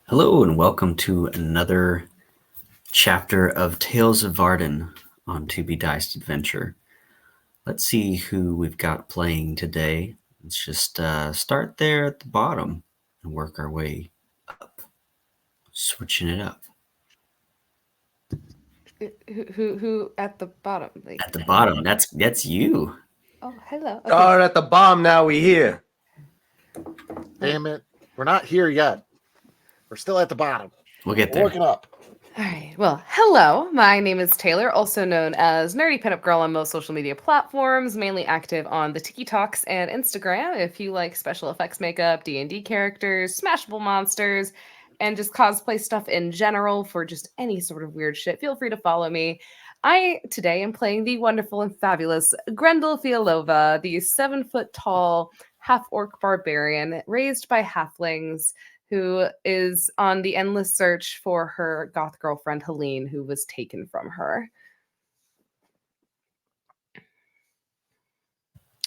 Hello and welcome to another chapter of Tales of Vardin on To Be Diced Adventure. Let's see who we've got playing today. Let's just start there at the bottom and work our way up, switching it up. Who at the bottom? Like, At the bottom, that's you. oh, hello. Okay. Start at the bomb. Now we here. Damn it. We're not here yet. We're still at the bottom. We'll get We're there. working up. All right. Well, hello. My name is Taylor, also known as Nerdy Pinup Girl on most social media platforms, mainly active on the TikToks and Instagram. If you like special effects makeup, D&D characters, smashable monsters, and just cosplay stuff in general for just any sort of weird shit, feel free to follow me. I today am playing the wonderful and fabulous Grendel Fialova, the 7-foot tall half-orc barbarian raised by halflings, who is on the endless search for her goth girlfriend Helene, who was taken from her.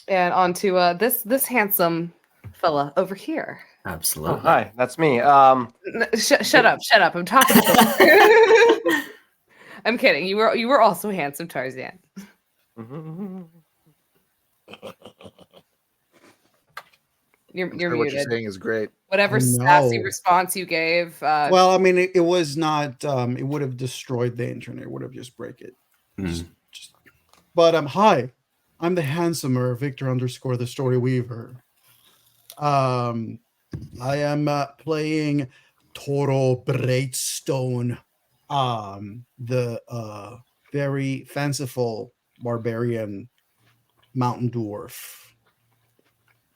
And on to this handsome fella over here. Absolutely. Oh, hi, that's me. Shut up! I'm talking to you. I'm kidding. You were also handsome, Tarzan. You're What you're muted. saying is great. Whatever I sassy know. response you gave. Well, I mean, it was not. It would have destroyed the internet. It would have just break it. Mm. But hi, I'm the handsomer Victor _ the Story Weaver. I am playing Toro Breightstone, the very fanciful barbarian mountain dwarf.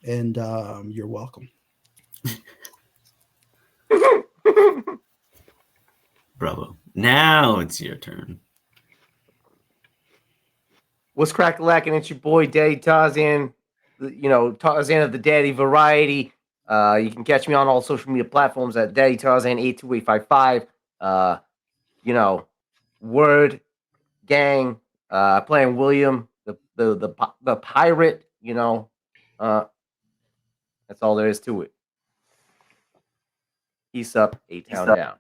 And you're welcome. Bravo. Now it's your turn. What's crack-a-lacking? It's your boy Daddy Tarzan. Tarzan of the Daddy variety. You can catch me on all social media platforms at Daddy Tarzan 82855. Word Gang. Playing William, the pirate. That's all there is to it. Peace up, A-Town down.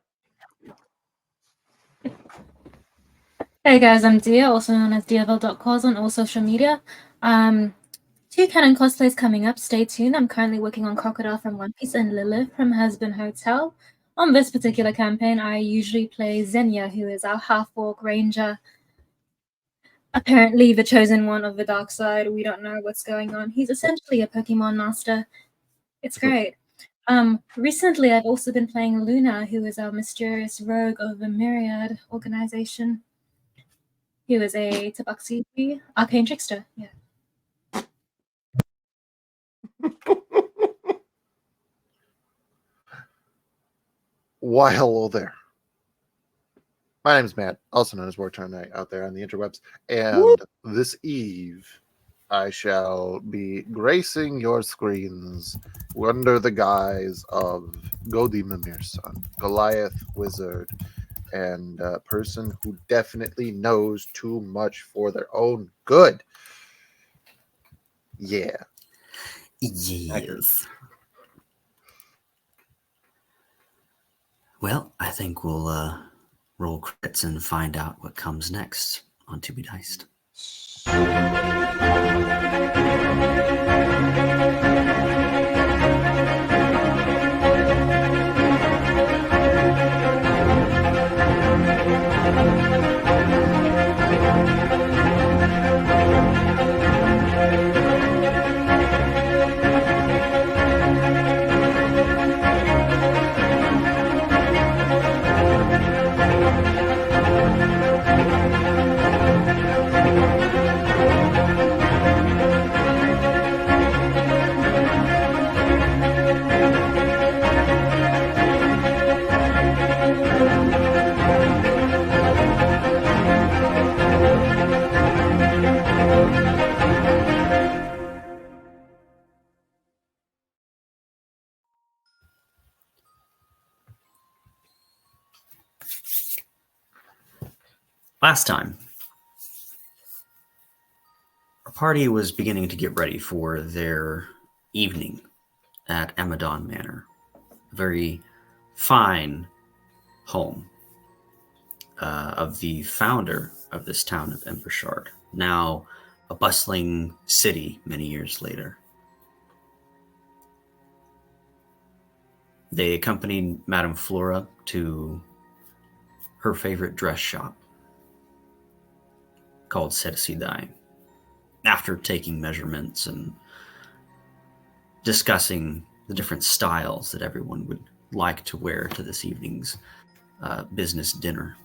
Hey guys, I'm Dia, also known as Diavel.cos on all social media. 2 canon cosplays coming up, stay tuned. I'm currently working on Crocodile from One Piece and Lilith from Husband Hotel. On this particular campaign, I usually play Xenia, who is our half-orc ranger. Apparently the chosen one of the dark side. We don't know what's going on. He's essentially a Pokemon master. It's great. Recently I've also been playing Luna, who is our mysterious rogue of the Myriad organization. He was a Tabaxi arcane trickster. Yeah. Why, hello there. My name is Matt, also known as Wartime Knight out there on the interwebs. And this eve, I shall be gracing your screens under the guise of Godi Mimir's son, Goliath Wizard, and a person who definitely knows too much for their own good. Yeah. Yes. Well, I think we'll roll crits and find out what comes next on To Be Diced. Last time, our party was beginning to get ready for their evening at Amadon Manor, a very fine home of the founder of this town of Embershard, now a bustling city many years later. They accompanied Madame Flora to her favorite dress shop called Ceticidai, after taking measurements and discussing the different styles that everyone would like to wear to this evening's business dinner.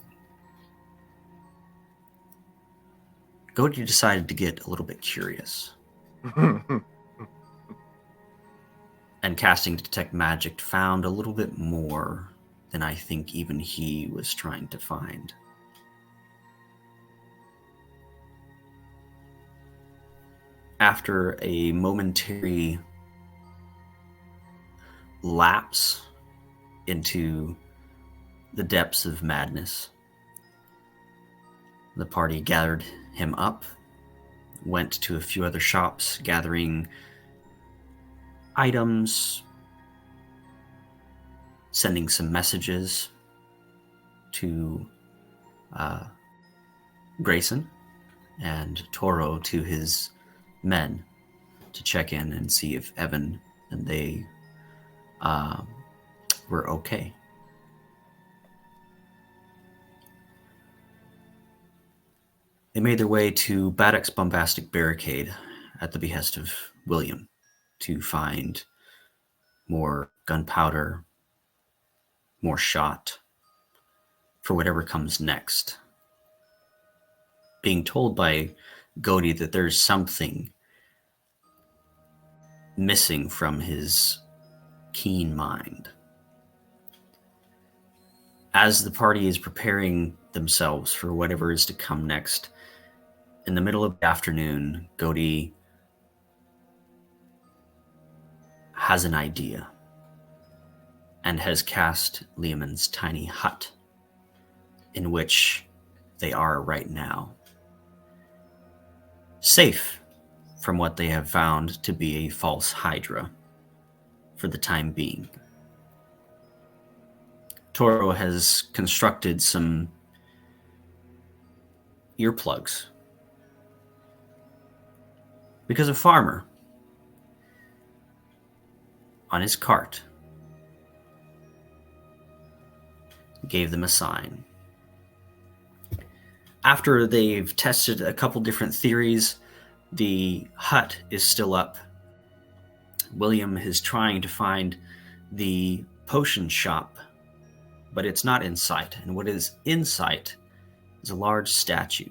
Godi decided to get a little bit curious, and casting Detect Magic found a little bit more than I think even he was trying to find. After a momentary lapse into the depths of madness, the party gathered him up, went to a few other shops, gathering items, sending some messages to Grayson and Toro, to his men, to check in and see if Evan and they were okay. They made their way to Baddock's bombastic barricade at the behest of William to find more gunpowder, more shot for whatever comes next. Being told by Godi that there's something missing from his keen mind. As the party is preparing themselves for whatever is to come next, in the middle of the afternoon, Godi has an idea and has cast Leomund's tiny hut in which they are right now. Safe from what they have found to be a false Hydra for the time being. Toro has constructed some earplugs because a farmer on his cart gave them a sign. After they've tested a couple different theories, the hut is still up. William is trying to find the potion shop, but it's not in sight. And what is in sight is a large statue.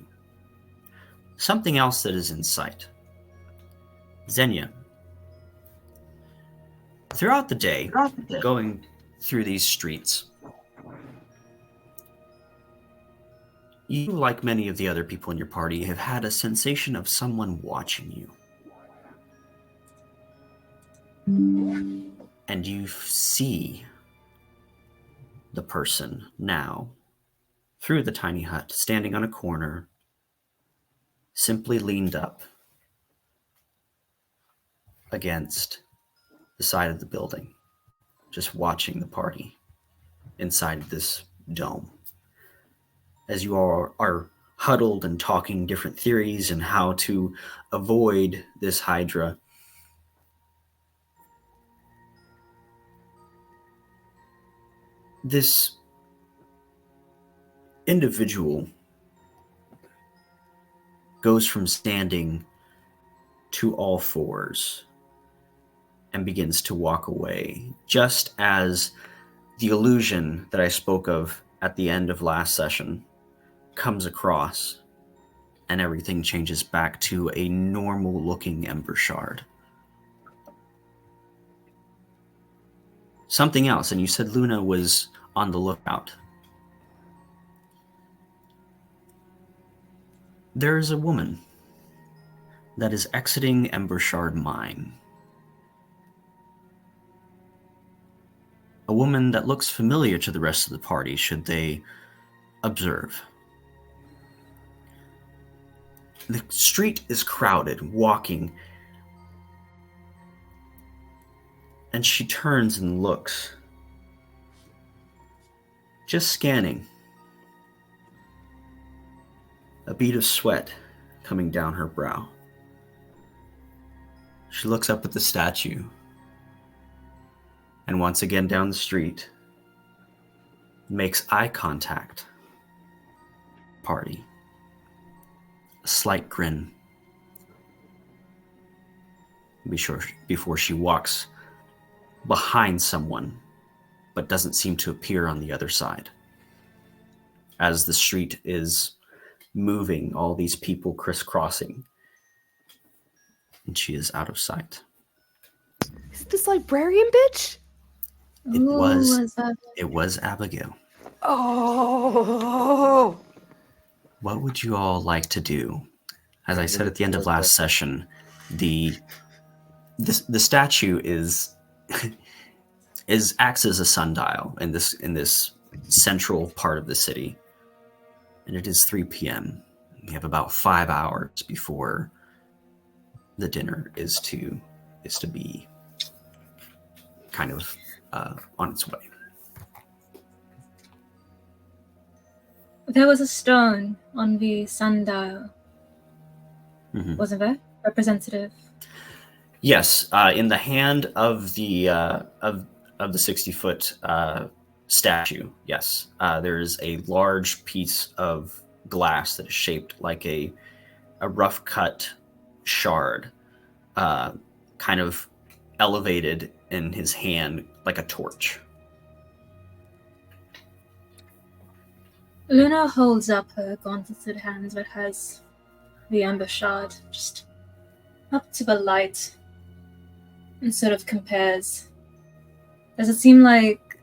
Something else that is in sight. Xenia. Throughout the day, going through these streets, you, like many of the other people in your party, have had a sensation of someone watching you. And you see the person now, through the tiny hut, standing on a corner, simply leaned up against the side of the building, just watching the party inside of this dome. As you all are huddled and talking different theories and how to avoid this Hydra, this individual goes from standing to all fours and begins to walk away, just as the illusion that I spoke of at the end of last session comes across, and everything changes back to a normal-looking Embershard. Something else, and you said Luna was on the lookout. There is a woman that is exiting Embershard Mine. A woman that looks familiar to the rest of the party, should they observe. The street is crowded, walking, and she turns and looks just scanning. A bead of sweat coming down her brow. She looks up at the statue, and once again down the street, makes eye contact. Party. A slight grin. Before she walks behind someone, but doesn't seem to appear on the other side. As the street is moving, all these people crisscrossing, and she is out of sight. Is this librarian bitch? Who was that? It was Abigail. Oh. What would you all like to do? As I said at the end of last session, the statue is acts as a sundial in this central part of the city, and it is 3 p.m. We have about 5 hours before the dinner is to be kind of on its way. There was a stone on the sundial, Mm-hmm. wasn't there? Representative. Yes, in the hand of the 60-foot statue. Yes, there is a large piece of glass that is shaped like a rough cut shard, kind of elevated in his hand like a torch. Luna holds up her gauntleted hands that has the amber shard just up to the light and sort of compares. Does it seem like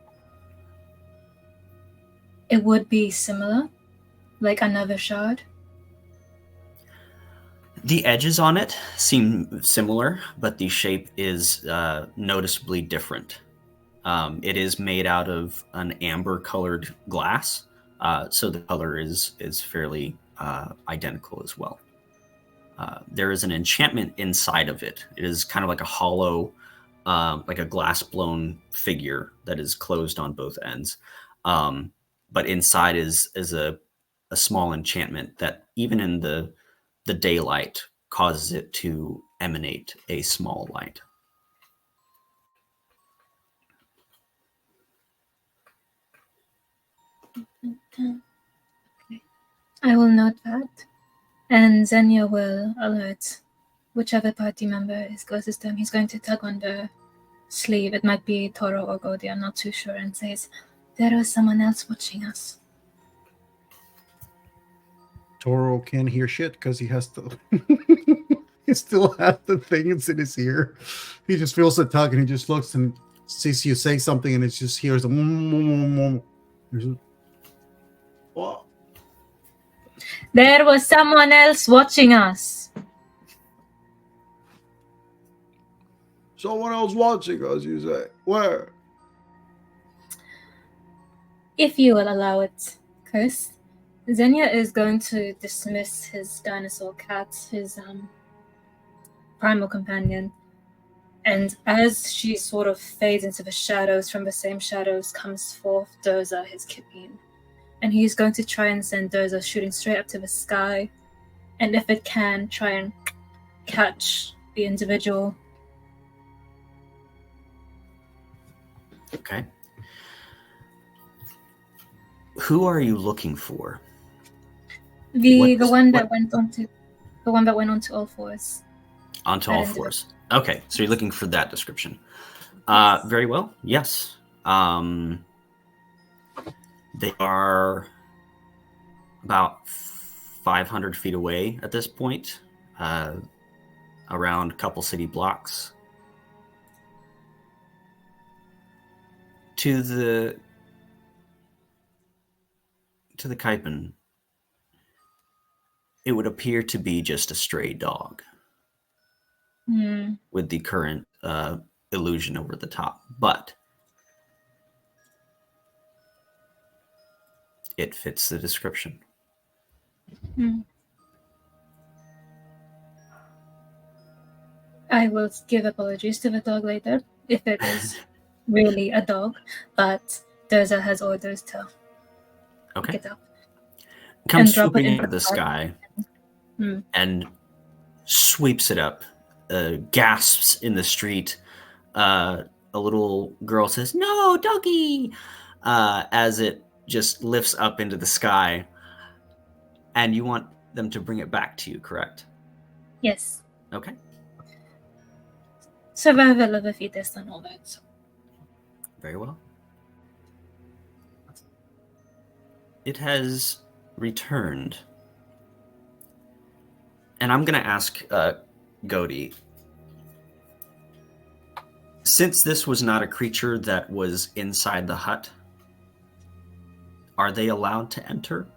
it would be similar? Like another shard? The edges on it seem similar, but the shape is noticeably different. It is made out of an amber-colored glass, so the color is fairly identical as well. There is an enchantment inside of it. It is kind of like a hollow, like a glass-blown figure that is closed on both ends. But inside is a small enchantment that even in the daylight causes it to emanate a small light. Okay. I will note that. And Xenia will alert whichever party member is closest to him. He's going to tug on the sleeve. It might be Toro or Godi, I'm not too sure, and says, "There is someone else watching us." Toro can't hear shit because he has to. He still has the thing. It's in his ear. He just feels the tug and he just looks and sees you say something and it just hears a. What? There was someone else watching us. Someone else watching us, you say? Where? If you will allow it, Chris. Xenia is going to dismiss his dinosaur cat, his primal companion. And as she sort of fades into the shadows, from the same shadows comes forth Doza, his kipine. And he's going to try and send Doza shooting straight up to the sky. And if it can, try and catch the individual. Okay. Who are you looking for? The one that went onto all fours. Onto all fours. Okay, so you're looking for that description. Very well. Yes. They are about 500 feet away at this point, around a couple city blocks. To the Kaipen, it would appear to be just a stray dog. With the current illusion over the top, but it fits the description. I will give apologies to the dog later if it is really a dog, but Doza has orders to Okay. pick it up. Comes and drop it swooping in out of the the cart. sky Hmm. and sweeps it up, gasps in the street. A little girl says, "No, doggy," as it just lifts up into the sky. And you want them to bring it back to you, correct? Yes. Okay. Survival of the fittest and all that. So. Very well. It has returned. And I'm going to ask Godi, since this was not a creature that was inside the hut, are they allowed to enter?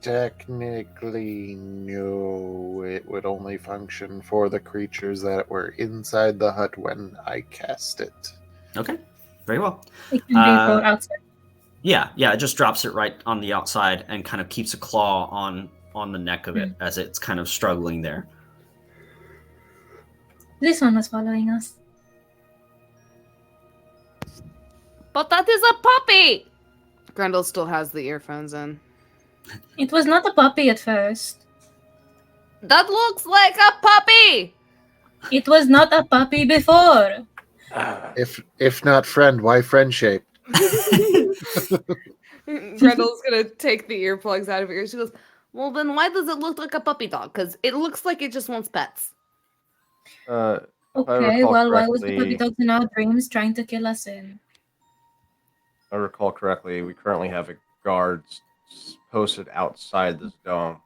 Technically, no. It would only function for the creatures that were inside the hut when I cast it. Okay, very well. It can be brought outside. Yeah, it just drops it right on the outside and kind of keeps a claw on the neck of it as it's kind of struggling there. This one was following us. But that is a puppy! Grendel still has the earphones in. It was not a puppy at first. That looks like a puppy! It was not a puppy before. If not friend, why friend shaped? Grendel's gonna take the earplugs out of her ears. She goes, well, then why does it look like a puppy dog? Because it looks like it just wants pets. Okay, well, why was the puppy dog in our dreams trying to kill us in? If I recall correctly, we currently have a guard posted outside this dome,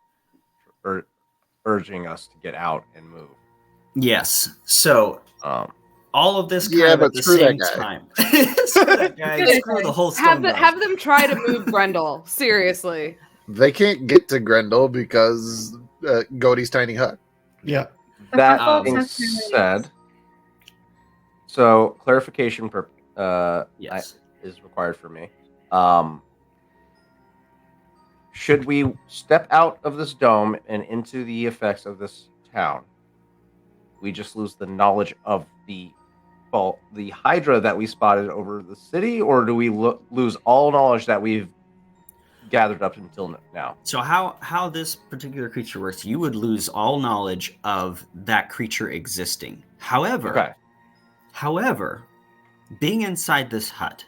urging us to get out and move. Yes. So all of this kind of but at the screw same that guy. time. Screw that guy. and Screw the whole stone guy. Have them try to move Grendel. Seriously. They can't get to Grendel because Godi's tiny hut. Yeah. That being said, so clarification Yes. is required for me. Should we step out of this dome and into the effects of this town, we just lose the knowledge of the Hydra that we spotted over the city, or do we lose all knowledge that we've gathered up until now? So how this particular creature works, you would lose all knowledge of that creature existing. However, being inside this hut,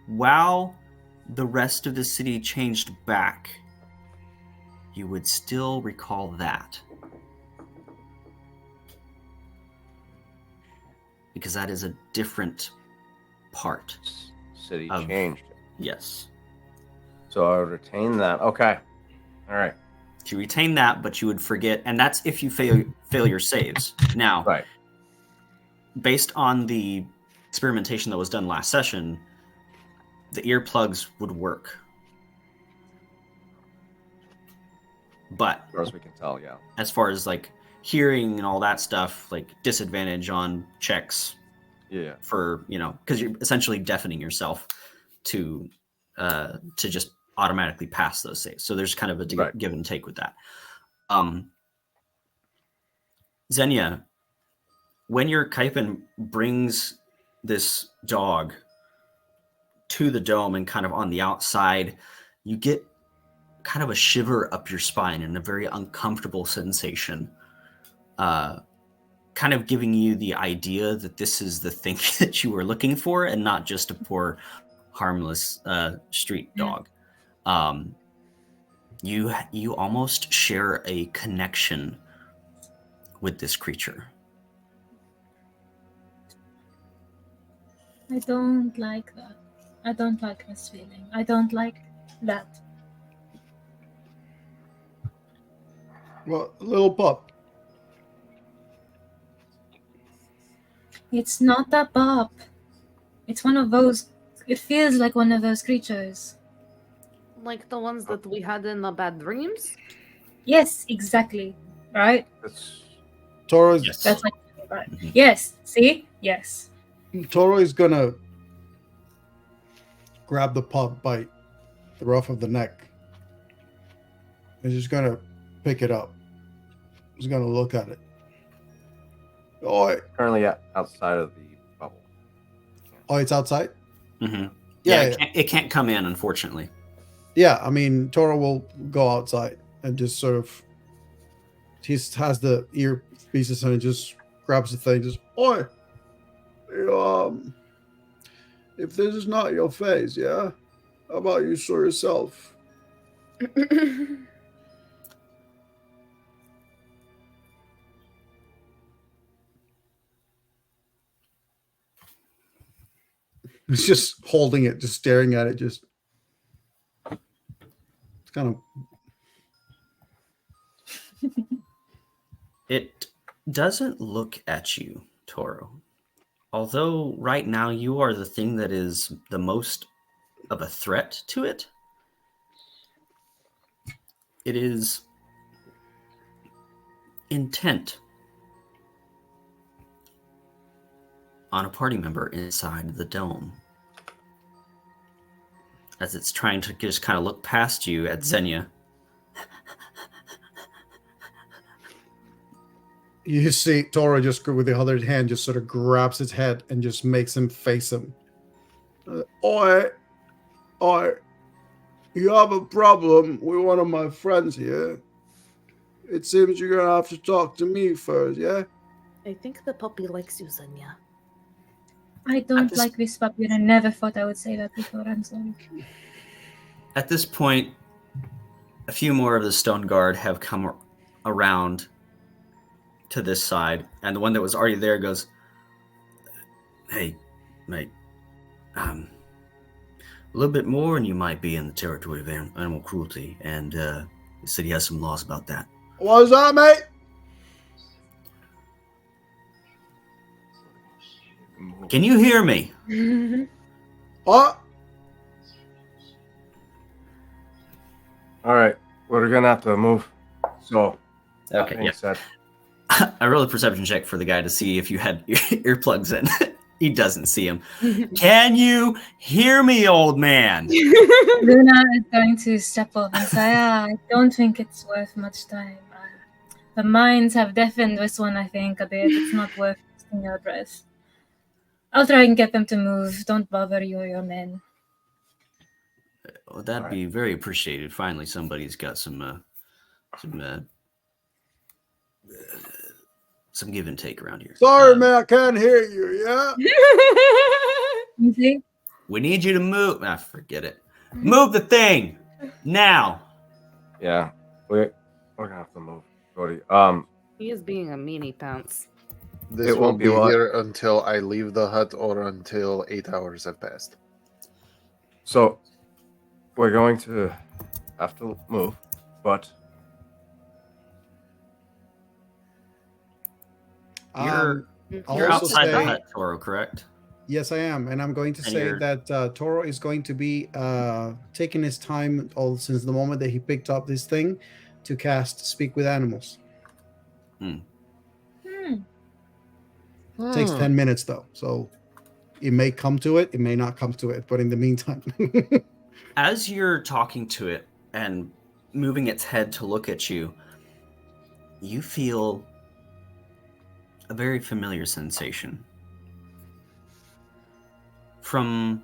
while the rest of the city changed back, you would still recall that. Because that is a different part. City of, changed. Yes. So I would retain that. Okay. All right. You retain that, but you would forget, and that's if you fail your saves. Now, Right. Based on the experimentation that was done last session, the earplugs would work. But As far as we can tell, yeah. as far as like hearing and all that stuff, like disadvantage on checks Yeah. for, because you're essentially deafening yourself to just automatically pass those saves. So there's kind of a give and take with that. Xenia, when your Kaipen brings this dog to the dome and kind of on the outside, you get kind of a shiver up your spine and a very uncomfortable sensation, kind of giving you the idea that this is the thing that you were looking for and not just a poor, harmless street dog. You almost share a connection with this creature. I don't like that. I don't like this feeling. I don't like that. Well, little pup. It's not a pup. It's one of those. It feels like one of those creatures. Like the ones that we had in the bad dreams? Yes, exactly. Right? Toro is, Yes. That's like right. Yes. See? Yes. Toro is gonna grab the pup by the ruff of the neck. He's just gonna pick it up. He's gonna look at it. Oh, Currently outside of the bubble. it's outside? Mm-hmm. Yeah, it can't come in, unfortunately. yeah. I mean, Toro will go outside and just sort of. He has the earpieces and just grabs the thing. Just, oi, if this is not your face, yeah, how about you sort yourself? He's just holding it, just staring at it, just. It's kind of. It doesn't look at you, Toro. Although right now you are the thing that is the most of a threat to it. It is intent on a party member inside the dome. As it's trying to just kind of look past you at Xenia. You see Toro just with the other hand just sort of grabs his head and just makes him face him. Oi, you have a problem with one of my friends here. It seems you're gonna have to talk to me first, yeah? I think the puppy likes you, Xenia. I don't like this puppy, and I never thought I would say that before. I'm sorry. At this point, a few more of the Stone Guard have come around to this side, and the one that was already there goes, "Hey, mate, a little bit more and you might be in the territory of animal cruelty, and the city has some laws about that." What's that, mate? Can you hear me? What? All right, we're gonna have to move. So, Okay, being yeah. said, I rolled a perception check for the guy to see if you had earplugs in. He doesn't see him. Can you hear me, old man? Luna is going to step up and say, I don't think it's worth much time. The mines have deafened this one, I think, a bit. It's not worth wasting your breath. I'll try and get them to move. Don't bother you or your men. Well, that'd be very appreciated. Finally, somebody's got some give and take around here. Sorry, man, I can't hear you, yeah? You see? We need you to move. Forget it. Move the thing now. yeah, we're gonna have to move. Cody. He is being a meanie pounce. This It will won't be be what? here until I leave the hut or until 8 hours have passed. So we're going to have to move, but You're I'll you're also outside the say- hut, Toro, correct? Yes, I am, and I'm going to And say you're- that Toro is going to be taking his time all since the moment that he picked up this thing to cast Speak with Animals. Takes 10 minutes though, so it may come to it, it may not come to it, but in the meantime. As you're talking to it and moving its head to look at you, you feel a very familiar sensation. From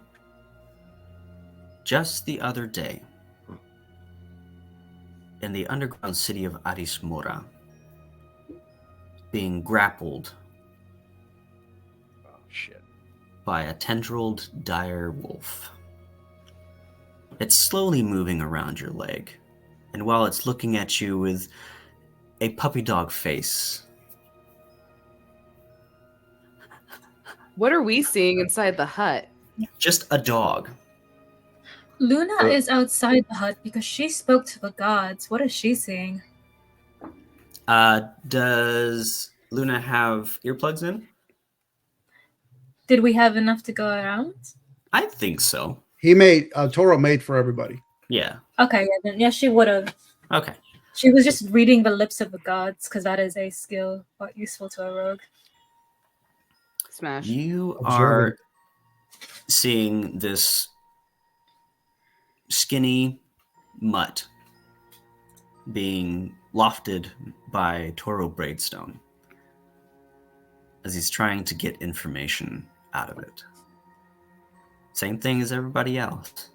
just the other day, in the underground city of Arismora, being grappled by a tendrilled dire wolf. It's slowly moving around your leg, and while it's looking at you with a puppy dog face. What are we seeing inside the hut? Just a dog. Luna is outside the hut because she spoke to the gods. What is she seeing? Does Luna have earplugs in? Did we have enough to go around? I think so. He made Toro made for everybody. Yeah. Okay, yeah, then she would have. Okay. She was just reading the lips of the gods because that is a skill quite useful to a rogue. Smash. You Observing. are seeing this skinny mutt being lofted by Toro Braidstone as he's trying to get information out of it. Same thing as everybody else.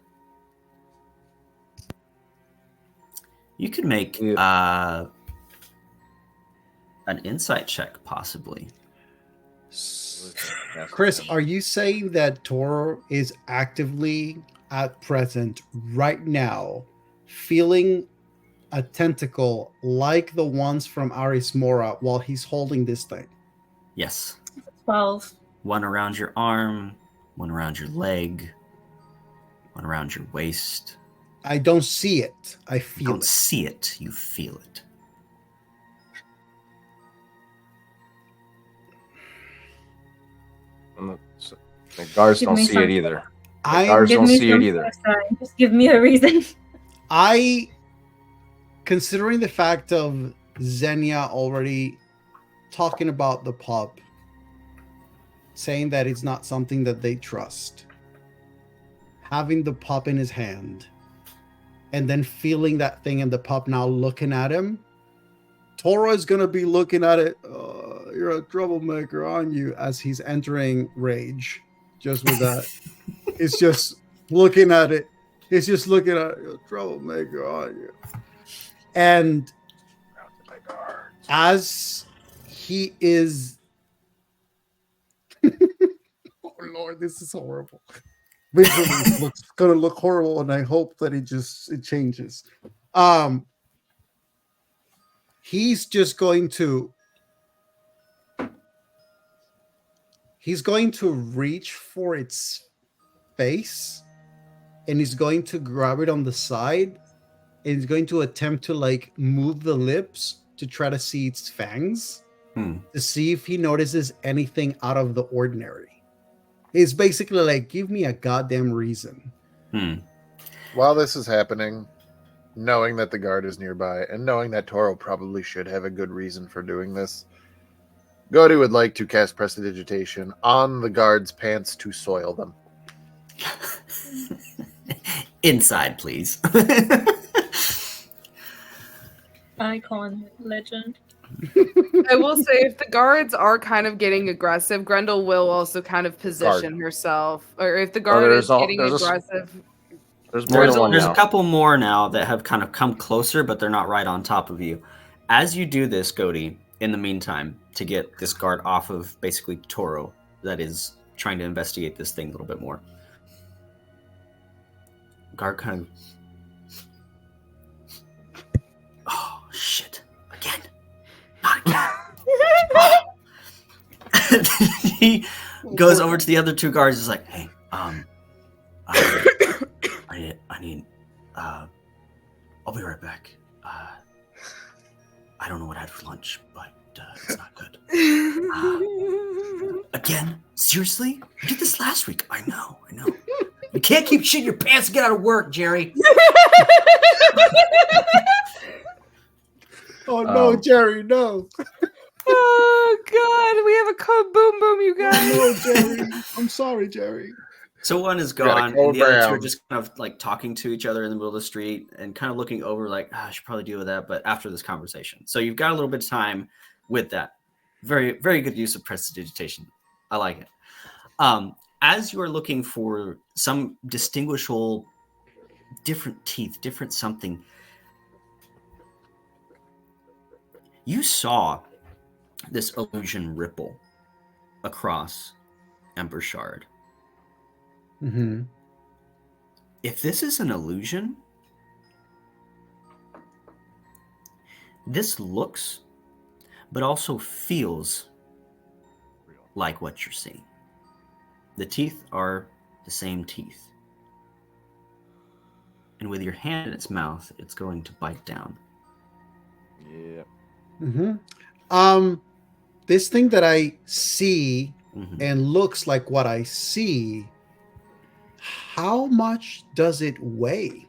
You could make an insight check, possibly. Chris, are you saying that Toro is actively at present right now feeling a tentacle like the ones from Aris Mora while he's holding this thing? Yes. 12. One around your arm, one around your leg, one around your waist. I don't see it. I You feel don't it. see it, you feel it. The guards Give don't me see it some- either. I Guards Give don't me see it some either. sign. Just give me a reason. considering the fact of Xenia already talking about the pup, saying that it's not something that they trust, having the pup in his hand, and then feeling that thing and the pup now looking at him, Toro is going to be looking at it. You're a troublemaker, aren't you? As he's entering rage. Just with that. It's just looking at it. It's just looking at it. You're a troublemaker, aren't you? And as he is. Oh, Lord, this is horrible. Visually, it's going to look horrible, and I hope that it changes. He's just going to reach for its face, and he's going to grab it on the side, and he's going to attempt to like move the lips to try to see its fangs to see if he notices anything out of the ordinary. It's basically like, give me a goddamn reason. While this is happening, knowing that the guard is nearby and knowing that Toro probably should have a good reason for doing this, Godi would like to cast Prestidigitation on the guard's pants to soil them. Inside, please. Icon, legend. I will say, if the guards are kind of getting aggressive, Grendel will also kind of position herself. Or if the guard is getting aggressive. There's more than one There's now. a couple more now that have kind of come closer, but they're not right on top of you. As you do this, Godi, in the meantime, to get this guard off of basically Toro that is trying to investigate this thing a little bit more. Guard kind of... Oh, shit. Again. Not again. He goes over to the other two guards and is like, hey, I need, I'll be right back. I don't know what I had for lunch, but it's not good. Again? Seriously? You did this last week. I know. You can't keep shitting your pants and get out of work, Jerry. Oh, no, Jerry, no. Oh, God. We have a code boom boom, you guys. Oh, no, Jerry. I'm sorry, Jerry. So one is gone, and the other two are just kind of like talking to each other in the middle of the street and kind of looking over like, I should probably deal with that, but after this conversation. So you've got a little bit of time with that. Very, very good use of prestidigitation. I like it. As you are looking for some distinguishable, different teeth, different something, you saw this illusion ripple across Ember Shard. Mm-hmm. If this is an illusion, this looks, but also feels like what you're seeing. The teeth are the same teeth. And with your hand in its mouth, it's going to bite down. Yeah. Mm-hmm. This thing that I see and looks like what I see, how much does it weigh?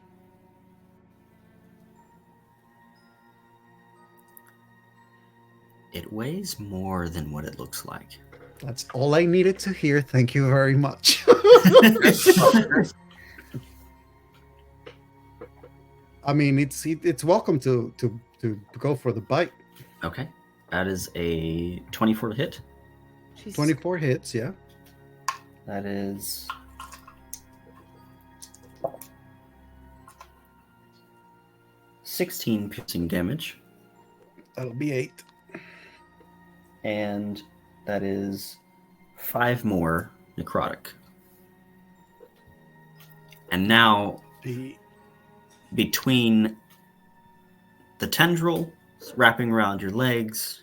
It weighs more than what it looks like. That's all I needed to hear. Thank you very much. I mean, it's welcome to go for the bite. Okay. That is a 24 to hit. 24 hits, yeah. That is 16 piercing damage, That'll be 8. and that is 5 more necrotic. And now, between the tendril wrapping around your legs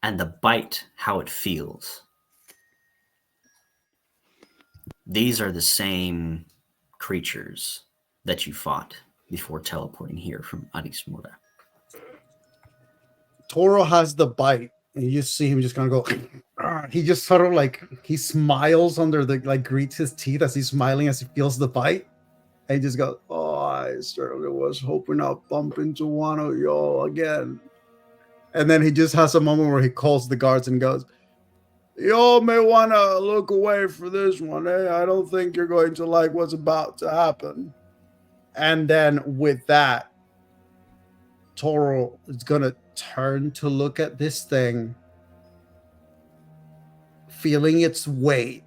and the bite, how it feels, these are the same creatures that you fought before teleporting here from Addis Mora. Toro has the bite, and you just see him just kind of go. He just sort of like he smiles under the like greets his teeth as he's smiling as he feels the bite, and he just goes, "Oh, I certainly was hoping I'll bump into one of y'all again." And then he just has a moment where he calls the guards and goes, "Y'all may want to look away for this one. I don't think you're going to like what's about to happen." And then with that, Toro is going to turn to look at this thing, feeling its weight.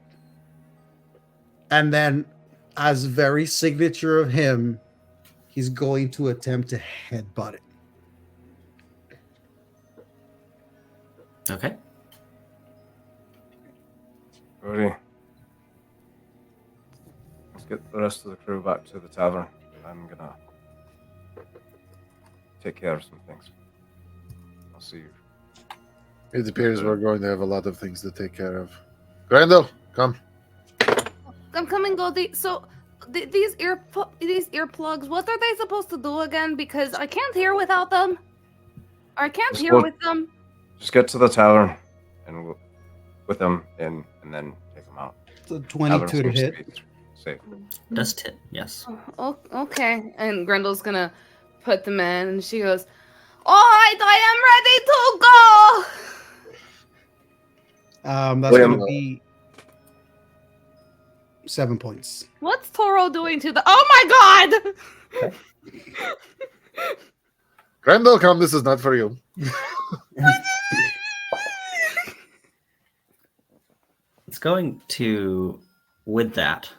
And then, as very signature of him, he's going to attempt to headbutt it. Okay. Ready. Let's get the rest of the crew back to the tavern. I'm gonna take care of some things. I'll see you. It appears we're going to have a lot of things to take care of. Grendel, come. I'm coming, Goldie. So these earplugs, what are they supposed to do again? Because I can't hear without them. Or I can't Just hear look- with them. Just get to the tavern and with them in, and then take them out. The 22 to hit. Safe. Does hit, yes. Oh, okay. And Grendel's gonna put them in, and she goes, "All right, I am ready to go." That's William, going to be 7 points. What's Toro doing to the? Oh my God! Grendel, come. This is not for you. It's going to, with that,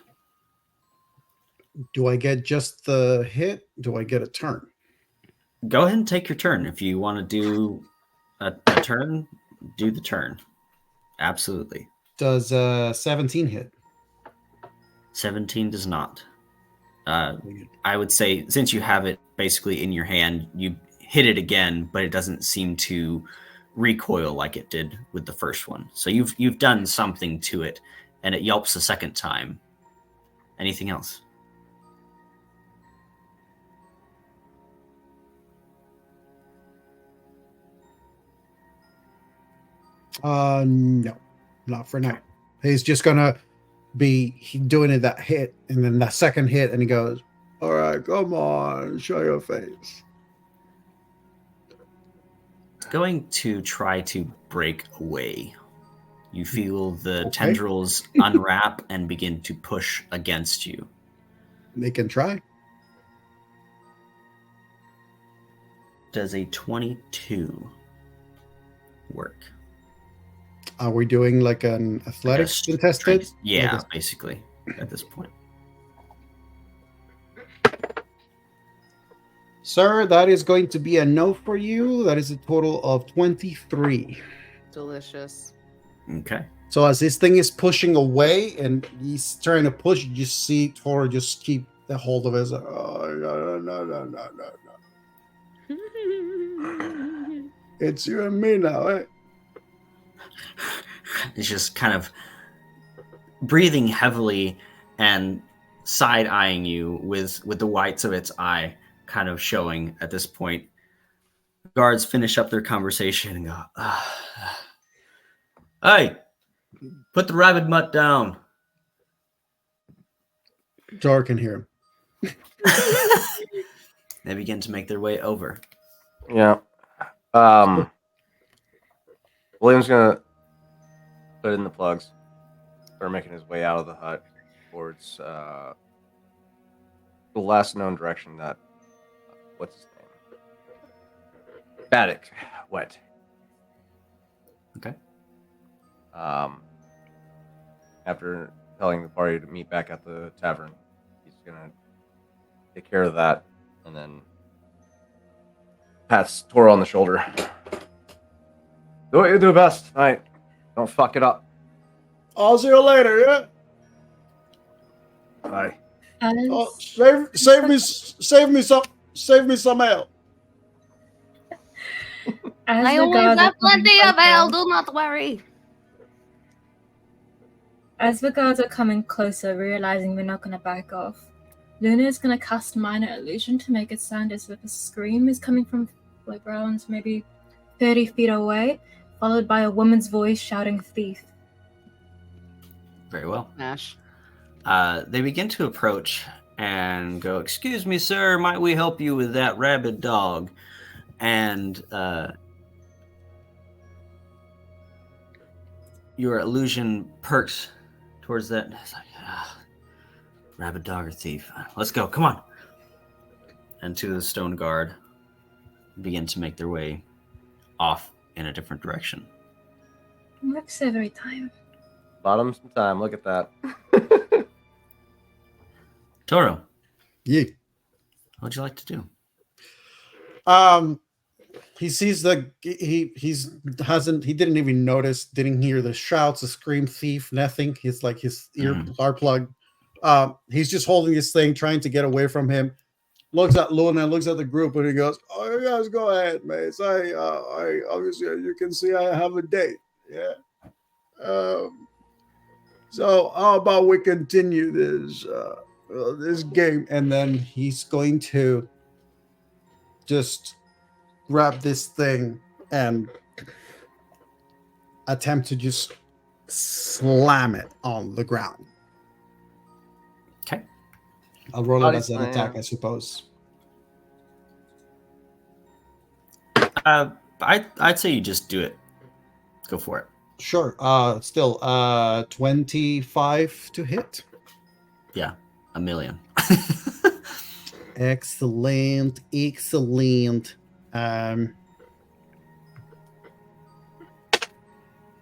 Do I get just the hit? Do I get a turn? go ahead and take your turn. If you want to do a turn, do the turn. Absolutely. Does 17 hit? 17 does not. I would say, since you have it basically in your hand, you hit it again, but it doesn't seem to recoil like it did with the first one. So you've done something to it, and it yelps a second time. Anything else? No, not for now. He's just gonna be doing it that hit, and then that second hit, and he goes, "All right, come on, show your face." It's going to try to break away. You feel the Okay. tendrils unwrap and begin to push against you. They can try. Does a 22 work? Are we doing like an athletics contested? Yeah, Okay. basically, at this point. Sir, that is going to be a no for you. That is a total of 23. Delicious. Okay. So as this thing is pushing away and he's trying to push, you just see Toro just keep the hold of it. It's like, oh, no. It's you and me now, eh? It's just kind of breathing heavily and side-eyeing you with the whites of its eye kind of showing at this point. Guards finish up their conversation and go, "Hey, put the rabbit mutt down." Jar can hear him. They begin to make their way over. Yeah. William's gonna put in the plugs. Start making his way out of the hut towards the last known direction that what's his name? Baddock went. Okay. After telling the party to meet back at the tavern, he's gonna take care of that And then pats Toro on the shoulder. Do what you do best. All right. Don't fuck it up. I'll see you later. Yeah. Bye. Oh, save me some ale. As I the always guards are have coming plenty of ale. closer- Do not worry. As the guards are coming closer, realizing we're not going to back off, Luna is going to cast Minor Illusion to make it sound as if a scream is coming from like around maybe 30 feet away, followed by a woman's voice shouting thief. Very well. Nash. They begin to approach and go, "Excuse me, sir, might we help you with that rabid dog?" And your illusion perks towards that. It's like, rabid dog or thief. Let's go, come on. And two of the stone guard begin to make their way off in a different direction. Works every time. Bottom some time. Look at that. Toro, Yeah. what'd you like to do? He sees he didn't even notice, didn't hear the shouts, the scream, thief, nothing. He's like his ear are plugged. He's just holding this thing, trying to get away from him. Looks at Luna, looks at the group, and he goes, "Oh, you guys go ahead, mates. I obviously, you can see I have a date. Yeah. So how about we continue this game?" And then he's going to just grab this thing and attempt to just slam it on the ground. Okay. I'll roll it as an attack, I suppose. I'd say you just do it. Go for it. Sure. Still 25 to hit. Yeah, 1,000,000. Excellent.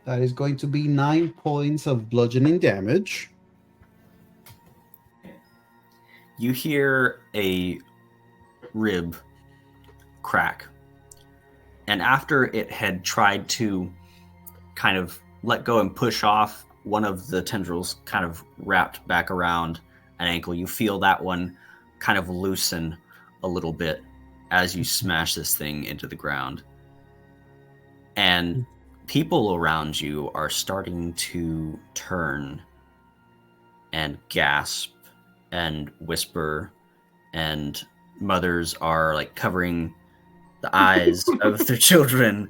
That is going to be 9 points of bludgeoning damage. You hear a rib crack. And after it had tried to kind of let go and push off, one of the tendrils kind of wrapped back around an ankle. You feel that one kind of loosen a little bit as you smash this thing into the ground. And people around you are starting to turn and gasp and whisper, and mothers are like covering the eyes of their children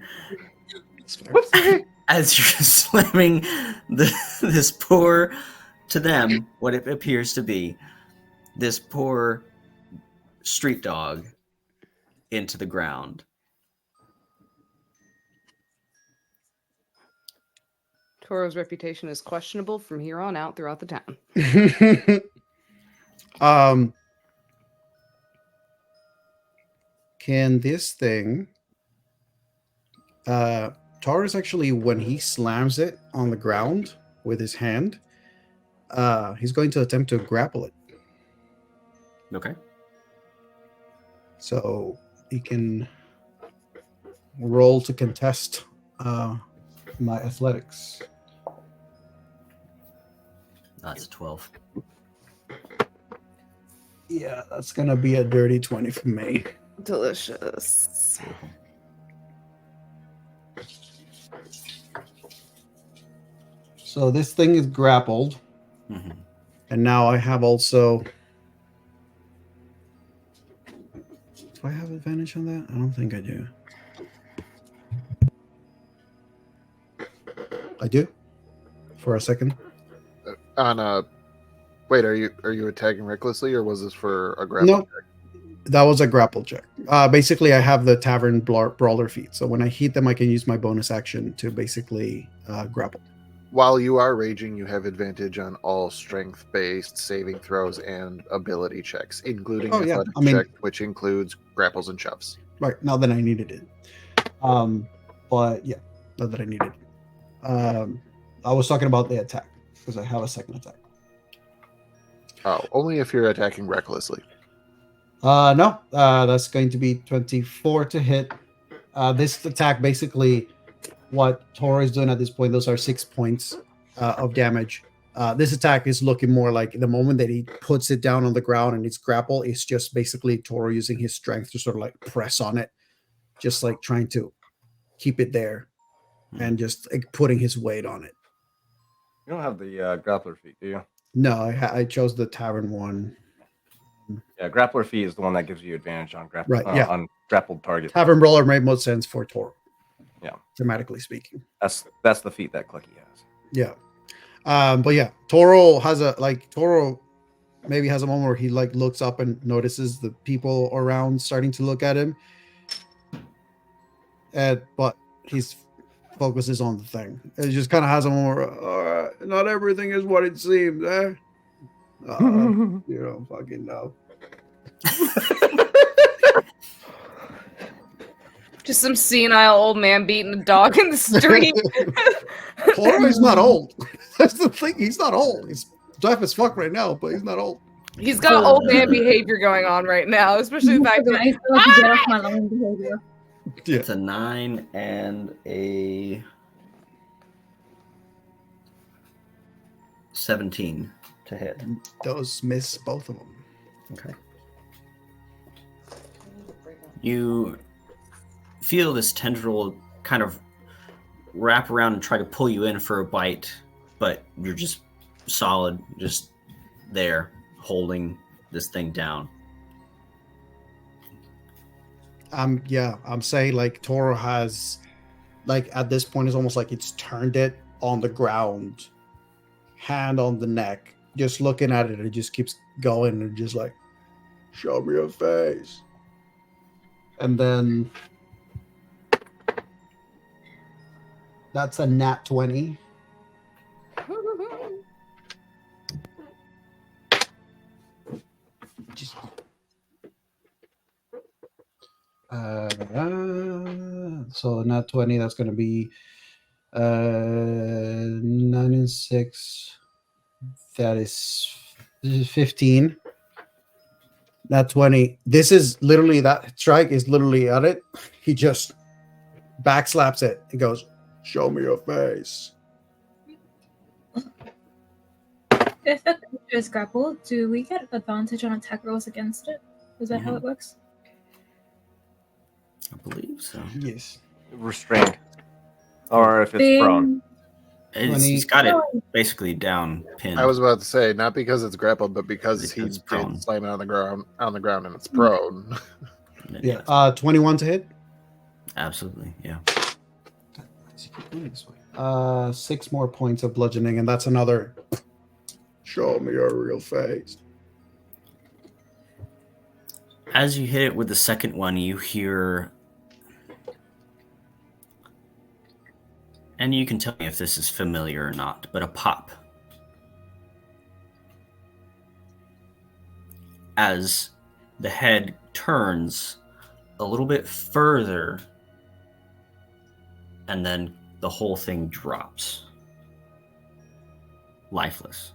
as you're slamming this poor, to them, what it appears to be, this poor street dog into the ground. Toro's reputation is questionable from here on out throughout the town. Can this thing Taurus actually, when he slams it on the ground with his hand, he's going to attempt to grapple it. Okay. So he can roll to contest my athletics. That's a 12. Yeah, that's going to be a dirty 20 for me. Delicious. So this thing is grappled. Mm-hmm. And now I have also... Do I have advantage on that? I don't think I do. I do? For a second? Wait, are you attacking recklessly, or was this for a grapple No. check? That was a grapple check. Basically, I have the Tavern Brawler feat. So when I hit them, I can use my bonus action to basically grapple. While you are raging, you have advantage on all strength-based saving throws and ability checks, including athletics check, which includes grapples and shoves. Right, not that I needed it. But yeah, not that I needed it. I was talking about the attack, because I have a second attack. Oh, only if you're attacking recklessly. No, that's going to be 24 to hit. This attack, basically, what Toro is doing at this point, those are 6 points of damage. This attack is looking more like the moment that he puts it down on the ground and it's grapple, it's just basically Toro using his strength to sort of like press on it, just like trying to keep it there and just like putting his weight on it. You don't have the grappler feat, do you? No, I chose the tavern one. Yeah, grappler feat is the one that gives you advantage on Right, yeah. on grappled targets. Tavern Brawler made most sense for Toro. Yeah. Thematically speaking. That's the feat that Clucky has. Yeah. But yeah, Toro maybe has a moment where he like looks up and notices the people around starting to look at him. But his focuses on the thing. It just kind of has a moment where, not everything is what it seems, eh? You don't fucking know. Just some senile old man beating a dog in the street. Toro is not old. That's the thing. He's not old. He's deaf as fuck right now, but he's not old. He's got old man behavior going on right now, especially the fact that I feel like you get off my line behavior. Yeah. It's a 9 and a 17 to hit. Those miss both of them. Okay. You feel this tendril kind of wrap around and try to pull you in for a bite, but you're just solid, just there, holding this thing down. I'm saying like Toro has, like at this point, it's almost like it's turned it on the ground, hand on the neck, just looking at it. It just keeps going and just like, show me your face. And then that's a nat 20. Just, so nat 20, that's going to be 9 and 6. That is 15. Nat 20. This is literally, that strike is literally at it. He just backslaps it. He goes, show me your face. If a creature is grappled, do we get advantage on attack rolls against it? Is that how it works? I believe so. Yes. Restrained. Or if it's prone. He's got it basically down pinned. I was about to say, not because it's grappled, but because he's prone. slamming on the ground and it's prone. Yeah. 21 to hit. Absolutely, yeah. 6 more points of bludgeoning, and that's another. Show me your real face. As you hit it with the second one, you hear, and you can tell me if this is familiar or not, but a pop. As the head turns a little bit further, and then the whole thing drops. Lifeless.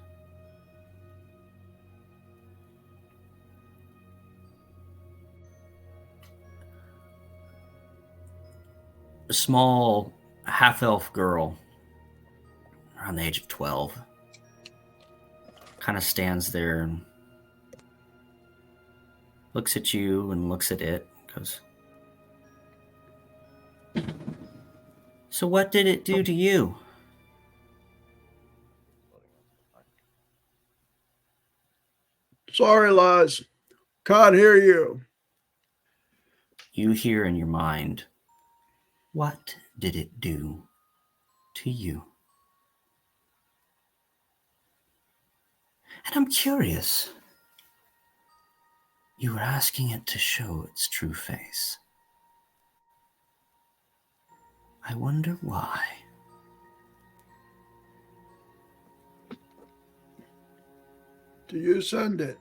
A small half-elf girl around the age of 12 kind of stands there and looks at you and looks at it, goes, so what did it do to you? Sorry, Laz. Can't hear you. You hear in your mind, what did it do to you? And I'm curious. You were asking it to show its true face. I wonder why. Do you send it?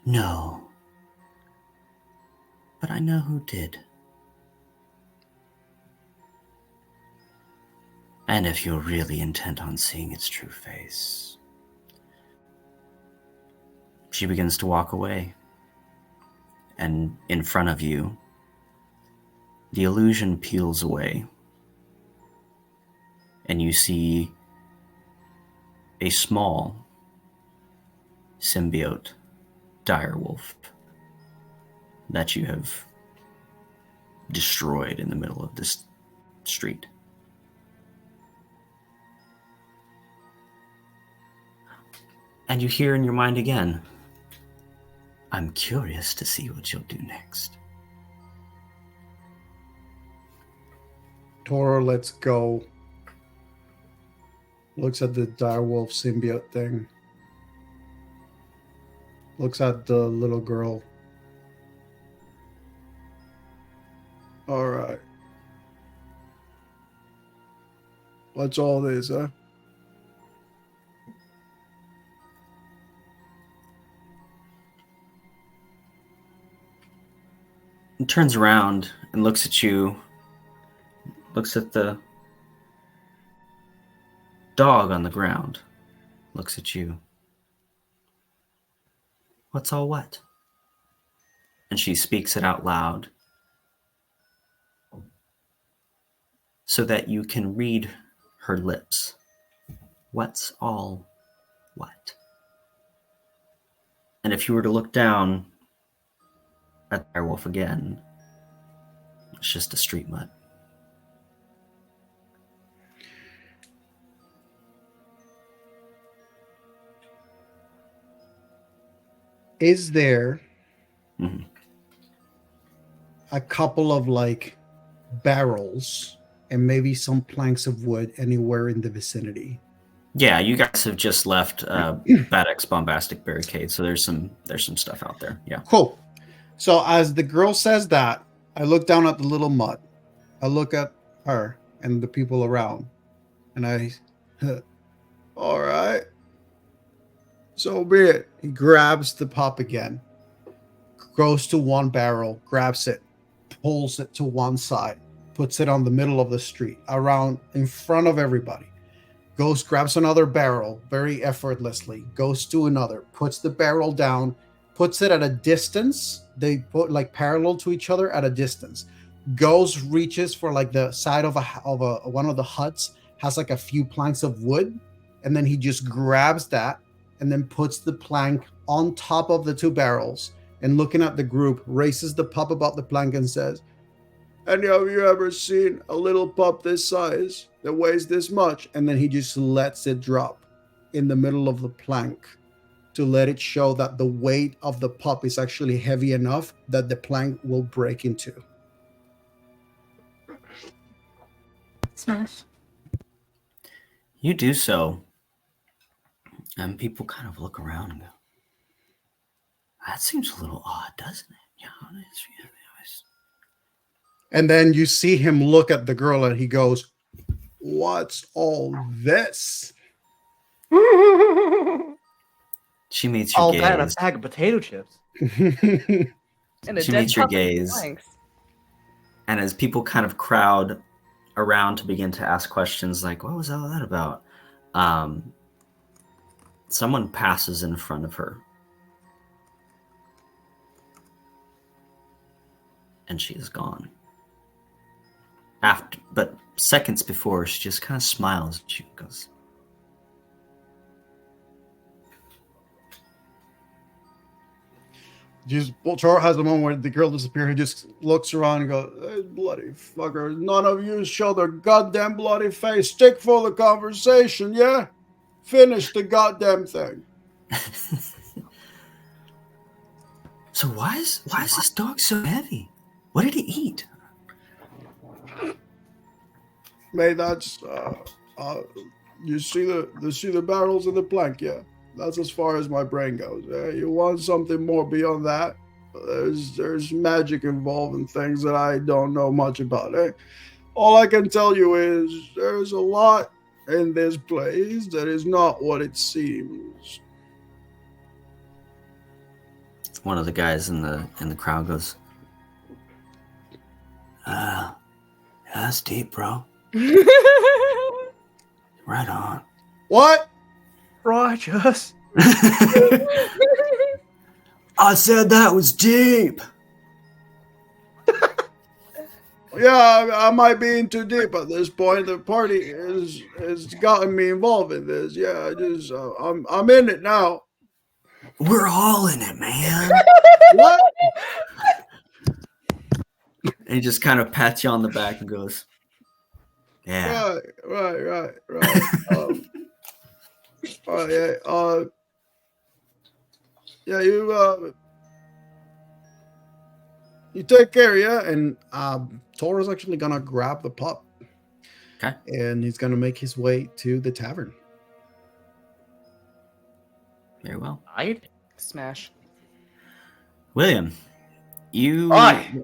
No. But I know who did. And if you're really intent on seeing its true face. She begins to walk away, and in front of you, the illusion peels away, and you see a small symbiote direwolf that you have destroyed in the middle of this street. And you hear in your mind again, I'm curious to see what you'll do next. Toro lets go. Looks at the direwolf symbiote thing. Looks at the little girl. All right. What's all this, huh? He turns around and looks at you, looks at the dog on the ground, looks at you. What's all what? And she speaks it out loud so that you can read her lips. What's all what? And if you were to look down at the werewolf again, it's just a street mutt. Is there Mm-hmm. a couple of like barrels and maybe some planks of wood anywhere in the vicinity? Yeah, you guys have just left Badek's bombastic barricade, so there's some stuff out there. Yeah. Cool. So as the girl says that, I look down at the little mutt. I look at her and the people around, and I, all right. So be it. He grabs the pup again, goes to one barrel, grabs it, pulls it to one side, puts it on the middle of the street, around in front of everybody. Goes, grabs another barrel very effortlessly, goes to another, puts the barrel down, puts it at a distance. They put like parallel to each other at a distance. Goes, reaches for like the side of one of the huts, has like a few planks of wood, and then he just grabs that and then puts the plank on top of the two barrels, and looking at the group, raises the pup above the plank and says, "Any of you ever seen a little pup this size that weighs this much?" And then he just lets it drop in the middle of the plank to let it show that the weight of the pup is actually heavy enough that the plank will break into. Smash. You do so, and people kind of look around and go, that seems a little odd, doesn't it? Yeah, it's And then you see him look at the girl and he goes, "What's all this?" She meets your All that in a gaze. bag of potato chips. And a She dead meets your pup in gaze. planks. And as people kind of crowd around to begin to ask questions like, what was all that about? Someone passes in front of her. And she is gone. But seconds before, she just kind of smiles and she goes, Just Toro has a moment where the girl disappears. He just looks around and goes, "Hey, bloody fucker! None of you show their goddamn bloody face. Stick for the conversation, yeah? Finish the goddamn thing." So why is this dog so heavy? What did he eat? Mate, that's you see the barrels in the plank, yeah. That's as far as my brain goes. You want something more beyond that? There's magic involved in things that I don't know much about. All I can tell you is there's a lot in this place that is not what it seems. One of the guys in the crowd goes, yeah, that's deep, bro. Right on. What? Righteous. I said that was deep. Yeah, I might be in too deep at this point. The party has gotten me involved in this. Yeah, I'm in it now. We're all in it, man. What? And he just kind of pats you on the back and goes, "Yeah, Right. Oh yeah. Yeah. You take care, yeah. And Toro's actually gonna grab the pup. Okay. And he's gonna make his way to the tavern. very well." I'd Smash. William, you Aye.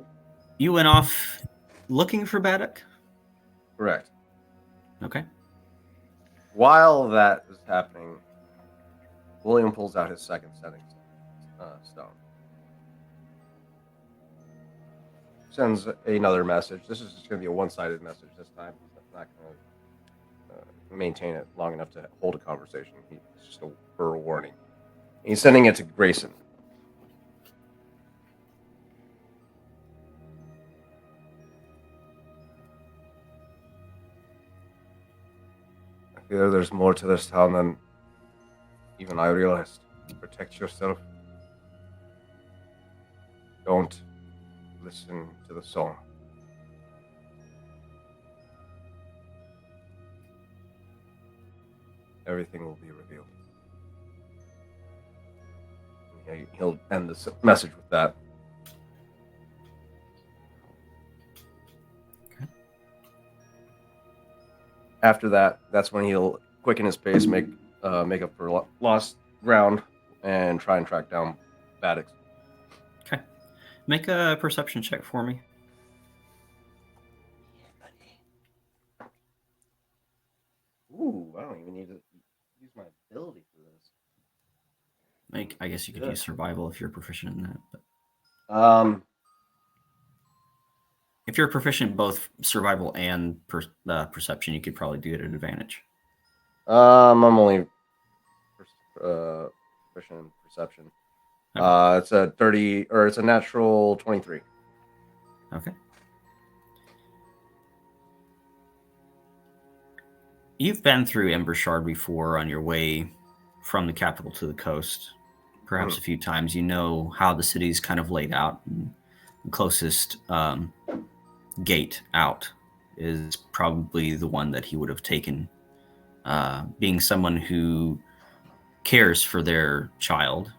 you went off looking for Baddock. correct. Okay. While that is happening, William pulls out his second setting stone. Sends another message. This is just going to be a one-sided message this time. It's not going to maintain it long enough to hold a conversation. It's just a verbal warning. He's sending it to Grayson. I fear there's more to this town than even I realized. Protect yourself. Don't listen to the song. Everything will be revealed. He'll end the message with that. Okay. After that, that's when he'll quicken his pace, make up for lost ground, and try and track down Baddock. Okay. Make a perception check for me. Ooh, I don't even need to use my ability for this. I guess you could use survival if you're proficient in that. But if you're proficient in both survival and perception, you could probably do it at advantage. I'm only proficient in perception. Okay. It's a 30, or it's a natural 23. Okay. You've been through Embershard before on your way from the capital to the coast, perhaps a few times. You know how the city's kind of laid out. And the closest gate out is probably the one that he would have taken. Being someone who cares for their child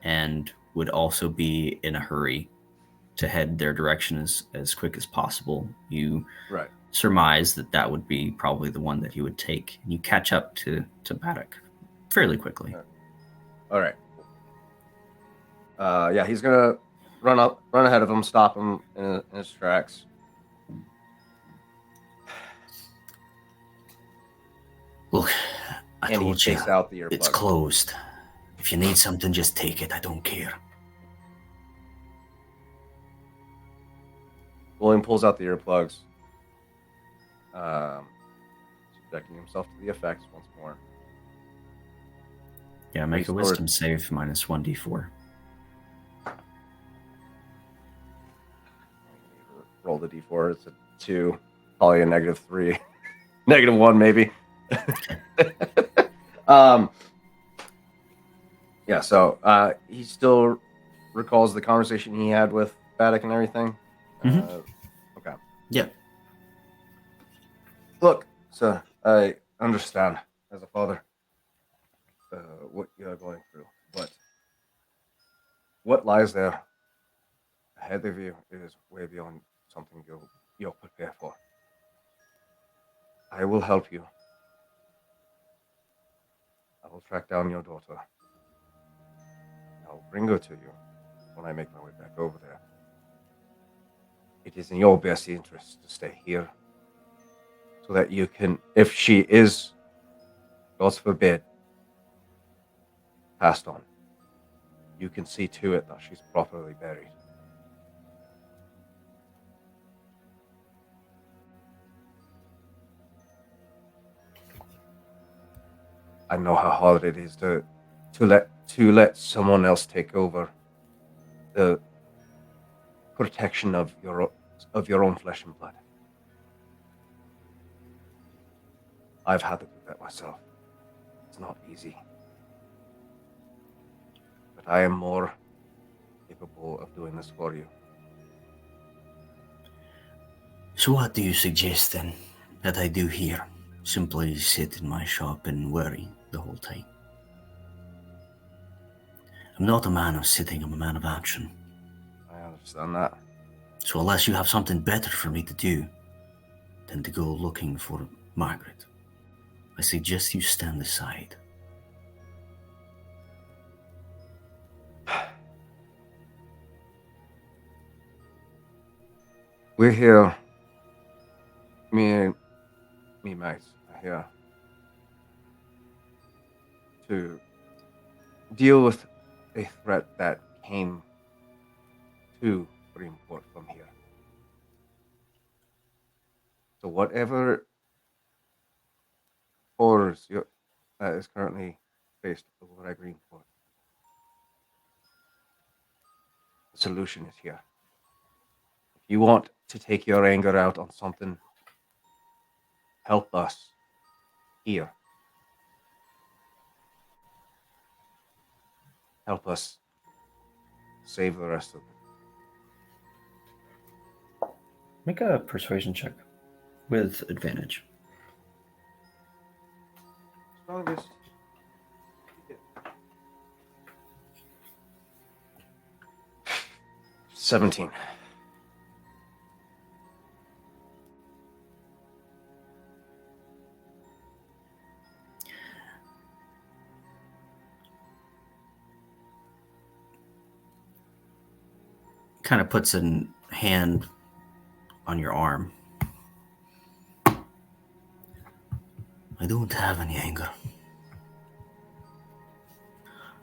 and would also be in a hurry to head their direction as quick as possible, you Right. surmise that would be probably the one that he would take. And you catch up to Baddock fairly quickly. All right. Yeah, he's gonna run ahead of him, stop him in his tracks. Look, I And he told you, takes out the earplug. it's closed. If you need something, just take it. I don't care. William pulls out the earplugs, subjecting himself to the effects once more. Yeah, make a Restore. wisdom save minus 1d4. Roll the d4. It's a 2, probably a -3, -1 maybe. Yeah. So he still recalls the conversation he had with Baddock and everything. Okay. Yeah. Look, sir, I understand as a father what you are going through, but what lies there ahead of you is way beyond something you'll prepare for. I will help you. I will track down your daughter. I'll bring her to you when I make my way back over there. It is in your best interest to stay here so that you can, if she is, God forbid, passed on, you can see to it that she's properly buried. I know how hard it is to let someone else take over the protection of your of your own flesh and blood. I've had to do that myself. It's not easy. But I am more capable of doing this for you. So what do you suggest then that I do here? Simply sit in my shop and worry the whole time? I'm not a man of sitting, I'm a man of action. I understand that. So unless you have something better for me to do than to go looking for Margaret, I suggest you stand aside. We're here. Me, mates, are here to deal with a threat that came to Greenport from here. So whatever horrors that is currently faced over at Greenport, the solution is here. If you want to take your anger out on something, help us here. Help us save the rest of them. Make a persuasion check with advantage. Strongest. 17. Kind of puts a hand on your arm. I don't have any anger.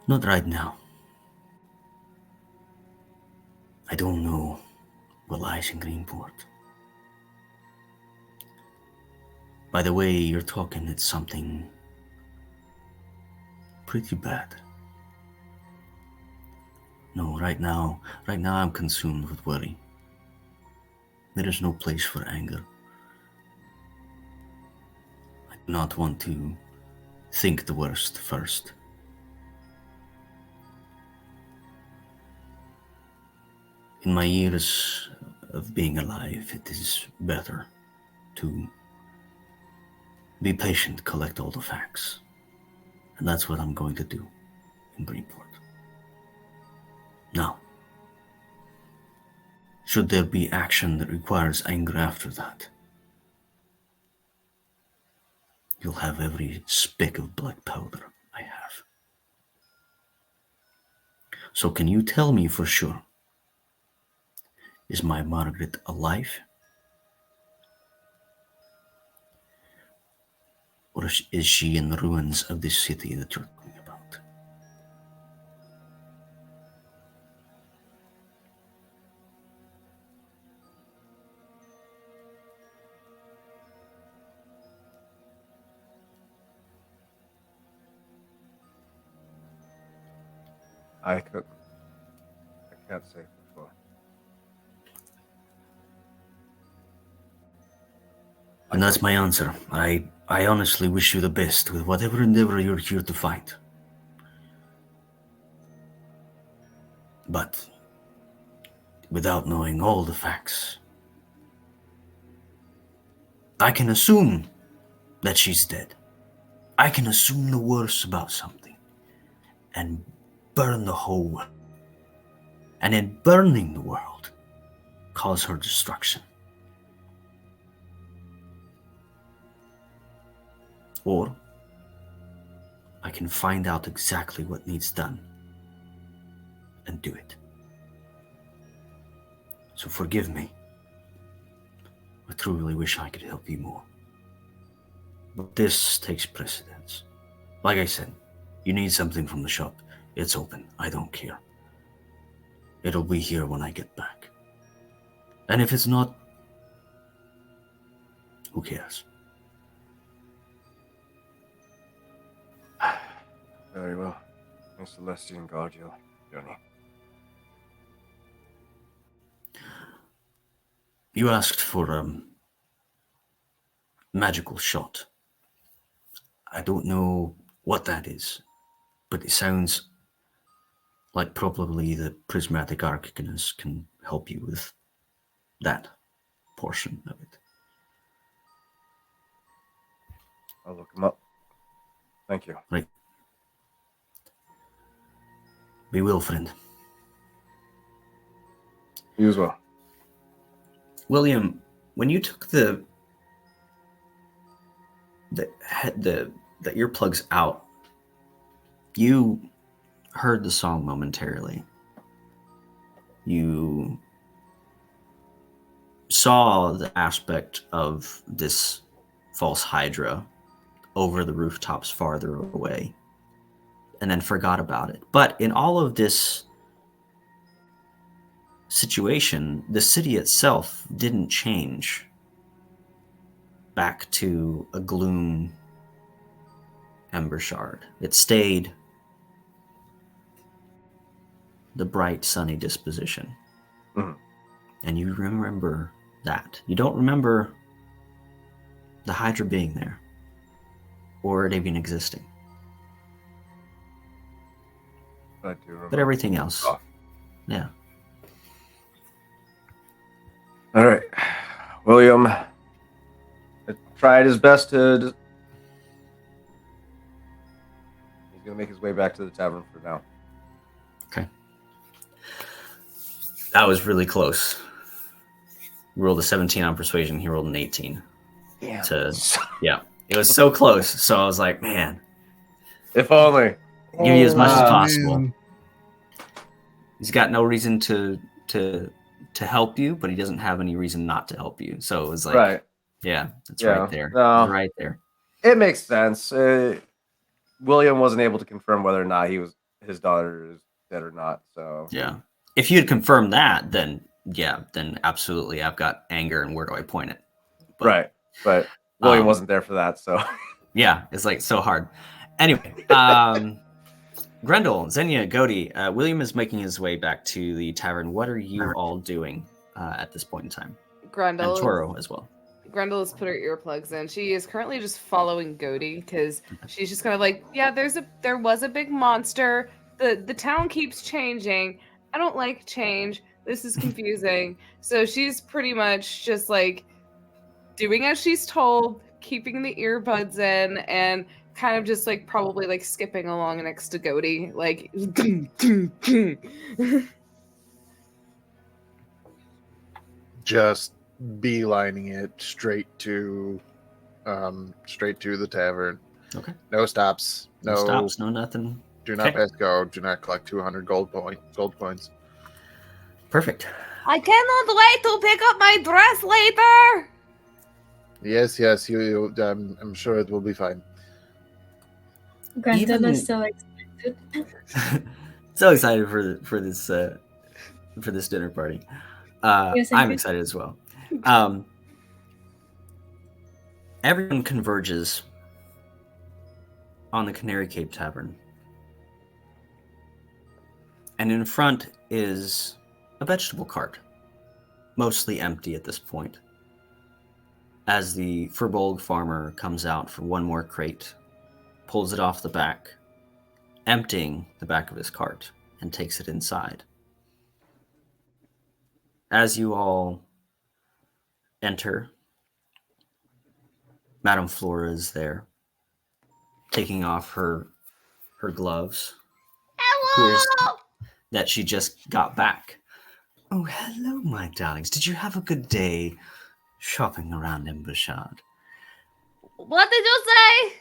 Not right now. I don't know what lies in Greenport. By the way you're talking, it's something pretty bad. No, right now I'm consumed with worry. There is no place for anger. I do not want to think the worst first. In my years of being alive, it is better to be patient, collect all the facts. And that's what I'm going to do in Greenport. Now, should there be action that requires anger after that, you'll have every speck of black powder I have. So can you tell me for sure, is my Margaret alive? Or is she in the ruins of this city that you're talking about? I can't say for sure. And that's my answer. I honestly wish you the best with whatever endeavor you're here to fight. But without knowing all the facts, I can assume that she's dead. I can assume the worst about something and burn the whole world. And in burning the world, cause her destruction. Or I can find out exactly what needs done and do it. So forgive me. I truly wish I could help you more. But this takes precedence. Like I said, you need something from the shop. It's open. I don't care. It'll be here when I get back. And if it's not, who cares? Very well. May Celestian guard your journey. You asked for magical shot. I don't know what that is, but it sounds like probably the prismatic arcanus can help you with that portion of it. I'll look him up. Thank you. Right. Be well, friend. You as well. William, when you took the earplugs out, you heard the song momentarily. You saw the aspect of this false hydra over the rooftops farther away, and then forgot about it. But in all of this situation, the city itself didn't change back to a gloom ember shard. It stayed the bright, sunny disposition. Mhm. And you remember that. You don't remember the Hydra being there or it even existing. I do remember. But everything else, Oh. yeah. All right. William tried his best to... He's going to make his way back to the tavern for now. Okay. That was really close. You rolled a 17 on persuasion. He rolled an 18. Yeah. Yeah. It was so close. So I was like, man, If only. give you as much as Oh, possible. man. He's got no reason to help you, but he doesn't have any reason not to help you. So it was like, Right. yeah, it's Yeah. right there. No. It's right there. It makes sense. William wasn't able to confirm whether or not his daughter is dead or not. So Yeah. If you had confirmed that, then yeah, then absolutely. I've got anger, and where do I point it? But, right. But William um, wasn't there for that. So Yeah, it's like so hard. Anyway, Grendel, Xenia, Godi, William is making his way back to the tavern. What are you all doing at this point in time? Grendel. And Toro as well. Grendel has put her earplugs in. She is currently just following Godi because she's just kind of like, yeah, there was a big monster. The town keeps changing. I don't like change. This is confusing. So she's pretty much just like doing as she's told, keeping the earbuds in, and kind of just like probably like skipping along next to Godi, like Just beelining it straight to the tavern. Okay. No stops. No stops, no nothing. Do not Okay. pass go. Do not collect 200 gold points. Perfect. I cannot wait to pick up my dress later. Yes, you I'm sure it will be fine. Grandel Even- is so excited. So excited for this dinner party. Yes, I I'm do. excited as well. Everyone converges on the Canary Cape Tavern. And in front is a vegetable cart, mostly empty at this point, as the Furbolg farmer comes out for one more crate, pulls it off the back, emptying the back of his cart, and takes it inside. As you all enter, Madame Flora is there, taking off her gloves. Hello! That she just got back. Oh, hello, my darlings. Did you have a good day shopping around Embershard? What did you say?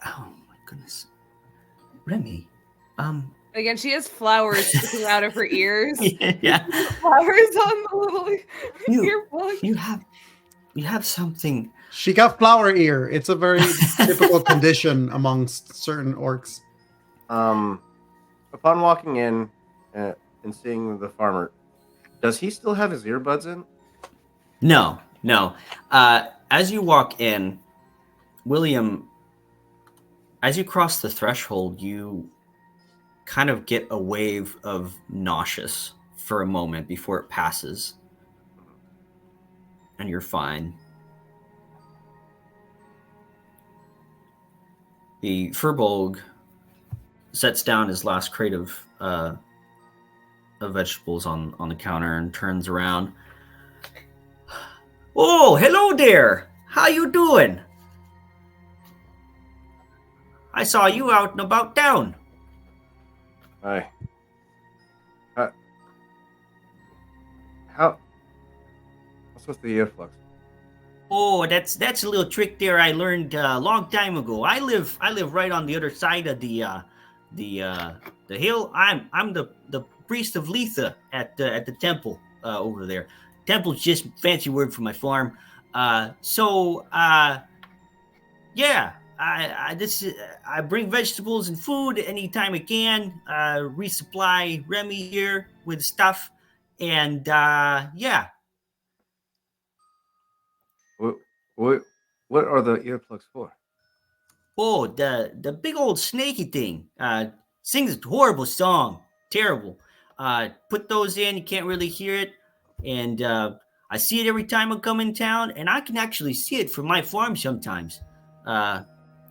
Oh, my goodness. Remy, Again, she has flowers sticking out of her ears. yeah, Flowers on the little You- earplug. you have something. She got flower ear. It's a very typical condition amongst certain orcs. Upon walking in and seeing the farmer, does he still have his earbuds in? No. As you walk in, William, as you cross the threshold, you kind of get a wave of nauseous for a moment before it passes. and you're fine. The Furbolg sets down his last crate of vegetables on the counter and turns around. Oh, hello there. How you doing? I saw you out and about town. Hi. How? What's with the earplugs? Oh, that's a little trick there I learned a long time ago. I live right on the other side of the hill. I'm the priest of Letha at the temple over there. Temple's just fancy word for my farm. Yeah. I bring vegetables and food anytime I can. Resupply Remy here with stuff, and yeah. What are the earplugs for? Oh, the big old snaky thing. Sings a horrible song. Terrible. Put those in, you can't really hear it. And I see it every time I come in town, and I can actually see it from my farm sometimes.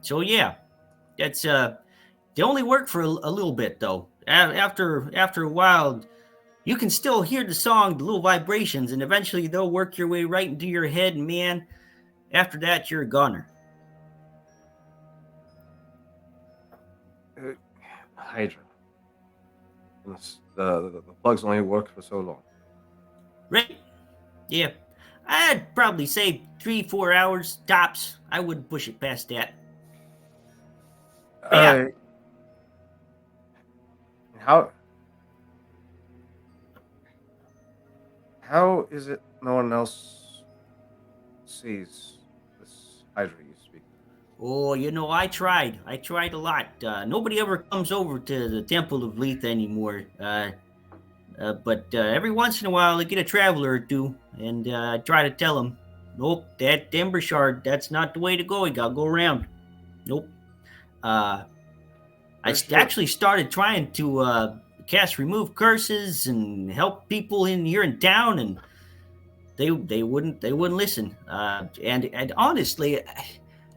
So yeah, that's they only work for a little bit though. After a while, you can still hear the song, the little vibrations, and eventually they'll work your way right into your head, and man, after that you're a goner. Hydra. The plugs only work for so long. Right? Yeah. I'd probably say 3-4 hours tops. I wouldn't push it past that. Yeah. How is it no one else sees this Hydra you speak? Oh, I tried. I tried a lot. Nobody ever comes over to the Temple of Letha anymore. But every once in a while, I get a traveler or two, and I try to tell them, nope, that Timber Shard, that's not the way to go. You gotta go around. Nope. I actually started trying to cast remove curses and help people here in town, and they wouldn't listen. And honestly,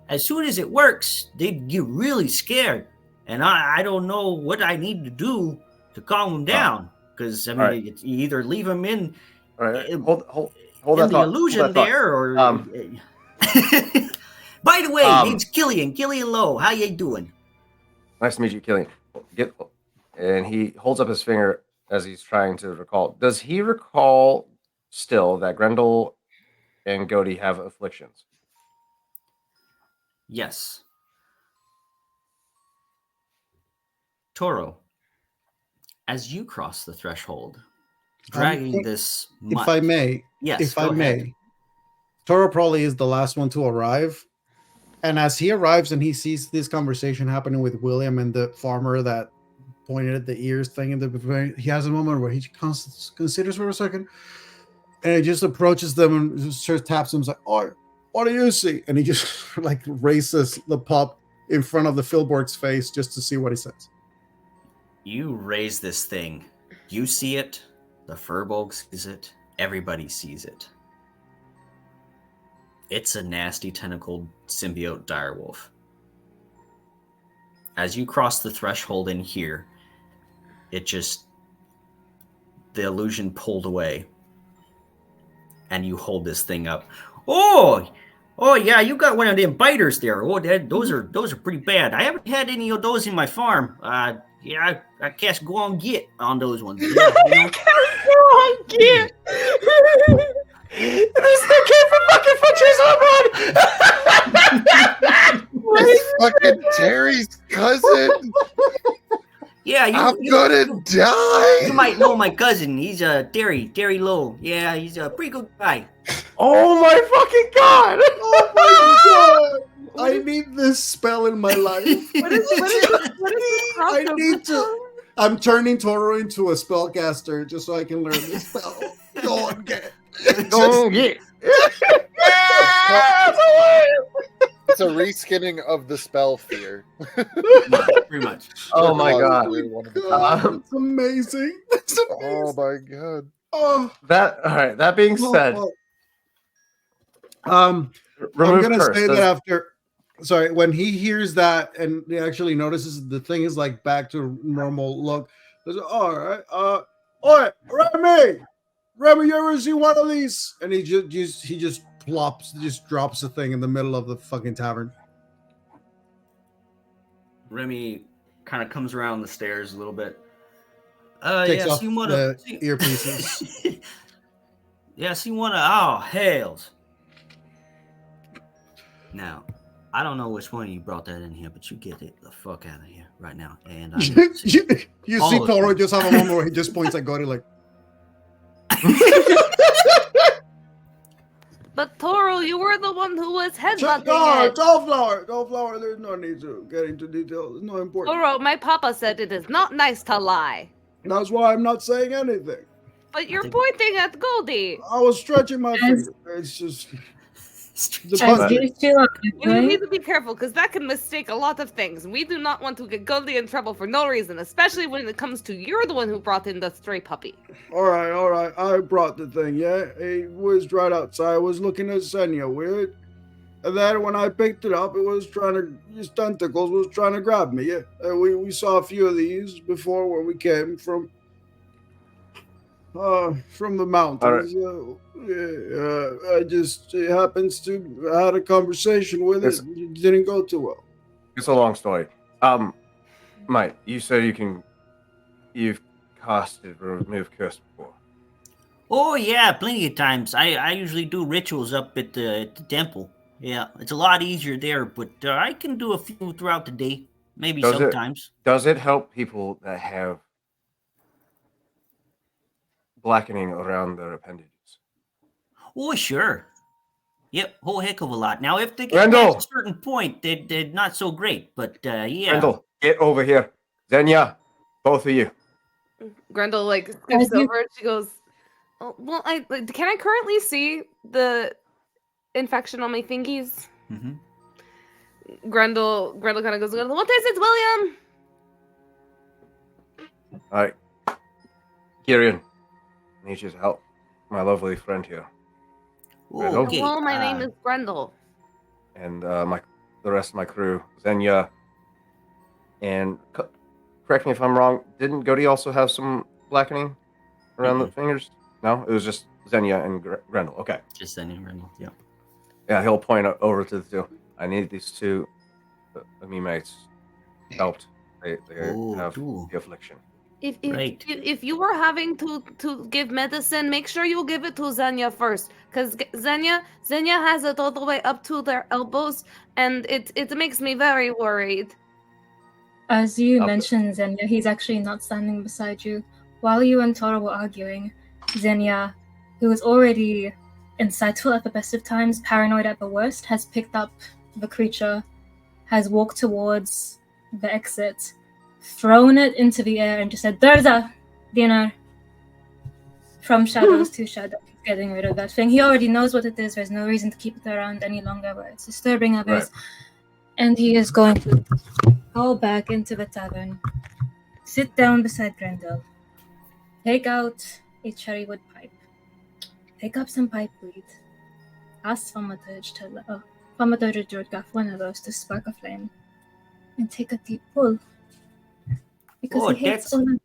as soon as it works, they get really scared, and I don't know what I need to do to calm them down. Because I mean, right. you either leave them in, All right, hold that the thought. illusion there, or. By the way, name's Killian Lowe. How you doing? Nice to meet you, Killian. And he holds up his finger as he's trying to recall. Does he recall still that Grendel and Godi have afflictions? Yes. Toro, as you cross the threshold, dragging this mutt. If I may. Yes, if go I ahead. may. Toro probably is the last one to arrive. And as he arrives and he sees this conversation happening with William and the farmer that pointed at the ears thing, he has a moment where he considers for a second, and he just approaches them and just taps them, like, "Oh, what do you see?" And he just like raises the pup in front of the Filborg's face just to see what he says. You raise this thing. You see it. The Furbolg sees it. Everybody sees it. It's a nasty tentacled symbiote direwolf. As you cross the threshold in here, the illusion pulled away, and you hold this thing up. Oh yeah, you got one of them biters there. Oh, those are pretty bad. I haven't had any of those in my farm. Yeah, I cast go on get on those ones. Yeah, Go on get. This thing came from fucking Fletcher's home run. It's fucking Terry's cousin. Yeah, I'm gonna die. You might know my cousin. He's Terry Lowe. Yeah, he's a pretty good guy. Oh my fucking god! Oh my god! I need this spell in my life. What is I need to. I'm turning Toro into a spellcaster just so I can learn this spell. Go on, get. Go on get. It's a reskinning of the spell fear. Pretty much. Oh my god! It's amazing. That's amazing. Oh my god! Oh, That all right. That being said, I'm Remove gonna curse. say that Does- after. Sorry, when he hears that and he actually notices the thing is like back to normal look. He goes, all right, oi, Remy, you ever see one of these? And he just drops the thing in the middle of the fucking tavern. Remy kind of comes around the stairs a little bit. Takes Yeah, off see one the of earpieces. Yeah, see one of oh hells. Now, I don't know which one of you brought that in here, but you get it the fuck out of here right now. And I need to see You all see of Toro you. just have a moment where he just points at Gory like, But Toro, you were the one who was headbutting no, it. don't flower. There's no need to get into details. It's not important. Toro, my papa said it is not nice to lie. That's why I'm not saying anything. But you're think- pointing at Goldie. I was stretching my As- finger. It's just the As button. these two are You arguing, need to be careful because that can mistake a lot of things. We do not want to get Goldie in trouble for no reason, especially when it comes to you're the one who brought in the stray puppy. All right. I brought the thing. Yeah, it was right outside. I was looking at Senya weird, and then when I picked it up, it was trying to. His tentacles was trying to grab me. Yeah, we saw a few of these before where we came from the mountains. It happens to I had a conversation with it. It didn't go too well. It's a long story. Mike, you said you've casted remove curse before. Oh yeah, plenty of times. I usually do rituals up at the temple. Yeah, it's a lot easier there, but I can do a few throughout the day. Maybe Does it- sometimes. Does it help people that have blackening around their appendages? Oh sure. Yep, whole heck of a lot. Now, if they get Randall! past a certain point, they're not so great. But yeah. Grendel, get over here. Xenia, both of you. Grendel like As scoops you- over and she goes, oh, well, can I currently see the infection on my fingies? Mhm. Grendel kind of goes, what is it, William? All right. Kirian, need your help. My lovely friend here. Oh, okay. Hello, my name is Grendel. And the rest of my crew, Xenia, and correct me if I'm wrong, didn't Godi also have some blackening around the fingers? No, it was just Xenia and Grendel. Okay. Just sending Randall. Yeah. Yeah, he'll point over to the two. I need these two of me mates helped. They Oh, have cool. the affliction. Right. If you were having to give medicine, make sure you give it to Xenia first, because Xenia has it all the way up to their elbows, and it makes me very worried. as you Okay. mentioned Xenia, he's actually not standing beside you. While you and Toro were arguing, Xenia, who was already insightful at the best of times, paranoid at the worst, has picked up the creature, has walked towards the exit, thrown it into the air, and just said, Durza, dinner. From shadows to shadows, getting rid of that thing. He already knows what it is. There's no reason to keep it around any longer, but it's disturbing others. Right. And he is going to go back into the tavern, sit down beside Grendel, take out a cherry wood pipe, pick up some pipe weed, ask Thaumaturge to get one of those to spark a flame, and take a deep pull. Because Oh, he hates that's- all of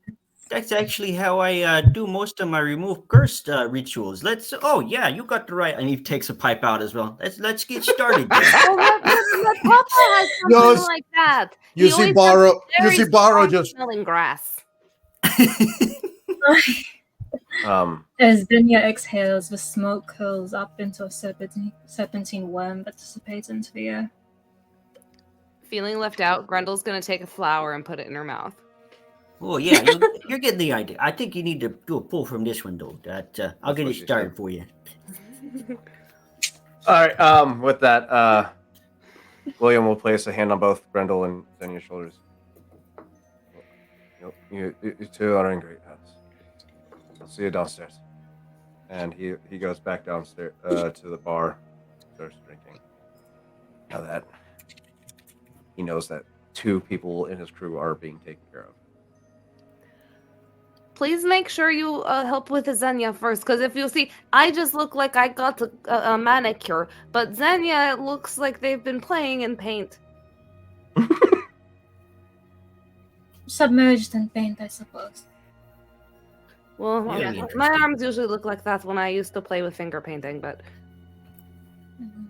That's actually how I do most of my remove curse rituals. Oh yeah, you got the right. And he takes a pipe out as well. Let's get started then. Oh, my papa has No, something s- like that. You He see always Barrow. has You very see Barrow strong just. smelling grass. As Dinya exhales, the smoke curls up into a serpentine worm that dissipates into the air. Feeling left out, Grendel's gonna take a flower and put it in her mouth. Oh yeah, you're getting the idea. I think you need to do a pull from this window. I'll That's get what it she started said. for you. All right. With that, William will place a hand on both Grendel and Xenia's shoulders. You two are in great hands. I'll see you downstairs. And he goes back downstairs to the bar, starts drinking. Now that he knows that two people in his crew are being taken care of. please make sure you help with Xenia first, because if you see, I just look like I got a manicure, but Xenia, it looks like they've been playing in paint. Submerged in paint, I suppose. Well, Yeah, my interesting. arms usually look like that when I used to play with finger painting, but Mhm.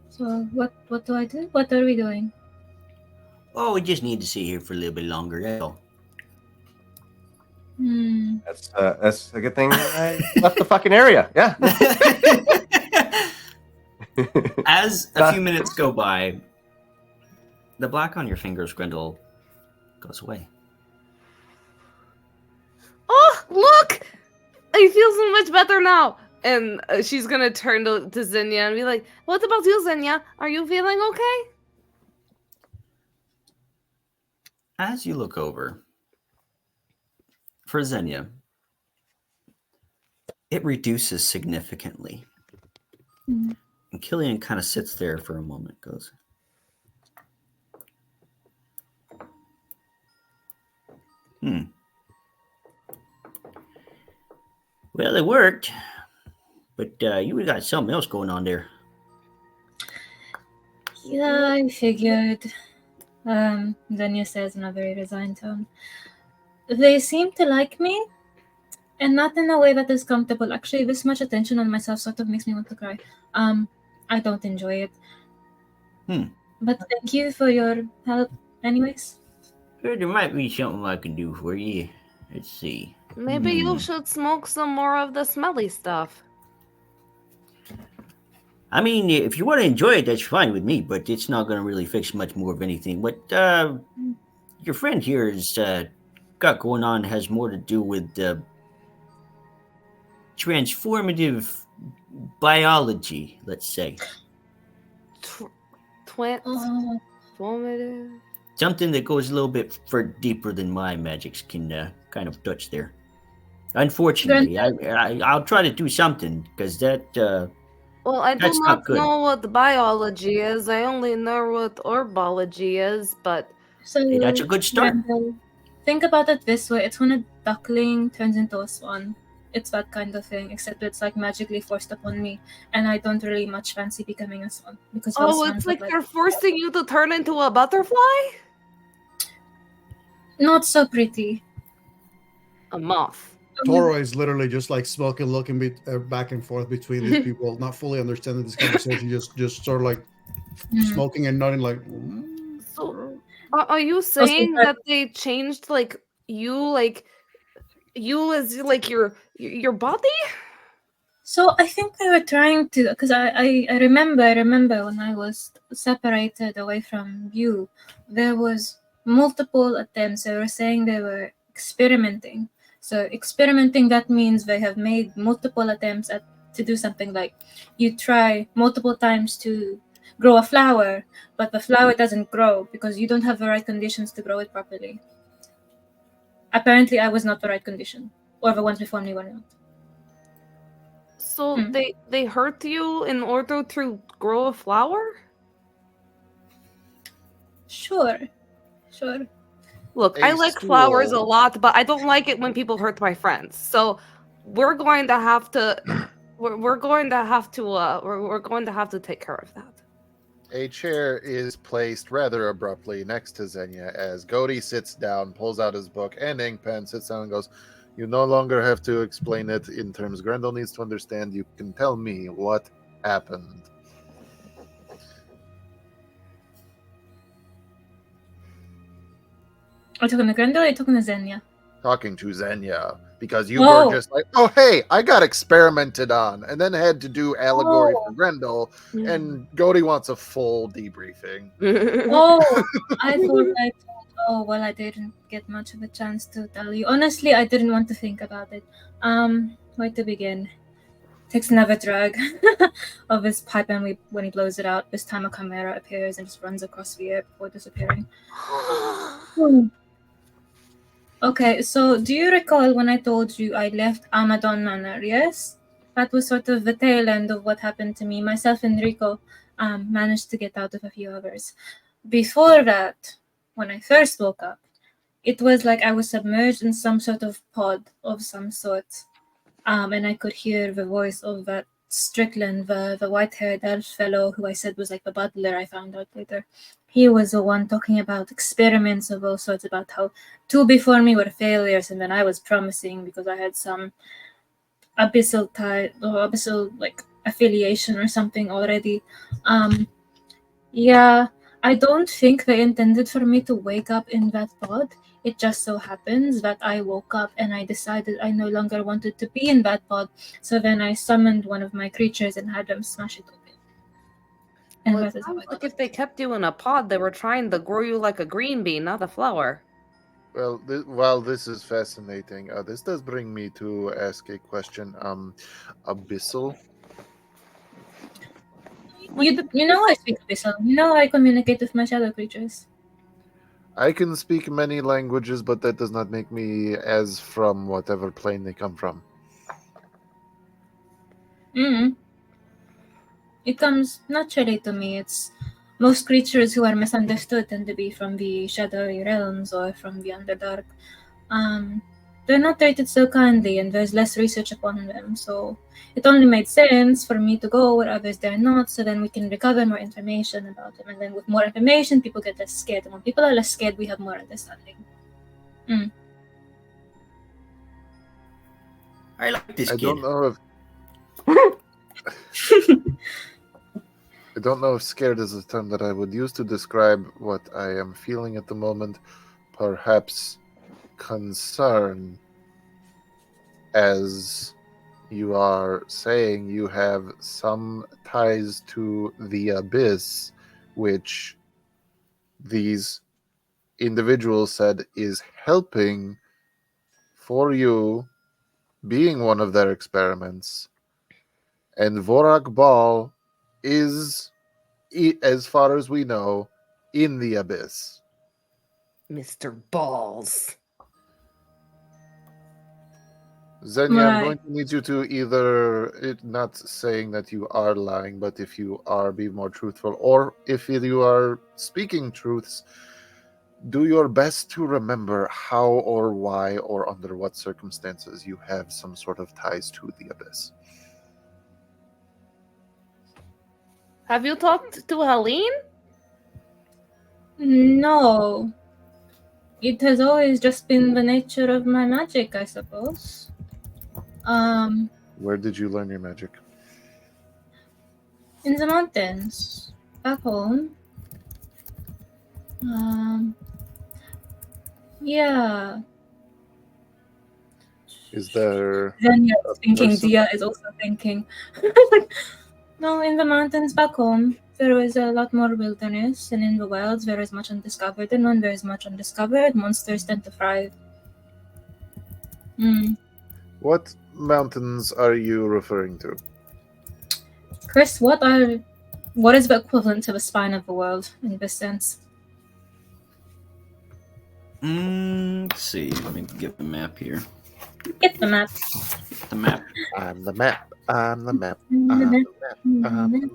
So what do I do? What are we doing? Oh, we just need to sit here for a little bit longer. That's all. Hmm. That's a good thing I left the fucking area. Yeah. As a few minutes go by, the black on your fingers, Grendel, goes away. oh, look! I feel so much better now. And she's gonna turn to Xenia and be like, "What about you, Xenia? Are you feeling okay?" As you look over, for Xenia, it reduces significantly. Mhm. And Killian kind of sits there for a moment, goes, Well, it worked, but you got something else going on there. Yeah, I figured. Xenia says in a very resigned tone. They seem to like me, and not in a way that is comfortable. Actually, this much attention on myself sort of makes me want to cry. I don't enjoy it. But thank you for your help, anyways. Well, there might be something I can do for you. Let's see. Maybe you should smoke some more of the smelly stuff. I mean, if you want to enjoy it, that's fine with me, but it's not going to really fix much more of anything. What your friend here has got going on has more to do with transformative biology, let's say. Formative. Something that goes a little bit deeper than my magics can kind of touch there. Unfortunately, I'll try to do something because that. Well, I do That's not not good. know what biology is. I only know what herbology is, but So Hey, that's a good start. Grendel, think about it this way: it's when a duckling turns into a swan. It's that kind of thing, except it's like magically forced upon me, and I don't really much fancy becoming a swan because all swans it's look like they're forcing you to turn into a butterfly? not so pretty. A moth. Toro is literally just like smoking, looking back and forth between these people, not fully understanding this conversation, just sort of like smoking and nodding, like. So, are you saying that they changed like you as like your body? So I think they were trying to, because I remember when I was separated away from you, there was multiple attempts. They were saying they were experimenting. So experimenting, that means they have made multiple attempts to do something, like you try multiple times to grow a flower, but the flower doesn't grow because you don't have the right conditions to grow it properly. Apparently I was not the right condition, or the ones before me were not. So they hurt you in order to grow a flower? Sure. Look, I like flowers a lot, but I don't like it when people hurt my friends. So we're going to have to we're going to have to take care of that. A chair is placed rather abruptly next to Xenia as Godi sits down, pulls out his book and ink pen, sits down and goes, "You no longer have to explain it in terms Grendel needs to understand. You can tell me what happened." Are you talking to Grendel or are you talking to Xenia? Talking to Xenia, because you were just like, "Oh, hey, I got experimented on," and then had to do allegory for Grendel, and Godi wants a full debriefing. I thought I didn't get much of a chance to tell you. Honestly, I didn't want to think about it. Where to begin? Takes another drag of his pipe, and when he blows it out, this time a chimera appears and just runs across the air before disappearing. Okay, so do you recall when I told you I left Amadon Manor? Yes? That was sort of the tail end of what happened to me. Myself and Rico managed to get out of a few others. Before that, when I first woke up, it was like I was submerged in some sort of pod of some sort. And I could hear the voice of that Strickland, the white-haired elf fellow who I said was like the butler. I found out later. He was the one talking about experiments of all sorts, about how two before me were failures, and then I was promising because I had some abyssal tie or abyssal like affiliation or something already. Yeah, I don't think they intended for me to wake up in that pod. It just so happens that I woke up and I decided I no longer wanted to be in that pod. So then I summoned one of my creatures and had them smash it open. And Well, that it is how I sounds got like it. if they kept you in a pod, they were trying to grow you like a green bean, not a flower. Well, while this is fascinating, this does bring me to ask a question. Abyssal. You know I speak Abyssal. You know I communicate with my shadow creatures. I can speak many languages, but that does not make me as from whatever plane they come from. It comes naturally to me. It's most creatures who are misunderstood tend to be from the shadowy realms or from the Underdark. They're not treated so kindly, and there's less research upon them. So it only made sense for me to go where others dare not, so then we can recover more information about them. And then with more information, people get less scared. And when people are less scared, we have more understanding. I like this I kid. don't know if I don't know if scared is a term that I would use to describe what I am feeling at the moment. Perhaps concern, as you are saying you have some ties to the abyss, which these individuals said is helping for you, being one of their experiments. And Vorak Ball is, as far as we know, in the abyss. Mr. Balls. Xenia, I'm Right. going to need you to either, not saying that you are lying, but if you are, be more truthful, or if you are speaking truths, do your best to remember how or why or under what circumstances you have some sort of ties to the abyss. Have you talked to Helene? No. It has always just been the nature of my magic, I suppose. Where did you learn your magic? In the mountains, back home. Yeah. Is there Then you're thinking, person? Dia is also thinking. No, in the mountains back home, there is a lot more wilderness, and in the wilds, there is much undiscovered, and when there is much undiscovered, monsters tend to thrive. What mountains are you referring to? Chris, what is the equivalent to the spine of the world in this sense? Let's see. Let me get the map here. Get the map. The map. I'm the map. I'm the map. I'm the map. I'm the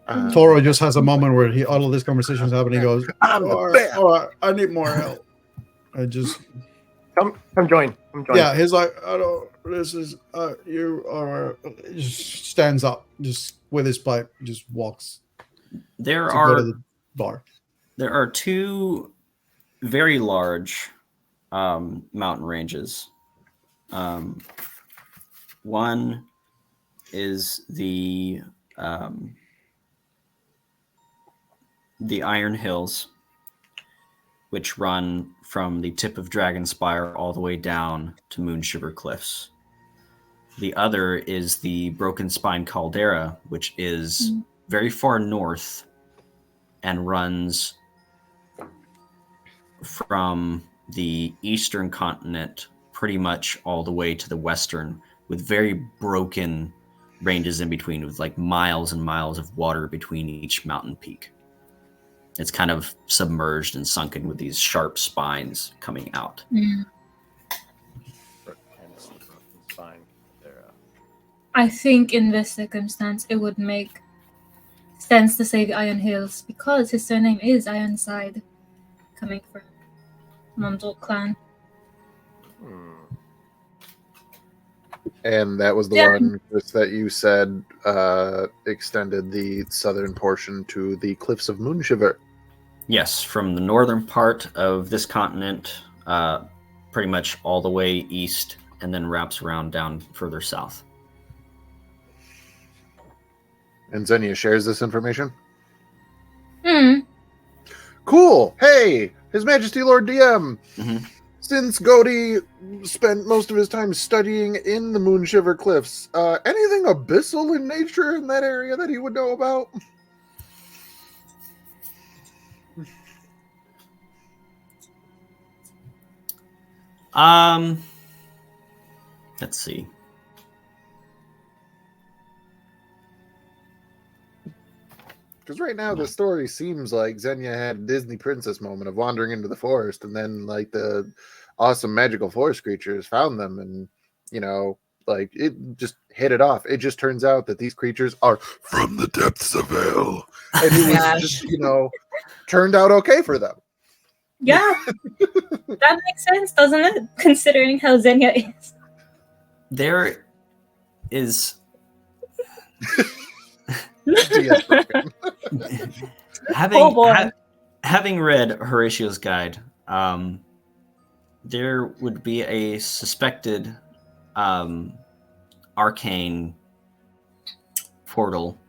map. Toro just has a moment where all of this conversation is happening. He goes, I'm the all man. right, I need more help. I just, Come join. Come join. yeah, he's like, I don't, this is, you are, just stands up, just with his pipe, just walks There to go to are the bar. there are two very large mountain ranges. One is the Iron Hills, which run from the tip of Dragonspire all the way down to Moonshiver Cliffs. The other is the Broken Spine Caldera, which is very far north and runs from the eastern continent pretty much all the way to the western, with very broken ranges in between, with like miles and miles of water between each mountain peak. It's kind of submerged and sunken with these sharp spines coming out. I think in this circumstance, it would make sense to say the Iron Hills because his surname is Ironside, coming from Mumdork clan. And that was the Yeah. one, Chris, that you said extended the southern portion to the cliffs of Moonshiver. Yes, from the northern part of this continent, pretty much all the way east, and then wraps around down further south. And Xenia shares this information? Hmm. Cool! Hey! His Majesty Lord DM! Mhm. Since Godi spent most of his time studying in the Moonshiver Cliffs, anything abyssal in nature in that area that he would know about? Let's see. Because right now the story seems like Xenia had a Disney princess moment of wandering into the forest, and then like the awesome magical forest creatures found them, and like it just hit it off. It just turns out that these creatures are from the depths of hell, and it was Gosh. just turned out okay for them. Yeah. That makes sense, doesn't it? Considering how Xenia is. There is DS broken. Oh, boy. having read Horatio's Guide, there would be a suspected arcane portal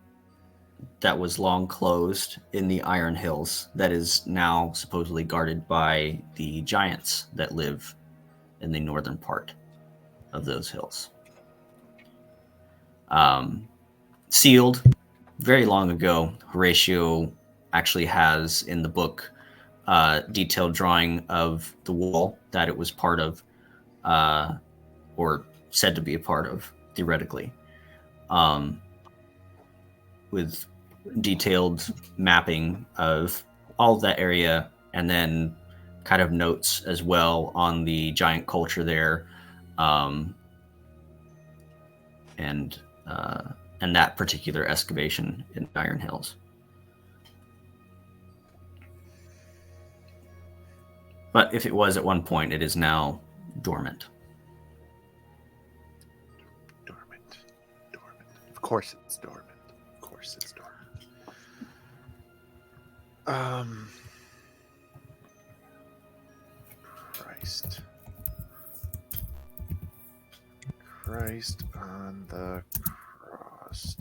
that was long closed in the Iron Hills that is now supposedly guarded by the giants that live in the northern part of those hills. Sealed very long ago. Horatio actually has in the book detailed drawing of the wall that it was part of, or said to be a part of, theoretically, with detailed mapping of all of that area, and then kind of notes as well on the giant culture there, and that particular excavation in Iron Hills. But if it was at one point, it is now dormant. Dormant. Of course it's dormant. Christ on the cross.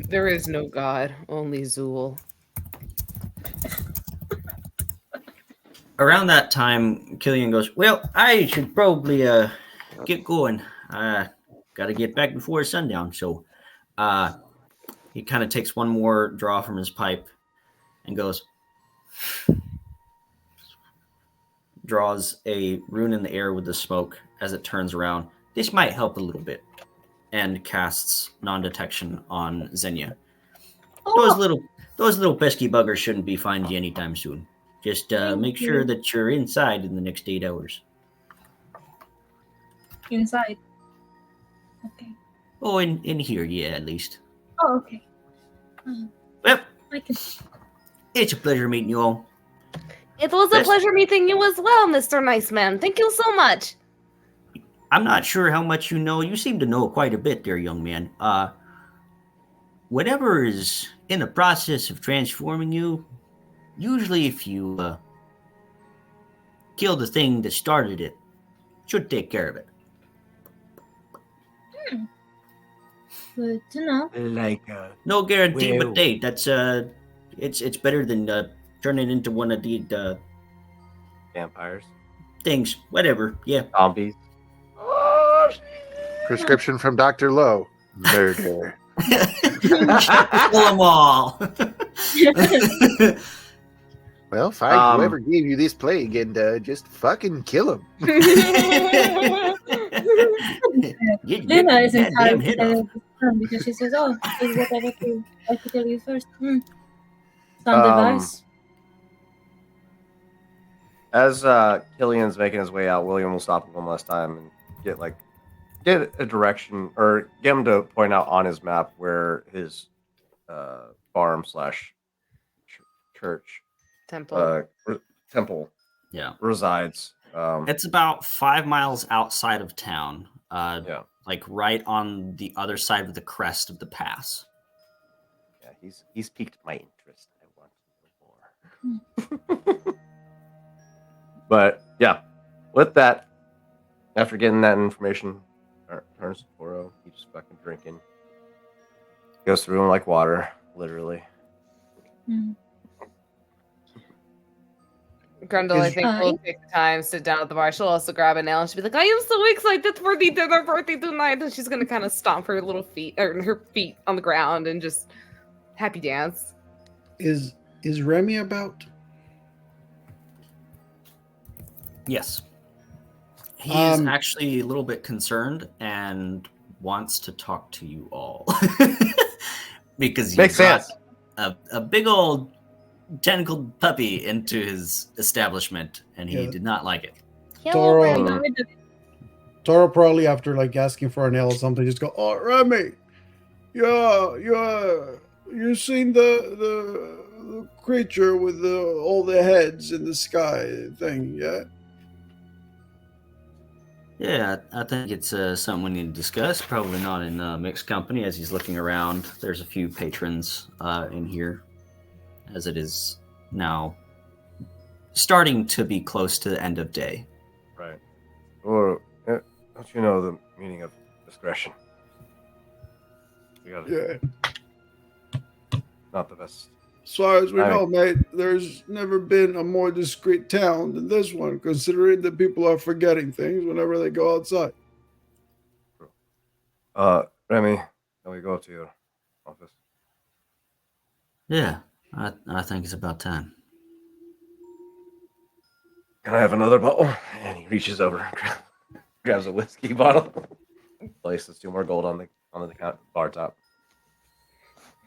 There is no god, only Zool. Around that time, Killian goes, "Well, I should probably get going. Got to get back before sundown." So he kind of takes one more draw from his pipe and goes, draws a rune in the air with the smoke as it turns around. This might help a little bit. And casts non-detection on Xenia. Those little pesky buggers shouldn't be finding you anytime soon. Just make sure that you're inside in the next 8 hours. Inside. Okay. Oh, in here, yeah, at least. Oh, okay. Well, I can... it's a pleasure meeting you all. It was a pleasure meeting you as well, Mr. Nice Man. Thank you so much. I'm not sure how much you know. You seem to know quite a bit there, young man. Whatever is in the process of transforming you, usually if you kill the thing that started it, should take care of it. Good to know. Like No guarantee, Well- but hey, that's it's better than turning into one of the vampires, things. Whatever. Yeah. zombies. Prescription from Dr. Lowe. Murder. Kill them all. Well, fine. Whoever gave you this plague, and just fucking kill him. Luna is entirely because she says, "Oh, is whatever I could tell you first." Some device. As Killian's making his way out, William will stop him one last time and get a direction, or get him to point out on his map where his farm / church Temple. temple Yeah. resides. It's about 5 miles outside of town. Yeah. Like right on the other side of the crest of the pass. Yeah, he's piqued my interest. I want to know more. But yeah, with that, after getting that information, turns to Toro. He's just fucking drinking. Goes through him like water, literally. Mm. Grundle, I Is- think, will take the time, sit down at the bar. She'll also grab a nail and she'll be like, I am so excited for the dinner party tonight. And she's going to kind of stomp her little feet, or her feet on the ground and just happy dance. Is Remy about? Yes. He's Um, actually a little bit concerned and wants to talk to you all. Because you Makes brought sense. a big old tentacled puppy into his establishment, and he Yeah. did not like it. Toro, Mm. Toro probably after like asking for a nail or something, just go, oh Remy, you seen the creature with all the heads in the sky thing, yeah? Yeah, I think it's something we need to discuss. Probably not in mixed company. As he's looking around, there's a few patrons in here, as it is now starting to be close to the end of day. Right. Or don't you know the meaning of discretion? You gotta, Yeah. not the best. As far as we I- know, mate, there's never been a more discreet town than this one, considering that people are forgetting things whenever they go outside. Remy, can we go to your office? Yeah, I think it's about time. Can I have another bottle? And he reaches over, grabs a whiskey bottle, places 2 more gold on the bar top.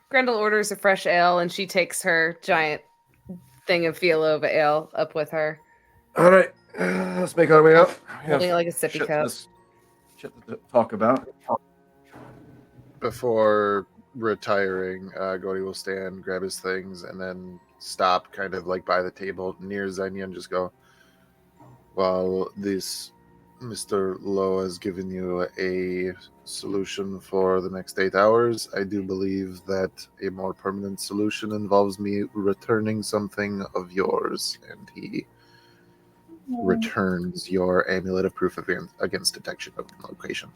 Grendel orders a fresh ale and she takes her giant thing of Fialo of ale up with her. All right, let's make our way up. We Holding it have like a sippy cup. Shit to talk about. Before retiring, Godi will stand, grab his things, and then stop kind of like by the table near Xenia and just go, well, this Mr. Lowe has given you a solution for the next 8 hours. I do believe that a more permanent solution involves me returning something of yours. And he returns your amulet of proof against detection of location.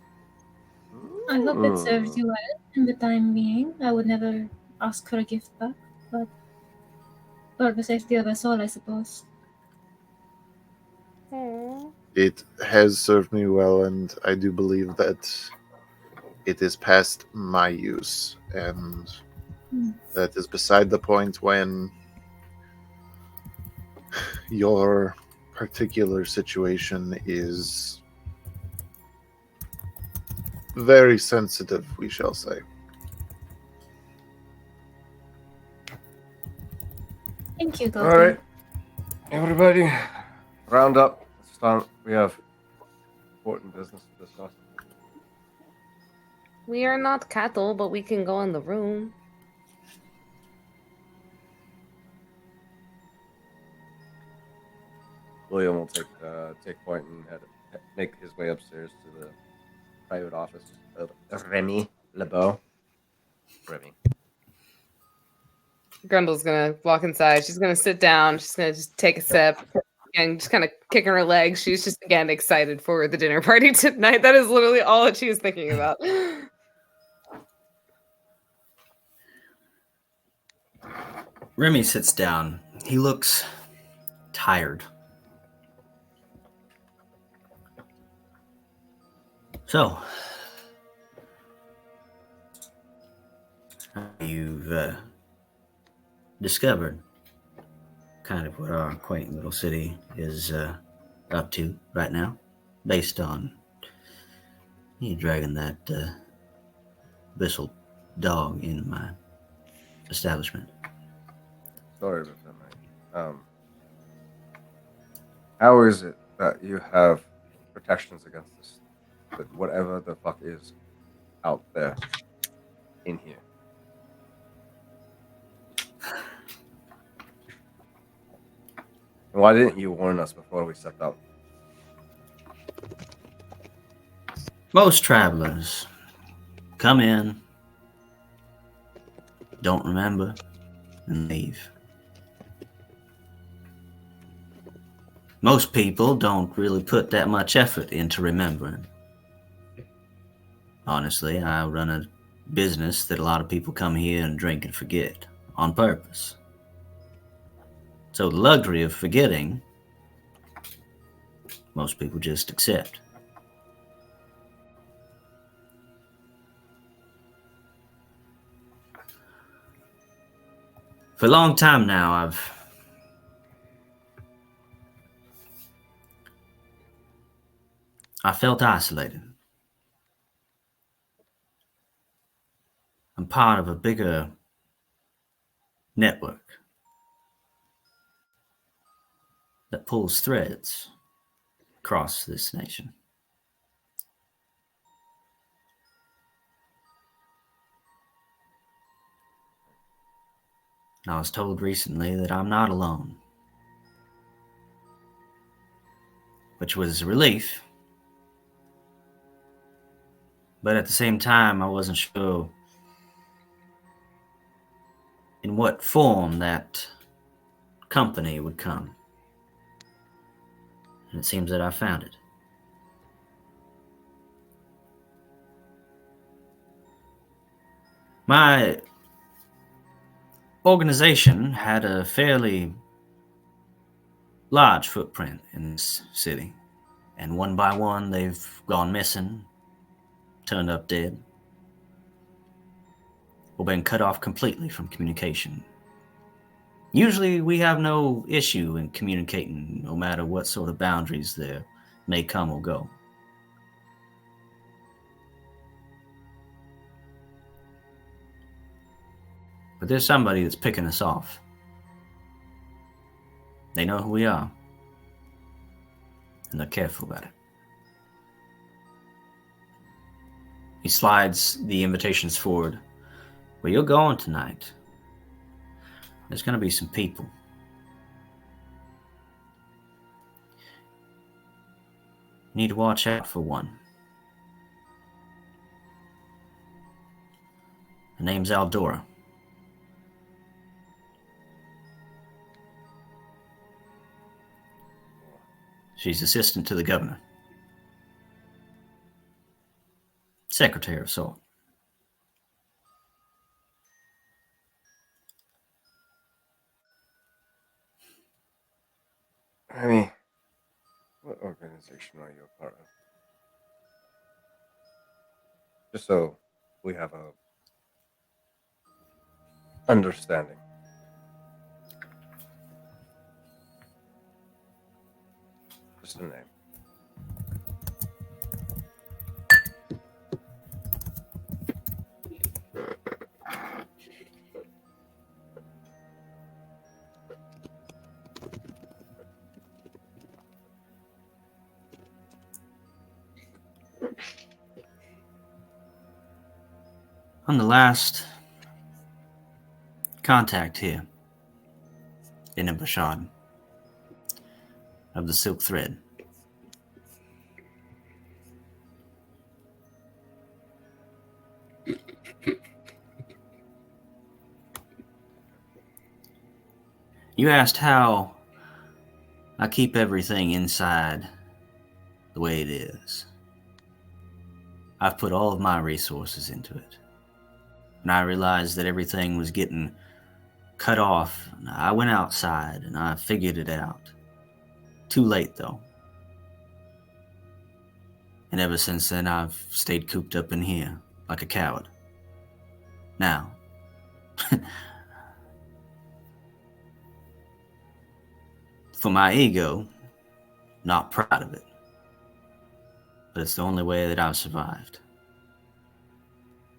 I hope it serves you well in the time being. I would never ask for a gift back, but for the safety of us all, I suppose. Aww. It has served me well, and I do believe that it is past my use, and that is beside the point when your particular situation is very sensitive, we shall say. Thank you, All Goldie. right, everybody, round up. It's time. We have important business to discuss. We are not cattle, but we can go in the room. William will take point and make his way upstairs to the private office of Remy LeBeau. Remy. Grundle's gonna walk inside. She's gonna sit down. She's gonna just take a sip and just kind of kicking her legs. She's just again excited for the dinner party tonight. That is literally all that she was thinking about. Remy sits down. He looks tired. So, you've discovered kind of what our quaint little city is up to right now, based on you dragging that Bissell dog in my establishment. Sorry about that, mate. How is it that you have protections against this? But whatever the fuck is out there in here. Why didn't you warn us before we stepped out? Most travelers come in, don't remember, and leave. Most people don't really put that much effort into remembering. Honestly, I run a business that a lot of people come here and drink and forget on purpose. So the luxury of forgetting, most people just accept. For a long time now, I felt isolated. I'm part of a bigger network that pulls threads across this nation. I was told recently that I'm not alone, which was a relief. But at the same time, I wasn't sure in what form that company would come. And it seems that I found it. My organization had a fairly large footprint in this city, and one by one they've gone missing, turned up dead, or been cut off completely from communication. Usually we have no issue in communicating, no matter what sort of boundaries there may come or go. But there's somebody that's picking us off. They know who we are, and they're careful about it. He slides the invitations forward. Where you're going tonight, there's going to be some people. You need to watch out for one. Her name's Aldora. She's assistant to the governor. Secretary of sort. I mean, what organization are you a part of? Just so we have a understanding. Just a name. I'm the last contact here in Bashad of the Silk Thread. You asked how I keep everything inside the way it is. I've put all of my resources into it. And I realized that everything was getting cut off. And I went outside and I figured it out. Too late, though. And ever since then, I've stayed cooped up in here like a coward. Now, for my ego, not proud of it. But it's the only way that I've survived.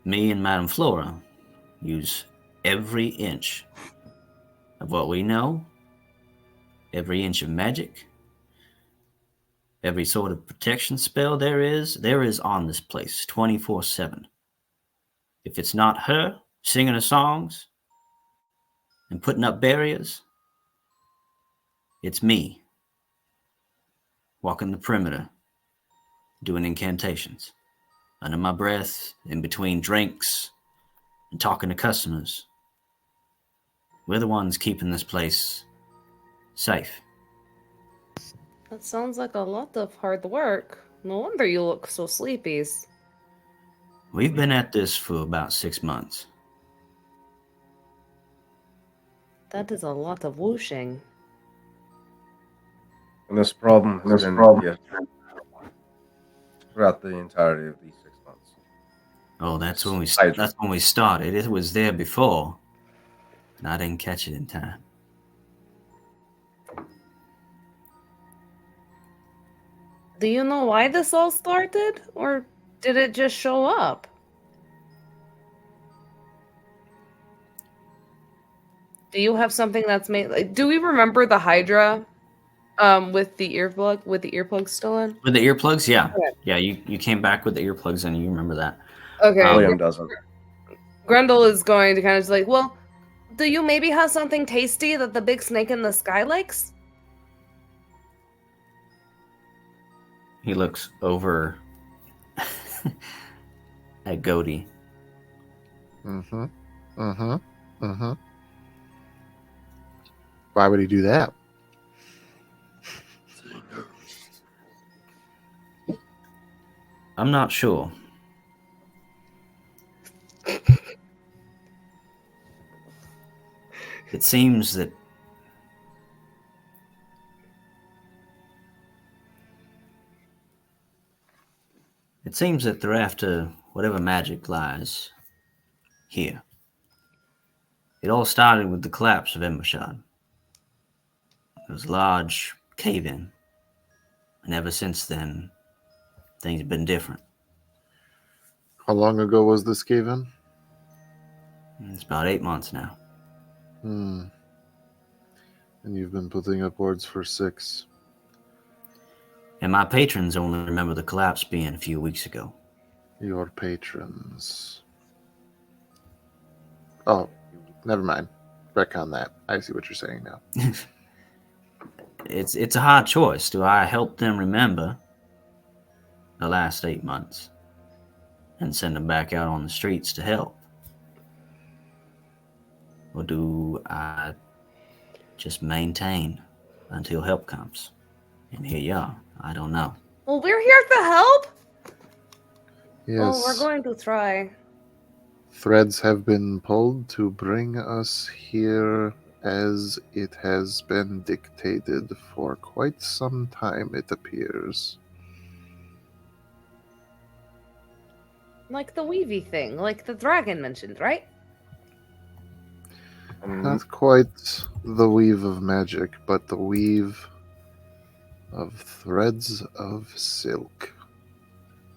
Me and Madame Flora use every inch of what we know, every inch of magic, every sort of protection spell there is on this place 24/7. If it's not her singing her songs and putting up barriers, It's me, walking the perimeter, doing incantations, under my breath, in between drinks, and talking to customers. We're the ones keeping this place safe. That sounds like a lot of hard work. No wonder you look so sleepy. We've been at this for about 6 months. That is a lot of whooshing. And this problem has been here throughout the entirety of these 6 months. Oh, that's when Hydra. we started. It was there before, and I didn't catch it in time. Do you know why this all started? Or did it just show up? Do you have something that's made like, do we remember the Hydra with the earplugs still in? With the earplugs, yeah. Okay. Yeah, you came back with the earplugs and you remember that. Okay. William doesn't. Grendel is going to kind of just like, well, do you maybe have something tasty that the big snake in the sky likes? He looks over at Goaty. Mm-hmm. Mm-hmm. Mm-hmm. Why would he do that? I'm not sure. It seems that they're after whatever magic lies here. It all started with the collapse of Embershard. It was a large cave-in, and ever since then, things have been different. How long ago was this cave in? It's about 8 months now. And you've been putting up wards for 6. And my patrons only remember the collapse being a few weeks ago. Your patrons. Oh, never mind. Retcon that. I see what you're saying now. It's a hard choice. Do I help them remember the last 8 months and send them back out on the streets to help? Or do I just maintain until help comes? And here you are. I don't know. Well, we're here to help. Yes. Well, we're going to try. Threads have been pulled to bring us here as it has been dictated for quite some time, it appears. Like the weavy thing, like the dragon mentioned, right? Not quite the weave of magic, but the weave of threads of silk.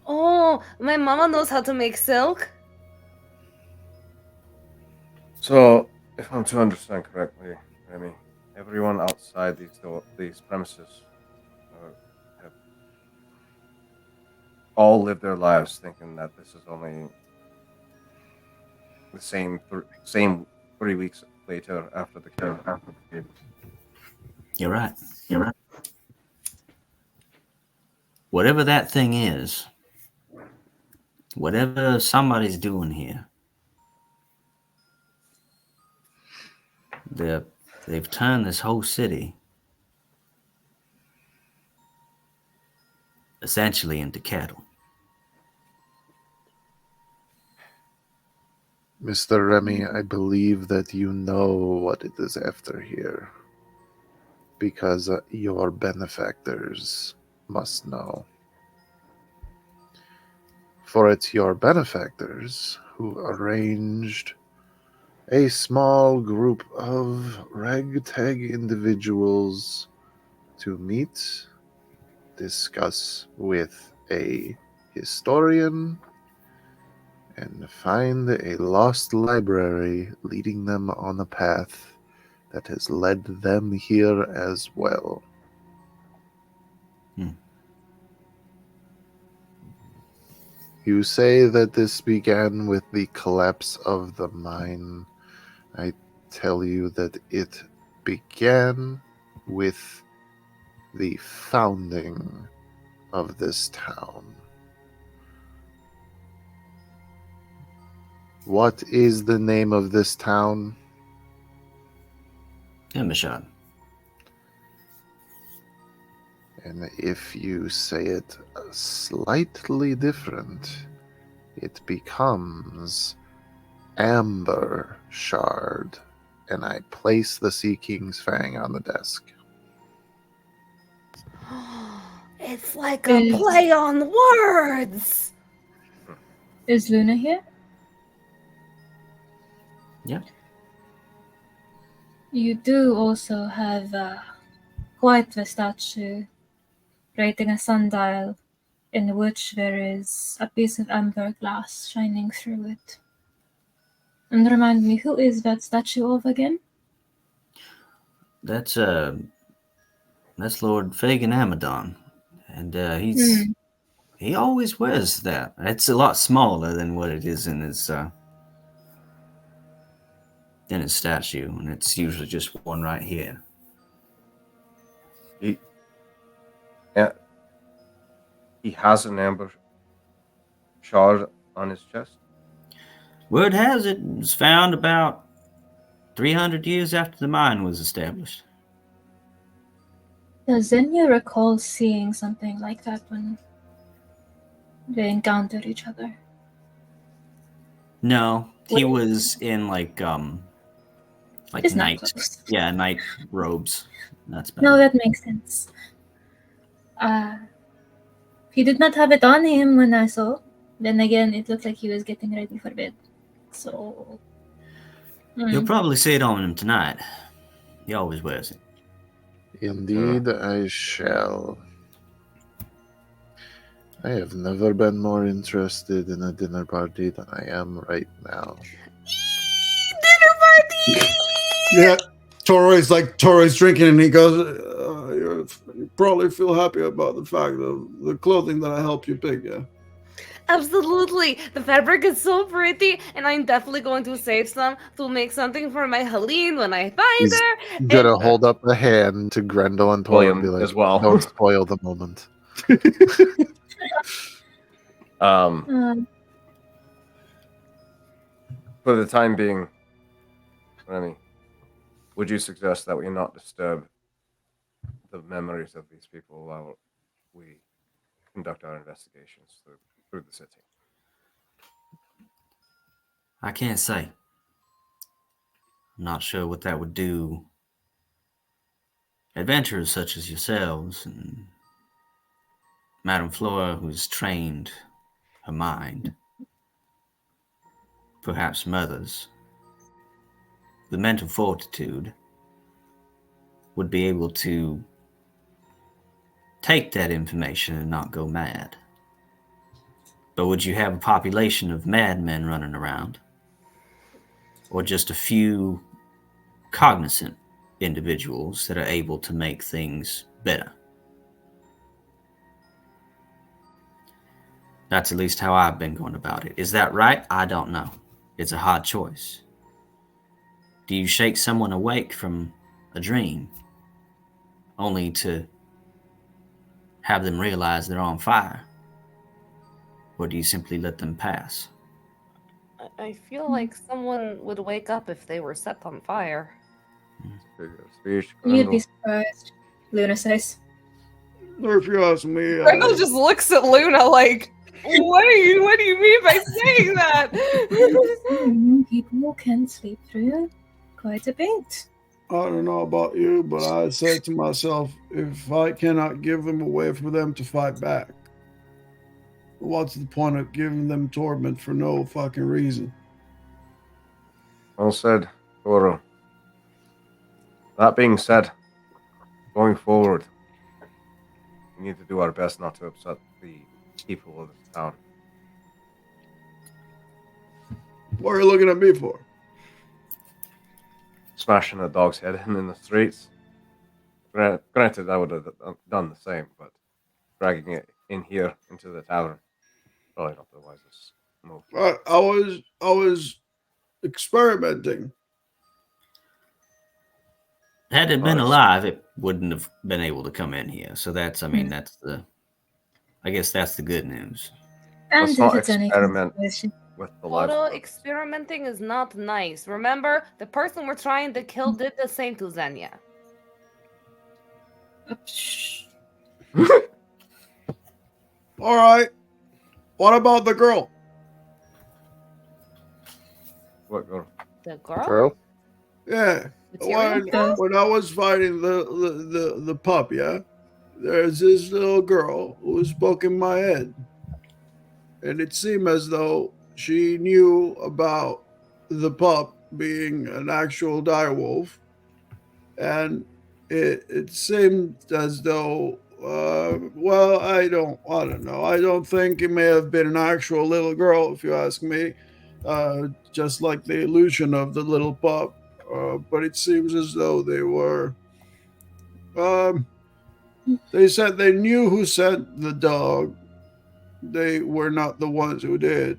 Oh, my mama knows how to make silk. So, if I'm to understand correctly, Remy, everyone outside these premises have all lived their lives thinking that this is only the same 3 weeks later after the cave. You're right. Whatever that thing is, whatever somebody's doing here, they've turned this whole city essentially into cattle. Mr. Remy, I believe that you know what it is after here. Because your benefactors must know. For it's your benefactors who arranged a small group of ragtag individuals to meet, discuss with a historian, and find a lost library leading them on a path that has led them here as well. You say that this began with the collapse of the mine. I tell you that it began with the founding of this town. What is the name of this town? Emishad. And if you say it slightly different, it becomes Amber Shard. And I place the Sea King's Fang on the desk. It's like a play on words. Is Luna here? Yeah. You do also have quite the statue rating a sundial in which there is a piece of amber glass shining through it. And remind me, who is that statue of again? That's Lord Fagan Amadon. And he always wears that. It's a lot smaller than what it is in his statue, and it's usually just one right here. He has an amber shard on his chest. Word has it was found about 300 years after the mine was established. Does Zenya recall seeing something like that when they encountered each other? No, he was in like His night, clothes. yeah, night robes. That's better. No, that makes sense. He did not have it on him when I saw. Then again, it looked like he was getting ready for bed. So... You'll probably see it on him tonight. He always wears it. Indeed, I shall. I have never been more interested in a dinner party than I am right now. Dinner party! Yeah, Toro's drinking, and he goes, "You probably feel happy about the fact of the clothing that I helped you pick, yeah." Absolutely. The fabric is so pretty, and I'm definitely going to save some to make something for my Helene when I find He's her. gonna hold up a hand to Grendel and Toro and be William like, as well. "Don't spoil the moment." For the time being, Remy, would you suggest that we not disturb the memories of these people while we conduct our investigations through the city? I can't say. I'm not sure what that would do. Adventurers such as yourselves and Madame Flora, who's trained her mind, perhaps mothers, the mental fortitude would be able to take that information and not go mad. But would you have a population of madmen running around? Or just a few cognizant individuals that are able to make things better? That's at least how I've been going about it. Is that right? I don't know. It's a hard choice. Do you shake someone awake from a dream only to have them realize they're on fire? Or do you simply let them pass? I feel like someone would wake up if they were set on fire. You'd be surprised, Luna says. Or if you ask me, Grendel just looks at Luna like, what do you mean by saying that? People can sleep through quite a bit. I don't know about you, but I say to myself, if I cannot give them a way for them to fight back, what's the point of giving them torment for no fucking reason? Well said, Toro. That being said, going forward, we need to do our best not to upset the people of this town. What are you looking at me for? Smashing a dog's head in the streets. Granted, I would have done the same, but dragging it in here into the tavern, probably not the wisest move. I was experimenting. Had it been Nice. alive, it wouldn't have been able to come in here. So that's, I mean, I guess that's the good news. And Let's if not it's any experiment consolation. with the lives. Photo of others. experimenting is not nice. Remember, the person we're trying to kill did the same to Xenia. Shh. All right. What about the girl? What girl? The girl? Girl? Yeah. Material girl? When I was fighting the pup, yeah, there's this little girl who was poking my head, and it seemed as though she knew about the pup being an actual direwolf, and it seemed as though well, I don't know. I don't think it may have been an actual little girl, if you ask me. Just like the illusion of the little pup. But it seems as though they were. They said they knew who sent the dog. They were not the ones who did.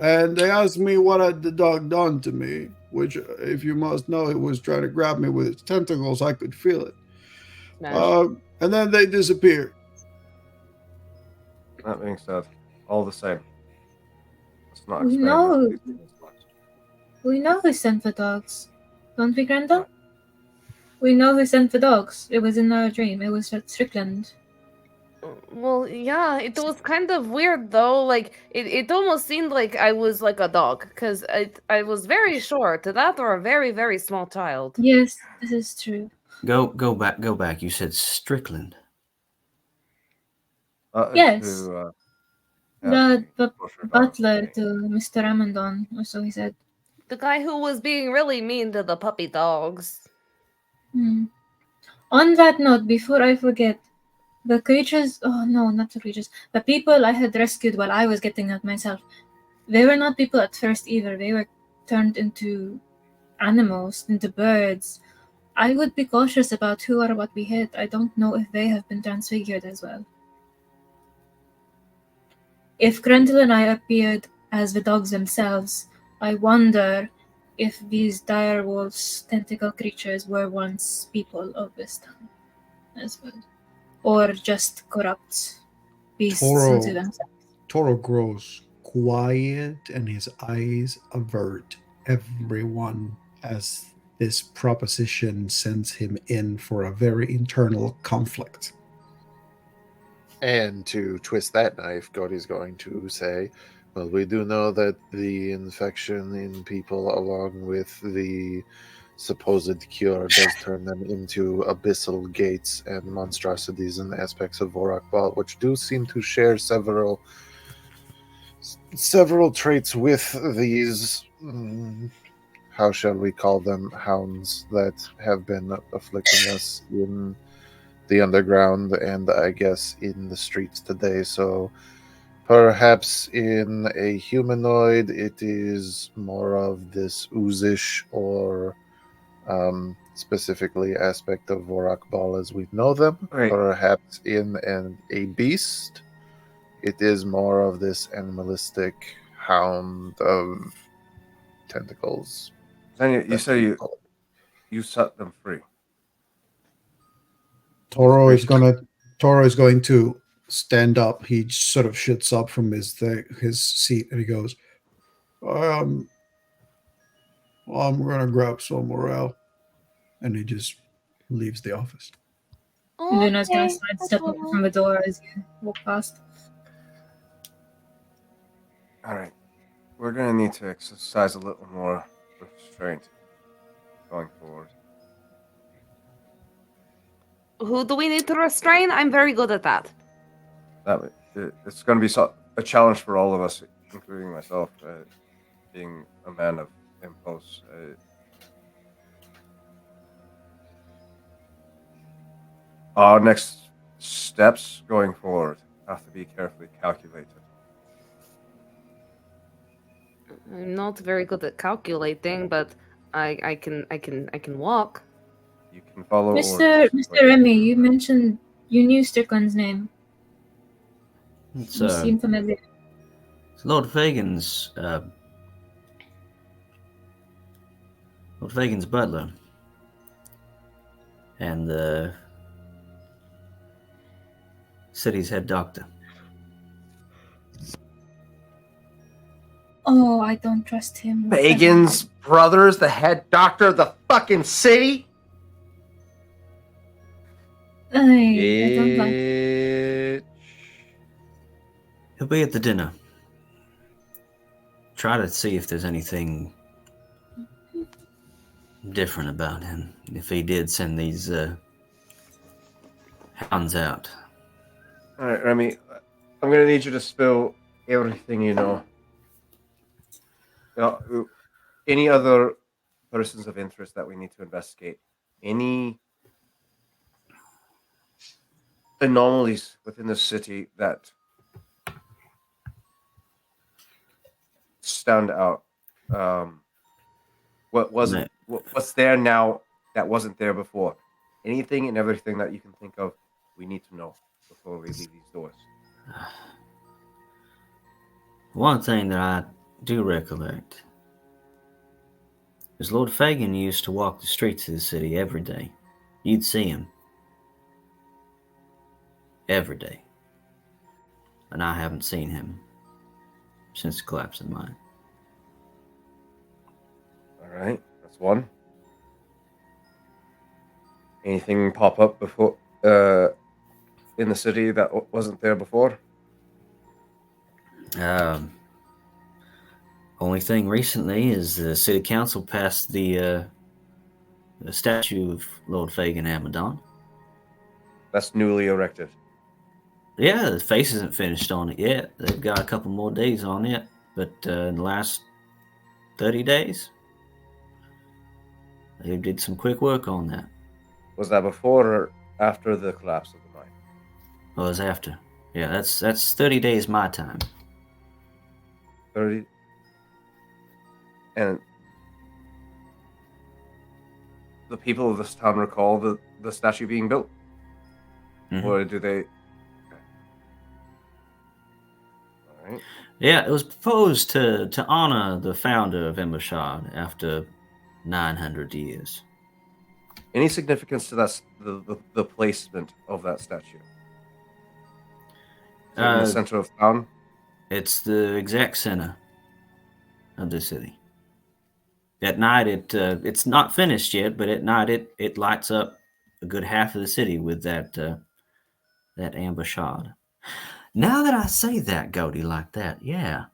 And they asked me what had the dog done to me, which, if you must know, it was trying to grab me with its tentacles. I could feel it. Smash. And then they disappeared. That being said, all the same, let's not We experiment know. with these things much. We know who sent the dogs. Don't we, Grendel? We know who sent the dogs. It was in our dream. It was at Strickland. Well, yeah, it was kind of weird though. Like it almost seemed like I was like a dog because I was very short to that or a very very small child. Yes, this is true. Go back. You said Strickland. Yes. To, The grocery butler bottle. to Mr. Amandon, or so he said. The guy who was being really mean to the puppy dogs. On that note, before I forget, the creatures, oh no, not the creatures, the people I had rescued while I was getting out myself, they were not people at first either. They were turned into animals, into birds. I would be cautious about who or what we hit. I don't know if they have been transfigured as well. If Grendel and I appeared as the dogs themselves, I wonder if these dire wolves, tentacle creatures, were once people of this time as well. Or just corrupt beasts into themselves. Toro grows quiet and his eyes avert everyone as this proposition sends him in for a very internal conflict. And to twist that knife, Cody's going to say, well, we do know that the infection in people, along with the supposed cure, does turn them into abyssal gates and monstrosities and aspects of Vorak Ball, which do seem to share several traits with these, how shall we call them, hounds that have been afflicting us in the underground and I guess in the streets today. So perhaps in a humanoid it is more of this oozish or specifically aspect of Vorak Ball as we know them. Right. Perhaps in a beast it is more of this animalistic hound of tentacles. Xenia, you say you set them free. Toro is going to stand up. He sort of shoots up from his seat and he goes, I'm gonna grab some morale, and he just leaves the office. Luna's gonna sidestep up from the door as you walk past. All right, we're gonna need to exercise a little more restraint going forward. Who do we need to restrain? I'm very good at that. It's going to be a challenge for all of us, including myself, being a man of impulse. Our next steps going forward have to be carefully calculated. I'm not very good at calculating, but I can walk. You can follow Mr. Remy, you mentioned you knew Strickland's name. It's You seem familiar. Lord Fagan's Lord Fagan's butler. And the city's head doctor. Oh, I don't trust him. Fagan's brother's the head doctor of the fucking city? I don't like. He'll be at the dinner. Try to see if there's anything different about him. If he did send these hounds out. All right, Remy, I'm gonna need you to spill everything you know. Any other persons of interest that we need to investigate? Any anomalies within the city that stand out? What's there now that wasn't there before? Anything and everything that you can think of, we need to know before we leave these doors. One thing that I do recollect is Lord Fagan used to walk the streets of the city every day. You'd see him. Every day. And I haven't seen him since the collapse of mine. All right, that's one. Anything pop up before in the city that wasn't there before? Only thing recently is the city council passed the statue of Lord Fagan Amadon. That's newly erected. Yeah, the face isn't finished on it yet. They've got a couple more days on it, but in the last 30 days, they did some quick work on that. Was that before or after the collapse of the mine? Well, it was after. Yeah, that's 30 days my time. 30. And the people of this town recall the statue being built? Mm-hmm. Or do they... Okay. All right. Yeah, it was proposed to honor the founder of Embershard after 900 years. Any significance to that the placement of that statue? Is it in the center of town? It's the exact center of the city. At night, it's not finished yet, but at night it lights up a good half of the city with that amber shard. Now that I say that, Goldie, like that, yeah.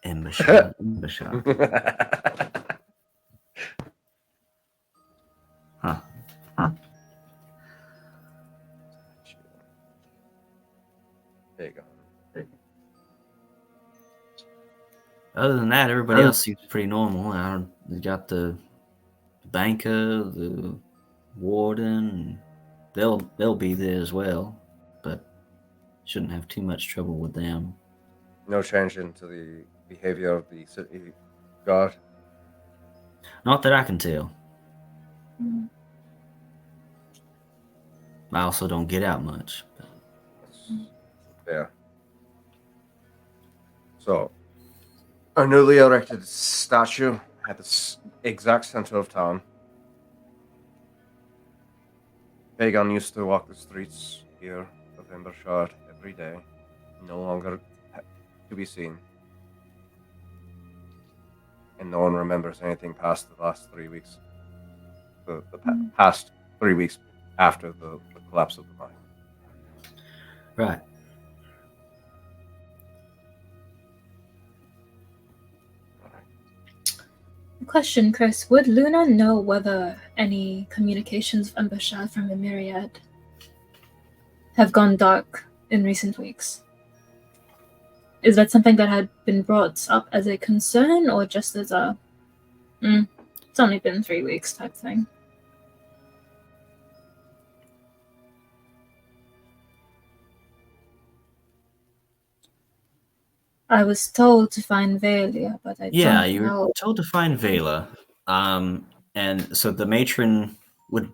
Amber shard, amber shard. Huh. There you go. Other than that, everybody else seems pretty normal. They got the banker, the warden. They'll be there as well, but shouldn't have too much trouble with them. No change into the behavior of the city guard? Not that I can tell. I also don't get out much. Yeah. So, a newly erected statue at the exact center of town. Pagan used to walk the streets here of Embershard every day. No longer to be seen. And no one remembers anything past the last 3 weeks. The past 3 weeks after the collapse of the mine. Right. Question, Chris. Would Luna know whether any communications of Embershard from the Myriad have gone dark in recent weeks? Is that something that had been brought up as a concern or just as a it's only been 3 weeks type thing? I was told to find Valia, but I don't know. You were told to find Vela. And so the matron would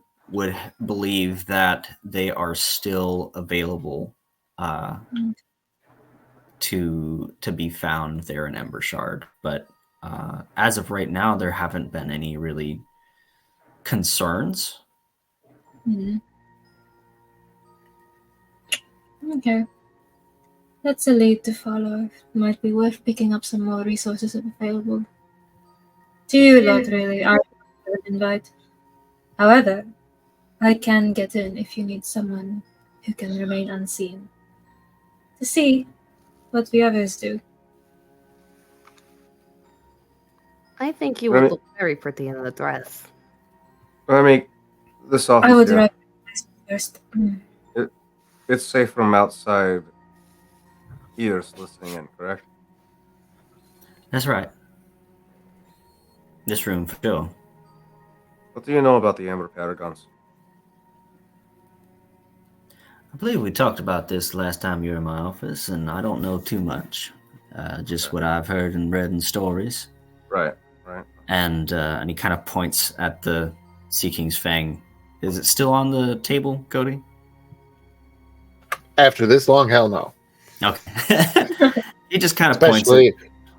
believe that they are still available to be found there in Embershard, but as of right now, there haven't been any really concerns. Hmm. Okay. That's a lead to follow. Might be worth picking up some more resources if available. To you lot, really. I would invite. However, I can get in if you need someone who can remain unseen. To see what the others do. I think you Let would me- look very pretty in the dress. Let me this I office would here. recognize first. It's safe from outside ears listening in, correct? That's right. This room, for sure. What do you know about the Amber Paragons? I believe we talked about this last time you were in my office, and I don't know too much. Just what I've heard and read in stories. Right. And he kind of points at the Sea King's Fang. Is it still on the table, Cody? After this long, hell no. Okay. He just kind of points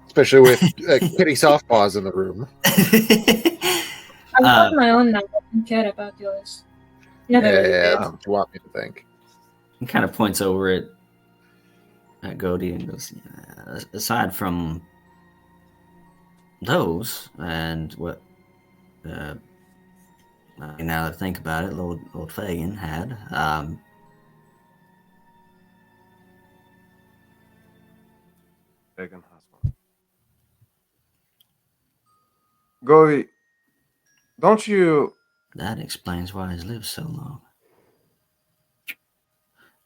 Especially with Kitty Softpaws in the room. I got my own now. I don't care about yours. Never really did. What you want me to think? He kind of points over at Cody and goes, yeah, aside from those and what now that I think about it, Lord Fagin had Pagan has one. Govi, don't you that explains why he's lived so long.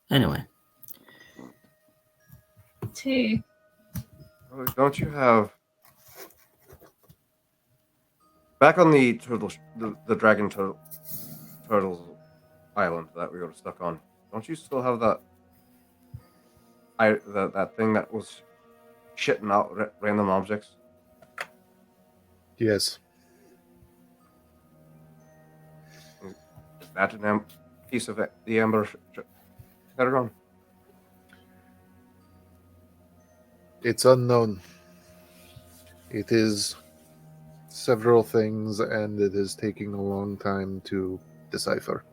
Anyway, Tea. don't you have back on the the dragon turtles island that we were stuck on? Don't you still have that that thing that was shitting out random objects? Yes. Is that a piece of the Amber Paragon? It's unknown. It is several things, and it is taking a long time to decipher.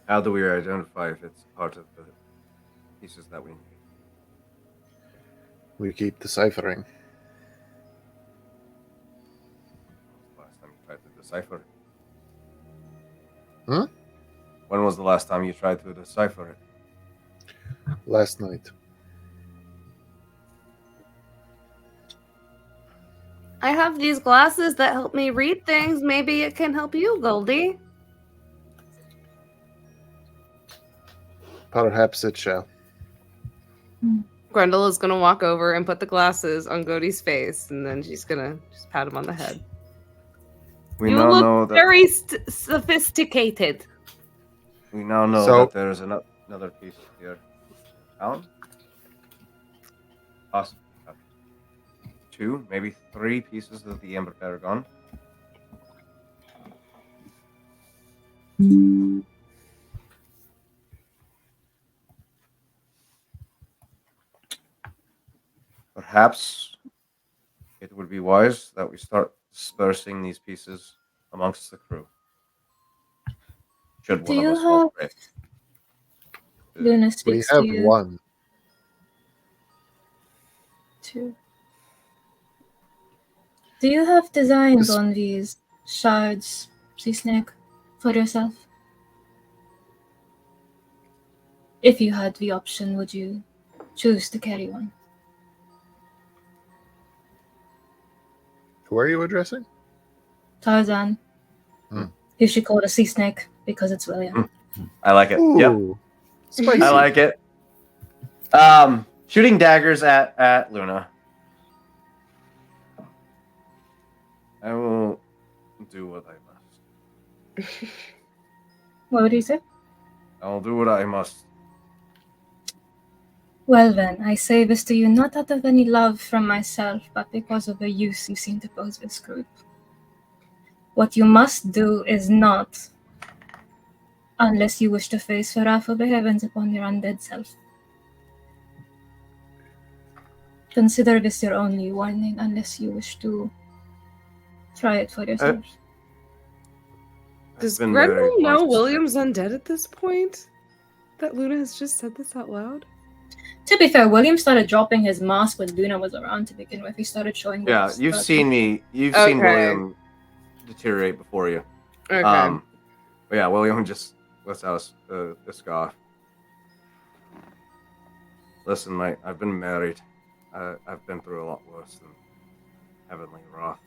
How do we identify if it's part of the pieces that we need? We keep deciphering. Last time you tried to decipher it? Huh? When was the last time you tried to decipher it? Last night. I have these glasses that help me read things. Maybe it can help you, Goldie. Perhaps it shall. Grendel is gonna walk over and put the glasses on Godie's face, and then she's gonna just pat him on the head. We You now look know that very sophisticated. we now know So- that there is another piece here. Down? Possibly. Two, maybe three pieces of the Amber Paragon. Perhaps it would be wise that we start dispersing these pieces amongst the crew. Should Do one of you us fall have prey. Luna We speaks have to you one. too. Do you have designs This- on these shards, sea snake, for yourself? If you had the option, would you choose to carry one? Who are you addressing? Tarzan. Hmm. You should call it a sea snake because it's William. I like it. Yep. Ooh, spicy. I like it. Shooting daggers at Luna. I will do what I must. What would you say? I will do what I must. Well then, I say this to you not out of any love from myself, but because of the use you seem to pose this group. What you must do is not, unless you wish to face the wrath of the heavens upon your undead self. Consider this your only warning unless you wish to try it for yourselves. Does been very Grendel know conscious. William's undead at this point? That Luna has just said this out loud? To be fair, William started dropping his mask when Luna was around to begin with. He started showing Yeah, this, you've but- seen Okay. William deteriorate before you. Okay. But yeah, William just lets out a scoff. Listen, mate, I've been married. I've been through a lot worse than heavenly wrath.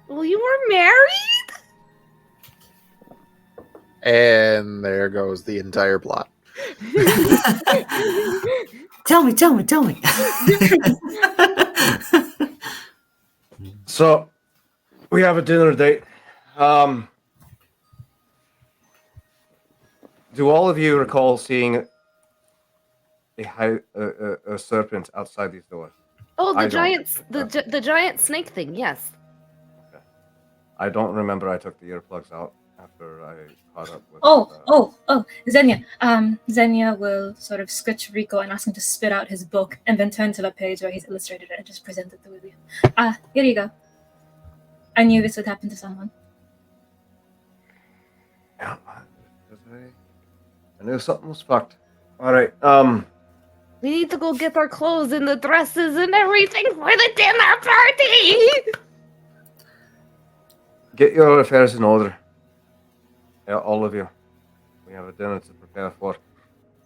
Well, you were married? And there goes the entire plot. Tell me. So, we have a dinner date. Do all of you recall seeing a serpent outside these doors? Oh, I the don't. giant, the giant snake thing. Yes. I don't remember I took the earplugs out after I caught up with... Xenia. Xenia will sort of scritch Rico and ask him to spit out his book and then turn to the page where he's illustrated it and just present it to William. Here you go. I knew this would happen to someone. Yeah, I knew something was fucked. Alright, We need to go get our clothes and the dresses and everything for the dinner party. get your affairs in order. Yeah, all of you. We have a dinner to prepare for.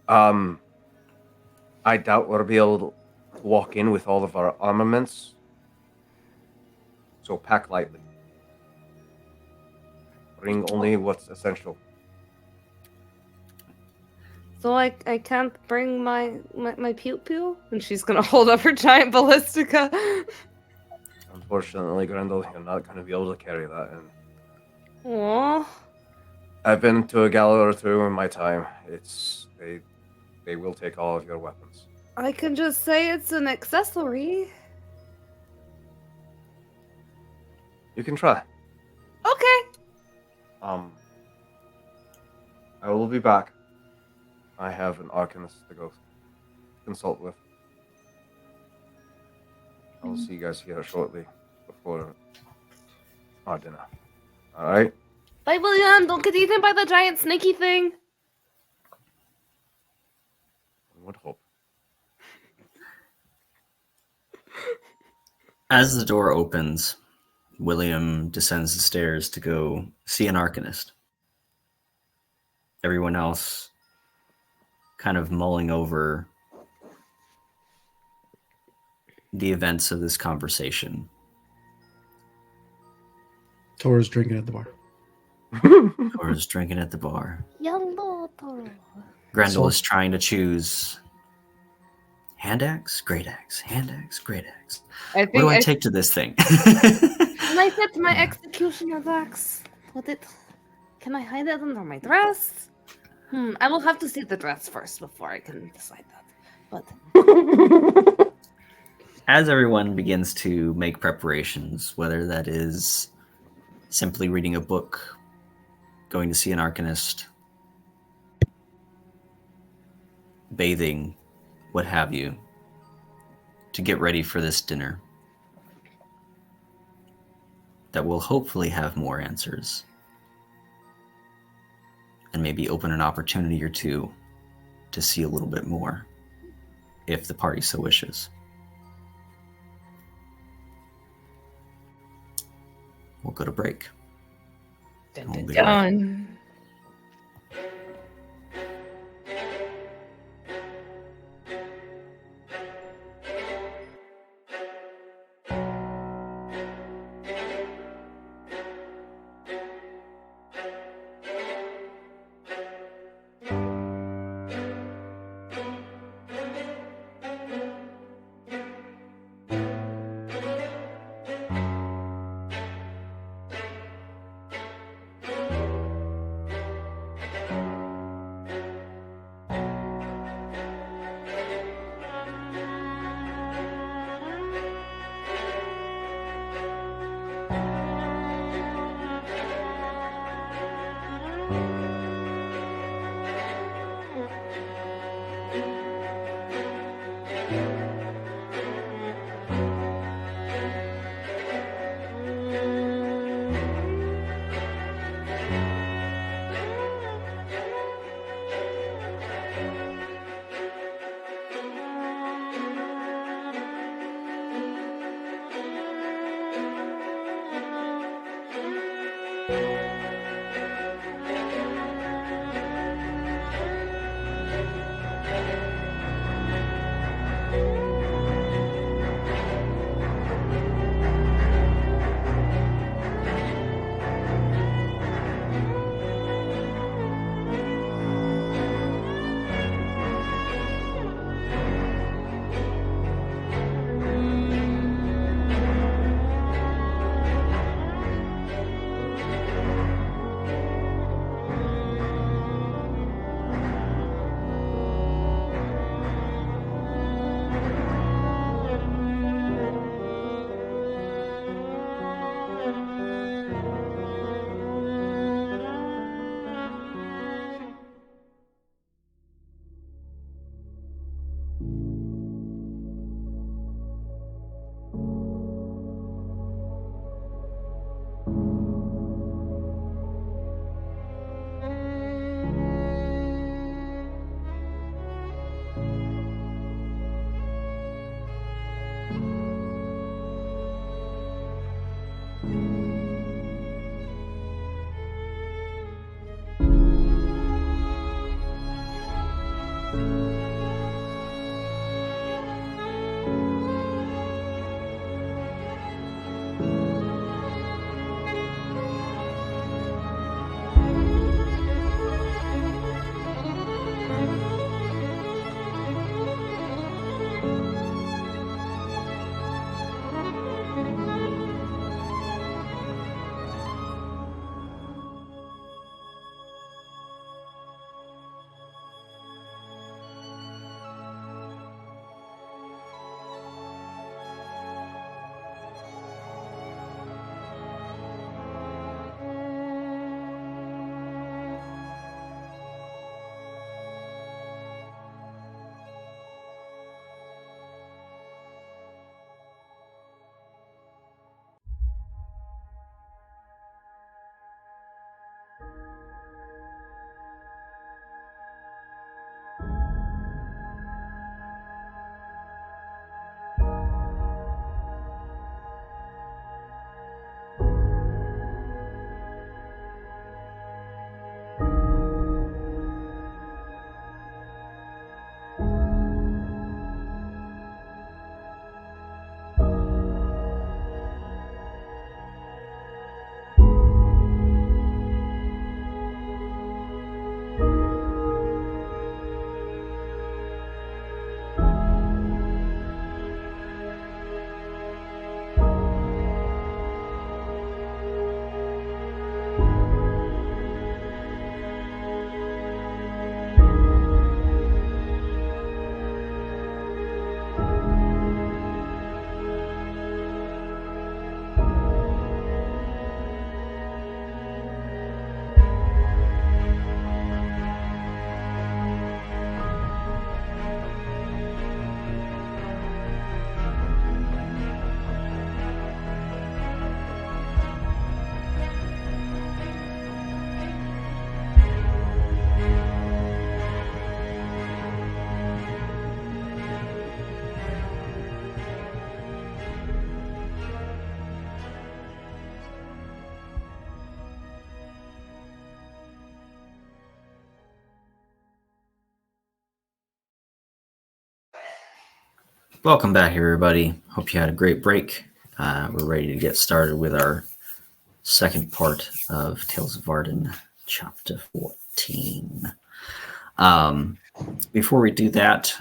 I doubt we'll be able to walk in with all of our armaments. So pack lightly. Bring only what's essential. So I can't bring my pew pew, and she's gonna hold up her giant ballistica. Unfortunately, Grendel, you're not going to be able to carry that in. Aww. I've been to a gala or two in my time. They will take all of your weapons. I can just say it's an accessory. You can try. Okay. I will be back. I have an arcanist to go consult with. I will see you guys here shortly before our dinner. Alright? Bye, William. Don't get eaten by the giant snaky thing. I would hope. As the door opens, William descends the stairs to go see an arcanist. Everyone else kind of mulling over the events of this conversation. Tora's drinking at the bar. Tora's drinking at the bar. Yellow Toro. Grendel So- is trying to choose hand axe, great axe, hand axe, great axe. I What do I think take to this thing? can I set my executioner's axe? Can I hide it under my dress? I will have to see the dress first before I can decide that. But As everyone begins to make preparations, whether that is simply reading a book, going to see an arcanist, bathing, what have you, to get ready for this dinner that will hopefully have more answers and maybe open an opportunity or two to see a little bit more if the party so wishes. We'll go to break. We'll be right back. Done. Welcome back, everybody. Hope you had a great break. We're ready to get started with our second part of Tales of Vardin, Chapter 14. Before we do that,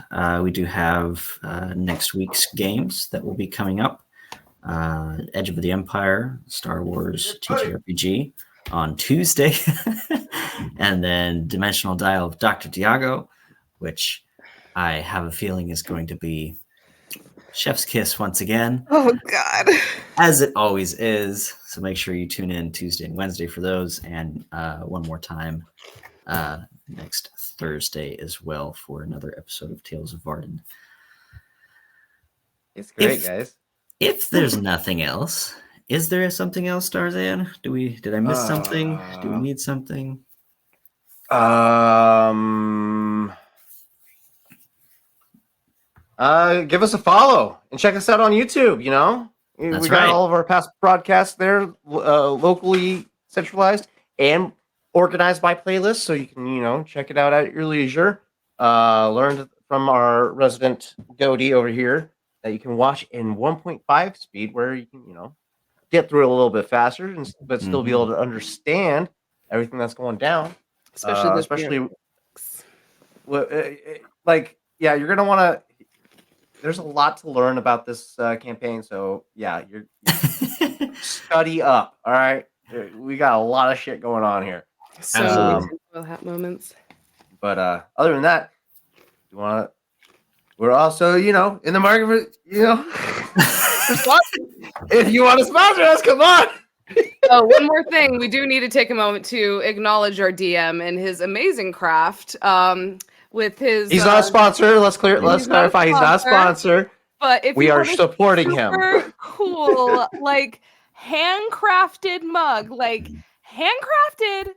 we do have next week's games that will be coming up. Edge of the Empire, Star Wars TTRPG on Tuesday, and then Dimensional Dial of Dr. Diago, which I have a feeling is going to be chef's kiss once again. Oh God. As it always is. So make sure you tune in Tuesday and Wednesday for those, and one more time next Thursday as well for another episode of Tales of Vardin. It's great, guys. If there's nothing else, is there something else, Tarzan? Did I miss something? Do we need something? Give us a follow and check us out on YouTube. That's we got right. all of our past broadcasts there, locally centralized and organized by playlists, so you can check it out at your leisure. Learned from our resident Goaty over here that you can watch in 1.5 speed, where you can get through it a little bit faster, but still be able to understand everything that's going down. Especially you're gonna want to. There's a lot to learn about this campaign, so yeah, you're study up. All right, we got a lot of shit going on here. so Absolutely. many hat moments. But other than that, we're also in the market for for sponsors. If you want to sponsor us, come on. Oh, one more thing. We do need to take a moment to acknowledge our DM and his amazing craft. With his He's not a sponsor. Let's clarify. He's not a sponsor. But if We you are want a supporting him. super cool, like handcrafted mug, like handcrafted.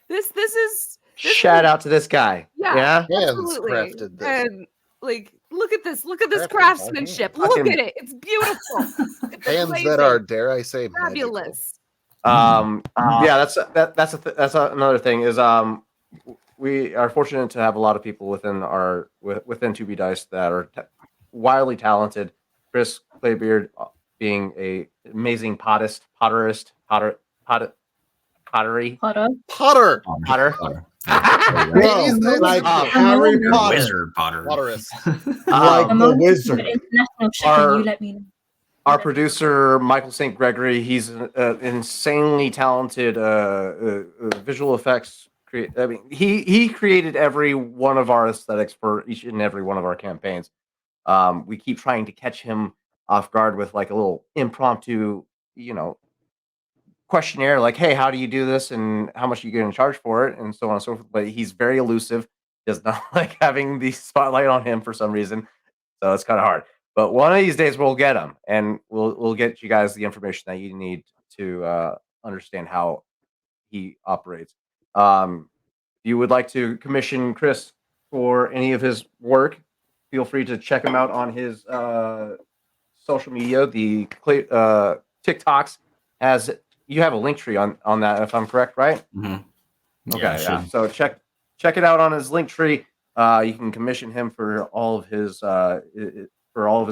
This is Shout out to this guy. Yeah. Hands absolutely. crafted this. And like, look at this Crafted by craftsmanship. hand. Look Fucking- at it. It's beautiful. It's Hands amazing. that are, dare I say, magical. fabulous. Yeah, that's another thing is we are fortunate to have a lot of people within 2B Dice that are wildly talented. Chris Claybeard being a amazing pottery. Potter. Potter. Bro, like Harry Potter, Wizard Potter. Potterist. like I'm the on wizard. international shipping. Our- You let me know. Our producer Michael St. Gregory, he's an insanely talented visual effects. He created every one of our aesthetics for each and every one of our campaigns. We keep trying to catch him off guard with like a little impromptu, questionnaire, like, "Hey, how do you do this, and how much are you going to charge for it?" and so on and so forth. But he's very elusive. Does not like having the spotlight on him for some reason, so it's kind of hard. But one of these days we'll get him, and we'll get you guys the information that you need to understand how he operates. If you would like to commission Chris for any of his work, feel free to check him out on his social media. The TikToks you have a link tree on that, if I'm correct, right? Mm-hmm. Okay, yeah. So check it out on his link tree. You can commission him for all of his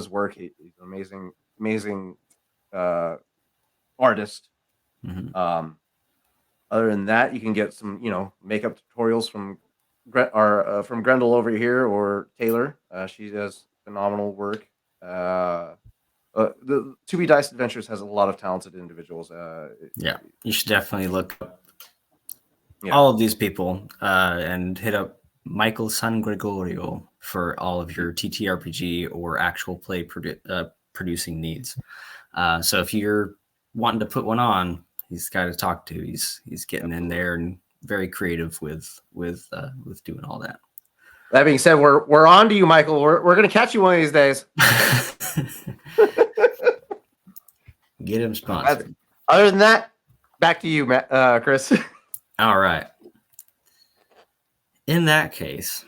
work. He's an amazing artist. Mm-hmm. Other than that, you can get some makeup tutorials from Grendel over here, or Taylor. She does phenomenal work. The 2B Dice Adventures has a lot of talented individuals. Yeah, you should definitely look up Yeah. all of these people and hit up Michael San Gregorio for all of your TTRPG or actual play producing needs. So if you're wanting to put one on, he's the guy to talk to. He's getting in there and very creative with doing all that. That being said, we're on to you, Michael. We're gonna catch you one of these days. Get him sponsored. Other than that, back to you, Chris. All right. In that case,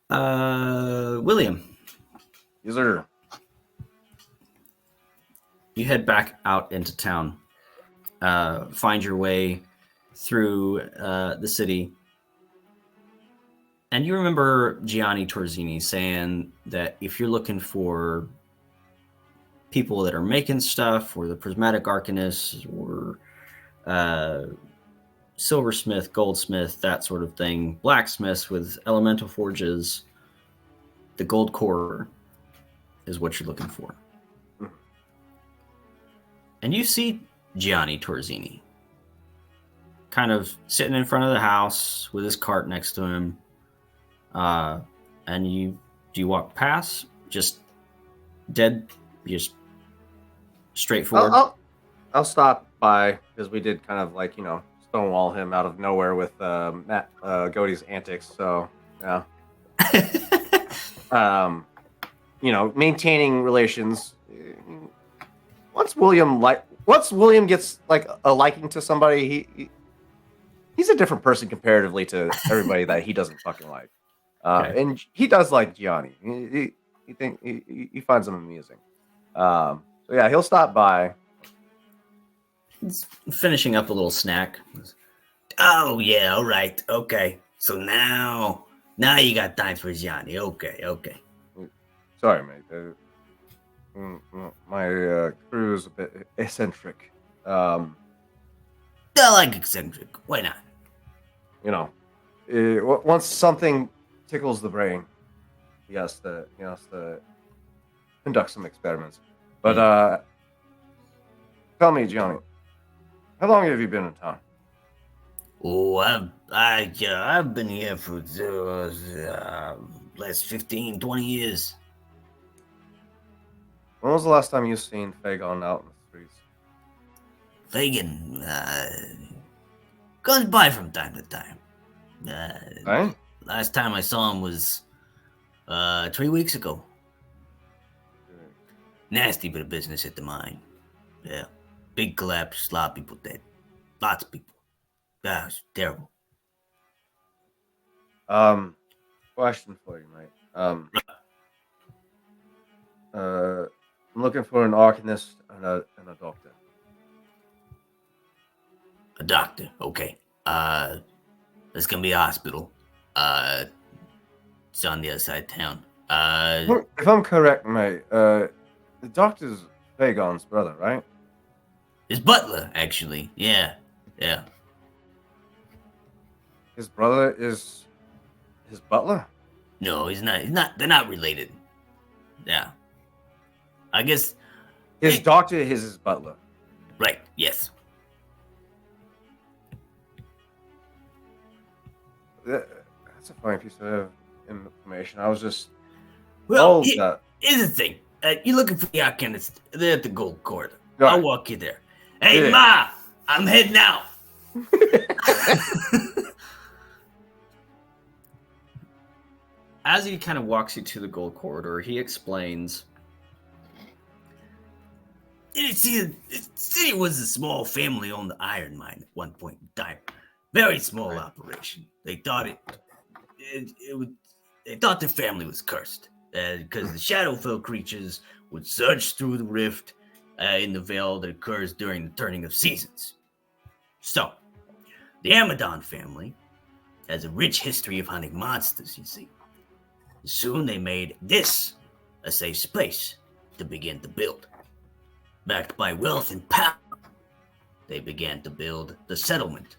William, Yes, sir. you head back out into town. Find your way through the city. And you remember Gianni Torzini saying that if you're looking for people that are making stuff, or the prismatic arcanists, or silversmith, goldsmith, that sort of thing, blacksmiths with elemental forges, the gold core is what you're looking for. And you see Gianni Torzini kind of sitting in front of the house with his cart next to him. And you walk past, just dead, just straightforward? I'll stop by, because we did kind of like, stonewall him out of nowhere with Matt Godey's antics. So, yeah. Maintaining relations. Once William gets like a liking to somebody, he's a different person comparatively to everybody that he doesn't fucking like. Okay. And he does like Gianni. He finds him amusing. So yeah, he'll stop by. He's finishing up a little snack. Oh yeah, all right, okay. So now you got time for Gianni. Okay. Sorry, mate. My crew is a bit eccentric. I like eccentric. Why not? Once something tickles the brain, he has to conduct some experiments. But tell me, Gianni, how long have you been in town? Oh, I've been here for last 15, 20 years. When was the last time you seen Fagon out in the streets? Fagin comes by from time to time. Right? Last time I saw him was 3 weeks ago. Nasty bit of business at the mine. Yeah. Big collapse, a lot of people dead. Lots of people. That was terrible. Question for you, mate. I'm looking for an arcanist and a doctor. A doctor, okay. There's gonna be a hospital. It's on the other side of town. If I'm correct, mate, the doctor's Fagon's brother, right? His butler, actually. Yeah. His brother is his butler? No, he's not. They're not related. Yeah. I guess. His doctor is his butler. Right. Yes. That's a funny piece of information. I was just Well, told that. here's the thing. You're looking for the Arcanist. They're at the Gold Court. Right. I'll walk you there. Hey, Yeah. Ma! I'm heading out. As he kind of walks you to the Gold Corridor, he explains. The city was a small family-owned iron mine at one point in time. Very small operation. They thought they thought their family was cursed because the Shadowfell creatures would surge through the rift in the veil that occurs during the turning of seasons. So, the Amadon family has a rich history of hunting monsters, you see. Soon they made this a safe space to begin to build. Backed by wealth and power, they began to build the settlement.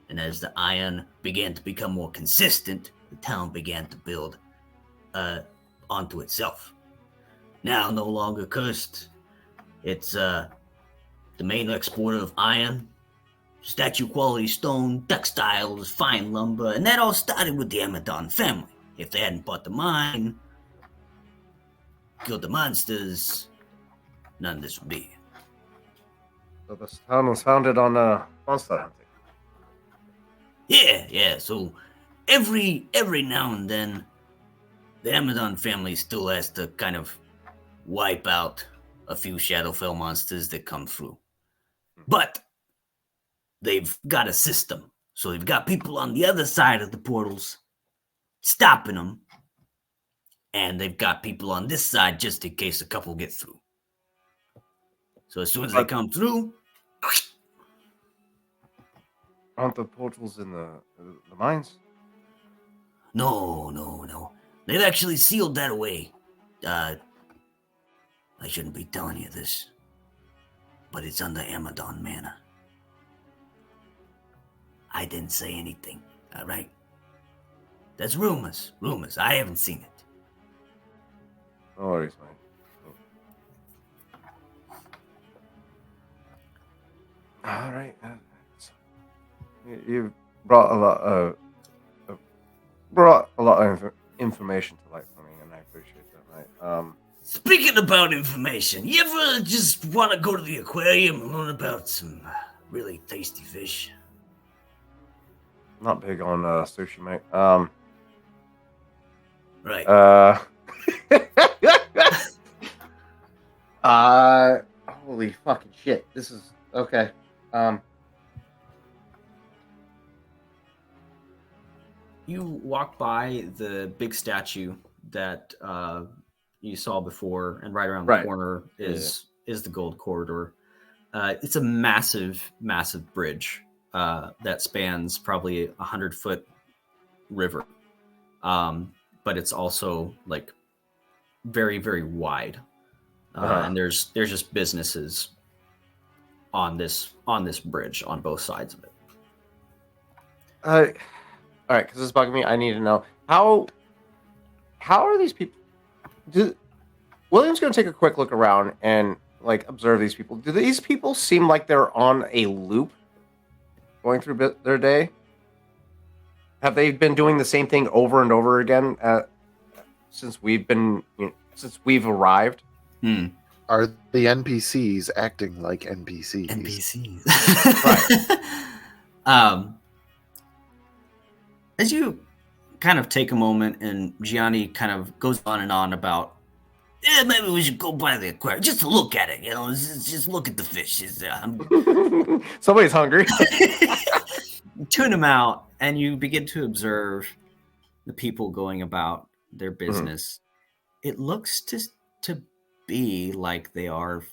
And as the iron began to become more consistent, the town began to build onto itself. Now no longer cursed. It's the main exporter of iron, statue quality stone, textiles, fine lumber, and that all started with the Amadon family. If they hadn't bought the mine, killed the monsters, none of this would be. So this town was founded on monster hunting. Yeah. So every now and then, the Amadon family still has to kind of wipe out a few Shadowfell monsters that come through. But they've got a system. So they've got people on the other side of the portals stopping them. And they've got people on this side just in case a couple get through. So as soon as they come through... Aren't the portals in the mines? No. They've actually sealed that away. I shouldn't be telling you this, but it's under Amadon Manor. I didn't say anything, all right? That's rumors. I haven't seen it. No worries, man. All right. You brought a lot of information to light for me, and I appreciate that, right? Speaking about information, you ever just want to go to the aquarium and learn about some really tasty fish? Not big on sushi, mate. Right. Holy fucking shit. This is okay. You walk by the big statue that you saw before, and right around the corner is the gold corridor. It's a massive bridge that spans probably 100-foot river, but it's also like very, very wide, and there's just businesses on this bridge on both sides of it. All right, because it's bugging me. I need to know how are these people? William's going to take a quick look around and like observe these people. Do these people seem like they're on a loop, going through their day? Have they been doing the same thing over and over again since we've arrived? Are the NPCs acting like NPCs? Right. As you kind of take a moment, and Gianni kind of goes on and on about, maybe we should go by the aquarium just to look at it. Just look at the fish. Somebody's hungry. Tune them out, and you begin to observe the people going about their business. It looks to be like they are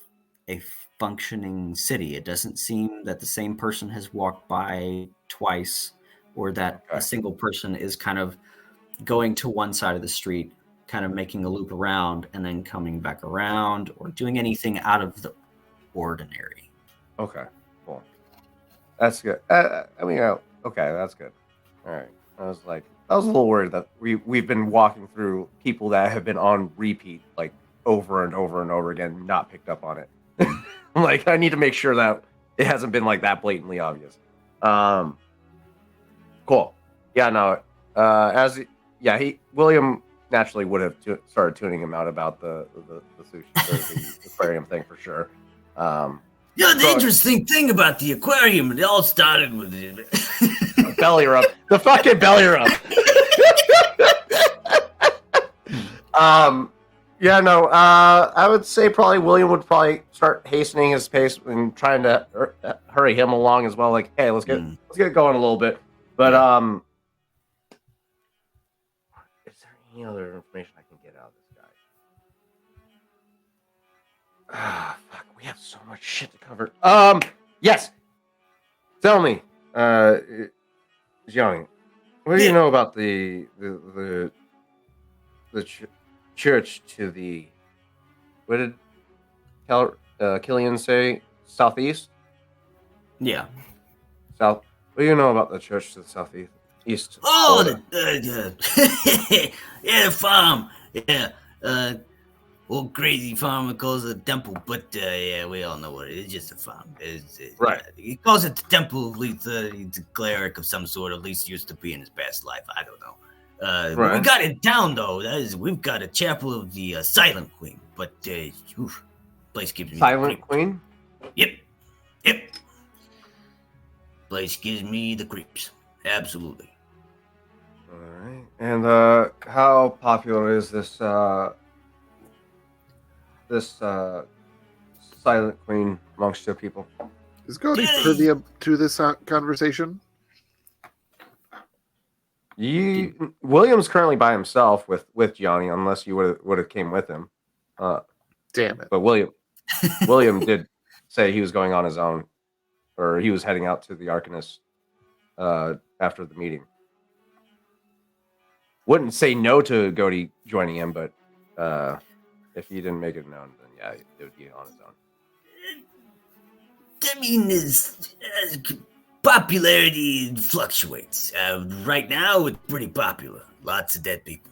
a functioning city. It doesn't seem that the same person has walked by twice, or that a single person is kind of going to one side of the street, kind of making a loop around and then coming back around, or doing anything out of the ordinary. Okay, cool. That's good. Okay, that's good. All right. I was a little worried that we've been walking through people that have been on repeat, like over and over and over again, not picked up on it. Like, I need to make sure that it hasn't been like that blatantly obvious. Cool. Yeah, no. William naturally would have started tuning him out about the sushi, the aquarium thing for sure. The interesting thing about the aquarium, it all started with the belly rub. The fucking belly rub. I would say probably William would probably start hastening his pace and trying to hurry him along as well. Like, hey, let's get going a little bit. But is there any other information I can get out of this guy? Fuck, we have so much shit to cover. Yes. Tell me, Johnny, what do you know about the church to the? What did Killian say? Southeast. Yeah. South. What do you know about the church to the southeast? Oh, the farm. Yeah. Old crazy farmer calls it a temple, but yeah, we all know what it is. It's just a farm. Right. He calls it the temple. At least he's a cleric of some sort. At least used to be in his past life. I don't know. Right. We got it down though. We've got a chapel of the Silent Queen, but place gives me Silent Queen. Yep. Place gives me the creeps. Absolutely. All right. And how popular is this Silent Queen amongst your people? Is Cody privy to this conversation? William's currently by himself with Johnny, unless you would have came with him. Damn it! But William did say he was going on his own, or he was heading out to the Arcanist after the meeting. wouldn't say no to Goaty joining him, but if he didn't make it known, then yeah, it would be on his own. I mean, popularity fluctuates. Right now, it's pretty popular. Lots of dead people.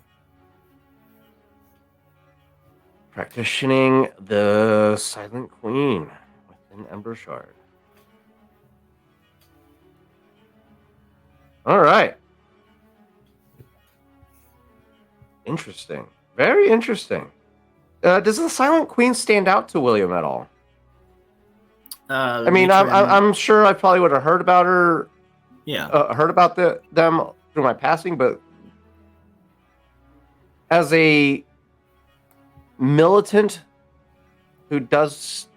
Practicing the Silent Queen within Ember Shard. All right. Interesting. Very interesting. Does the Silent Queen stand out to William at all? I mean, I'm sure I probably would have heard about her. Yeah. Heard about them through my passing, but as a militant who does,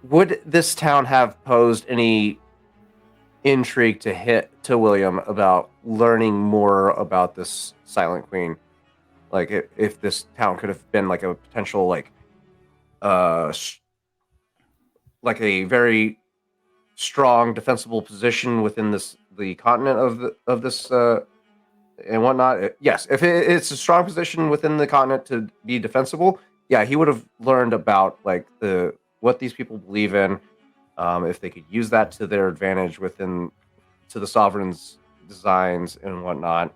would this town have posed any intrigue to William about learning more about this Silent Queen? Like, if this town could have been like a potential like a very strong defensible position within the continent of this and whatnot. Yes, if it's a strong position within the continent to be defensible, yeah, he would have learned about like what these people believe in, if they could use that to their advantage to the sovereign's designs and whatnot.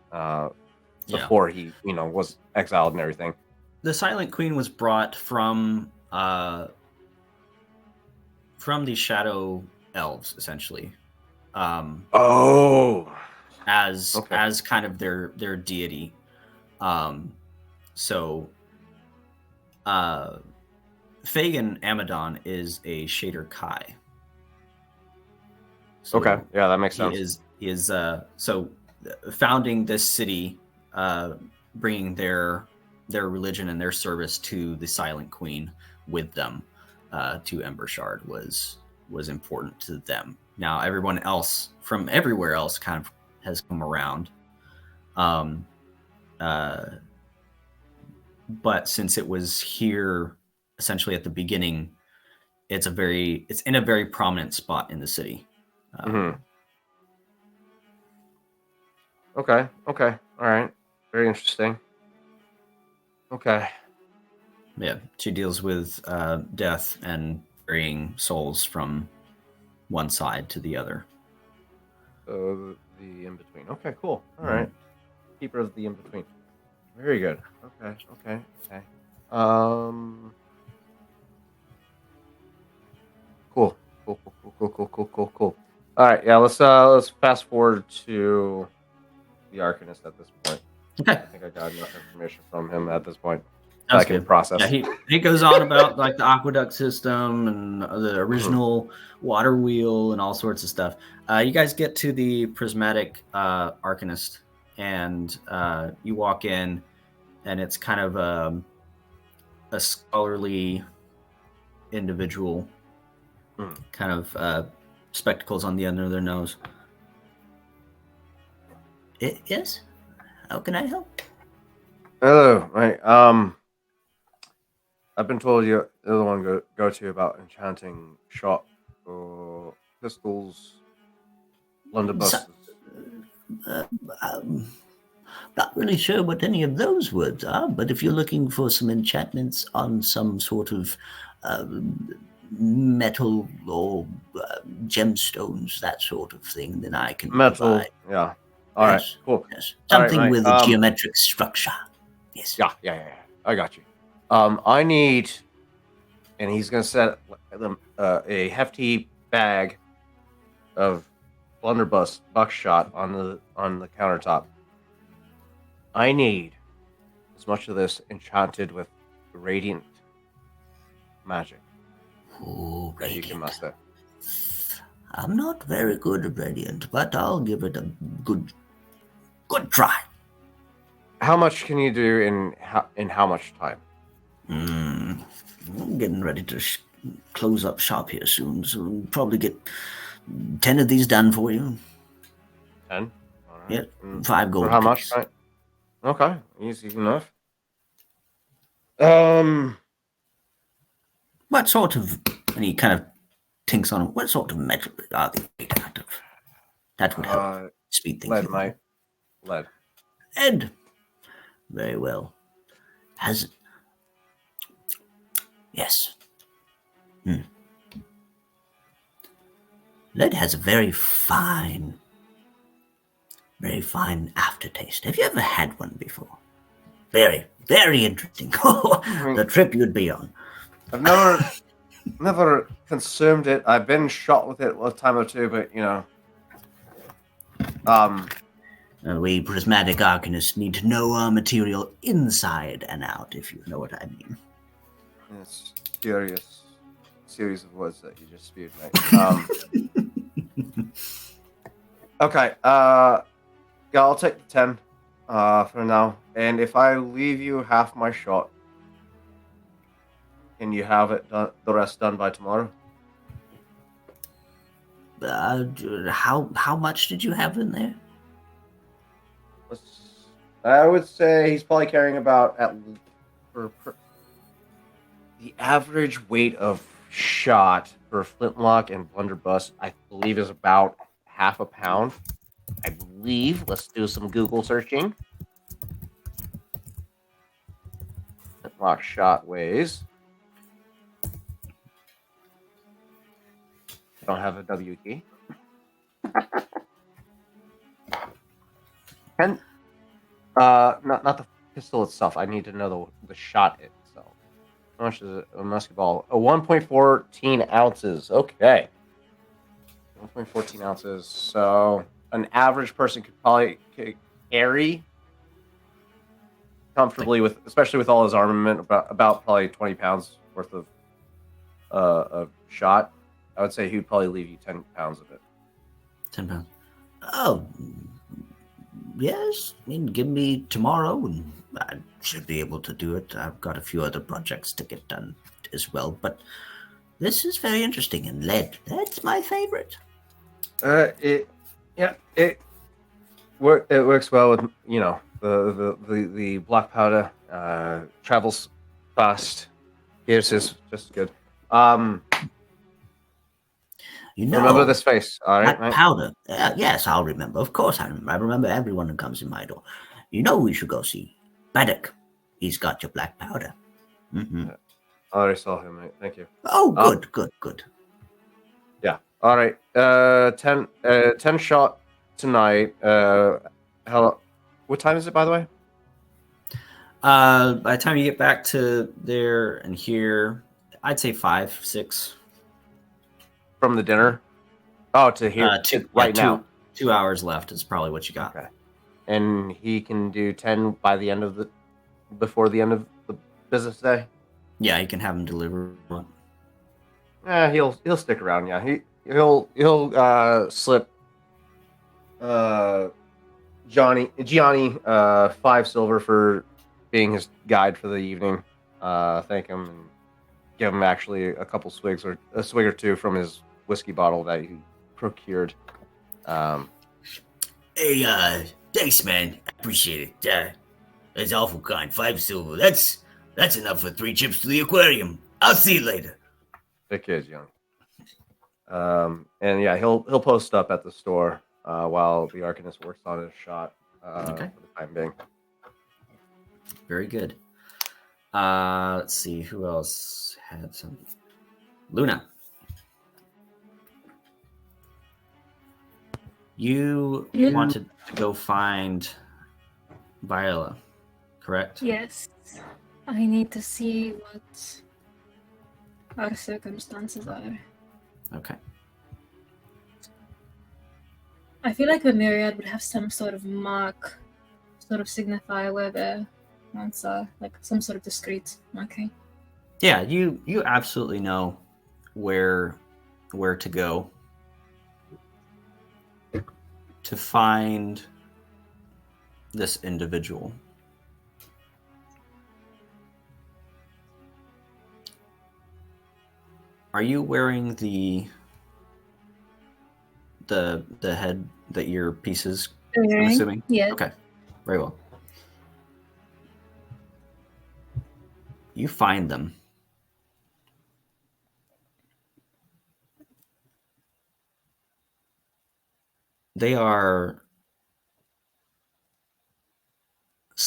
Before he, was exiled and everything. The Silent Queen was brought from the Shadow Elves, essentially. As kind of their deity. So Fagin Amadon is a Shader Kai. So okay, yeah, that makes sense. He is so founding this city, bringing their religion and their service to the Silent Queen with them to Ember Shard was important to them. Now everyone else from everywhere else kind of has come around, but since it was here essentially at the beginning, it's in a very prominent spot in the city. Okay, all right, very interesting. Okay. Yeah, she deals with death and carrying souls from one side to the other. The in-between. Okay, cool. All right. Keeper of the in-between. Very good. Okay. Cool. All right, yeah, let's fast forward to the Arcanist at this point. Okay. I think I got enough information from him at this point. That's I can good. process. Yeah, he goes on about like the aqueduct system and the original water wheel and all sorts of stuff. You guys get to the prismatic Arcanist, and you walk in, and it's kind of a scholarly individual, kind of spectacles on the end of their nose. Yes? How can I help? Hello, right. I've been told you're the one go to about enchanting shot or pistols, blunderbusses. Not really sure what any of those words are, but if you're looking for some enchantments on some sort of metal or gemstones, that sort of thing, then I can provide. Yeah. All right, cool. Yes. Something right, with a geometric structure. Yes. Yeah. I got you. I need, and he's gonna set a hefty bag of blunderbuss buckshot on the countertop. I need as much of this enchanted with radiant magic that you can muster. I'm not very good at radiant, but I'll give it a good try. How much can you do in how much time? I'm getting ready to close up shop here soon, so we'll probably get 10 of these done for you. 10? All right. Yeah, 5 gold. For how much? Right? Okay, easy enough. What sort of, and he kind of tinks on it, what sort of metal are they made out of? That would help speed things lead, along. mate. Lead. Ed. Very well. Has yes. Lead has a very fine aftertaste. Have you ever had one before? Very, very interesting. The trip you'd be on. I've never consumed it. I've been shot with it a time or two, but We prismatic arcanists need to know our material inside and out, if you know what I mean. it's curious series of words that you just spewed, mate. Okay. Yeah, I'll take the 10 for now. And if I leave you half my shot, can you have it done, the rest done by tomorrow? How much did you have in there? I would say he's probably carrying about the average weight of shot for flintlock and blunderbuss, I believe, is about half a pound. I believe. Let's do some Google searching. Flintlock shot weighs. I don't have a WT. 10. Not the pistol itself. I need to know the shot itself. How much is it? A musket ball? 1.14 ounces. Okay. 1.14 ounces. So an average person could probably carry comfortably with, especially with all his armament, about probably 20 pounds worth of shot. I would say he would probably leave you 10 pounds of it. 10 pounds. Oh, yes. I mean, give me tomorrow and I should be able to do it. I've got a few other projects to get done as well, but this is very interesting. And lead, that's my favorite. It works well with, the black powder. Travels fast. Here's his just good. Remember this face, all right? Black powder. Yes, I'll remember. Of course I remember. I remember everyone who comes in my door. You know we should go see Baddock. He's got your black powder. Mm-hmm. Yeah. I already saw him, mate. Thank you. Oh, good. Yeah. All right. 10 shot tonight. What time is it, by the way? By the time you get back to there and here, I'd say 5, 6. From the dinner? Oh, to here now. 2 hours left is probably what you got. Okay. And he can do 10 by the end of before the end of the business day? Yeah, you can have him deliver one. He'll stick around, yeah. He'll slip Gianni 5 silver for being his guide for the evening. Thank him and give him actually a couple swigs or a swig or two from his whiskey bottle that he procured. Hey, thanks, man. I appreciate it. That's awful kind. 5 silver. That's enough for 3 trips to the aquarium. I'll see you later. Big kid, young. And yeah, he'll post up at the store while the Arcanist works on his shot for the time being. Very good. Let's see who else had some. Luna. You wanted to go find Viola, correct? Yes. I need to see what our circumstances are. Okay. I feel like the Myriad would have some sort of mark, sort of signify where the ones are, like some sort of discrete marking. Yeah, you absolutely know where to go to find this individual. Are you wearing the head that your pieces? I'm assuming. Yeah. Okay. Very well. You find them. They are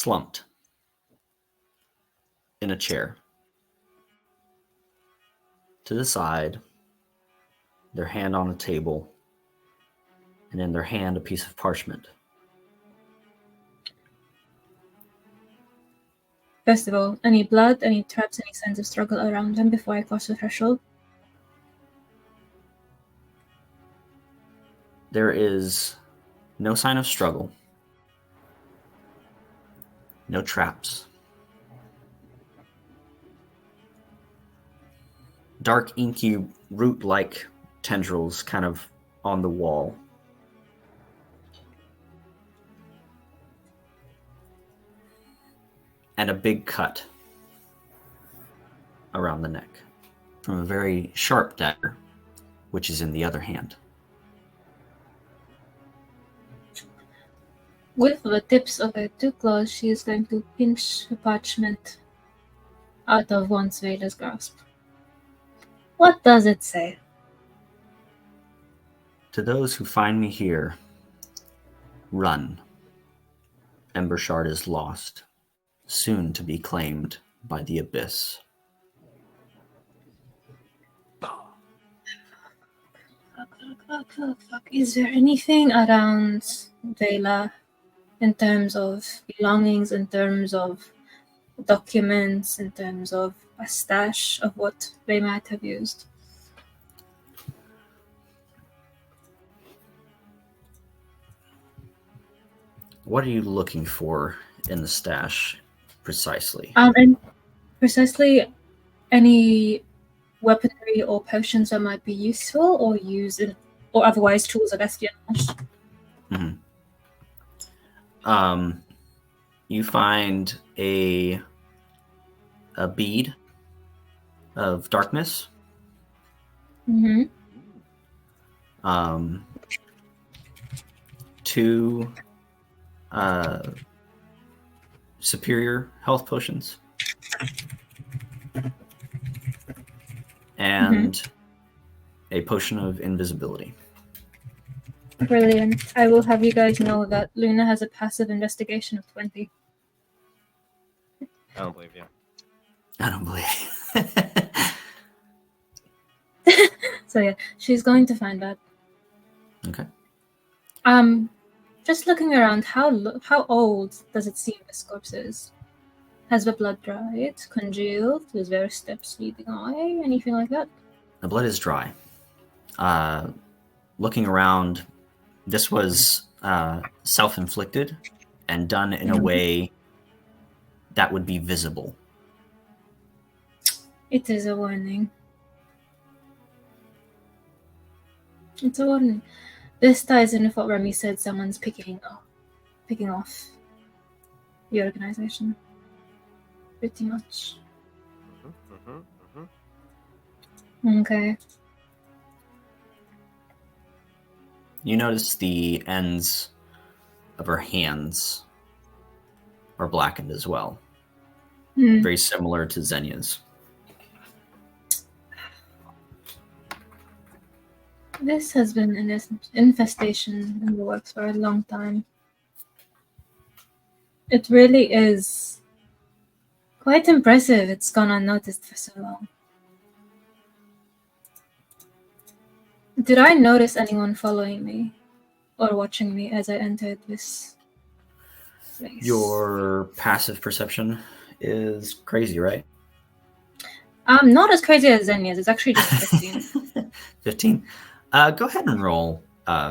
slumped in a chair. To the side, their hand on a table, and in their hand a piece of parchment. First of all, any blood, any traps, any signs of struggle around him before I cross the threshold? There is no sign of struggle, no traps. Dark, inky, root-like tendrils kind of on the wall. And a big cut around the neck from a very sharp dagger, which is in the other hand. With the tips of her two claws, she is going to pinch the parchment out of one Vela's grasp. What does it say? To those who find me here, run. Embershard is lost, soon to be claimed by the Abyss. Fuck. Is there anything around Vela in terms of belongings, in terms of documents, in terms of a stash of what they might have used? What are you looking for in the stash, precisely? And precisely any weaponry or potions that might be useful or used in, or otherwise tools of espionage. Mm-hmm. You find a bead of darkness. Mm-hmm. Two superior health potions. And a potion of invisibility. Brilliant. I will have you guys know that Luna has a passive investigation of 20. I don't believe you. I don't believe. So yeah, she's going to find that. Okay. Just looking around, how old does it seem this corpse is? Has the blood dried, congealed? Is there steps leading away? Anything like that? The blood is dry. Looking around, this was self-inflicted and done in a way that would be visible. It is a warning. It's a warning. This ties in with what Remy said, someone's picking off the organization. Pretty much. Okay. You notice the ends of her hands are blackened as well. Very similar to Xenia's. This has been an infestation in the works for a long time. It really is quite impressive it's gone unnoticed for so long. Did I notice anyone following me or watching me as I entered this place? Your passive perception is crazy, right? Not as crazy as Xenia's. It's actually just 15. 15? Go ahead and roll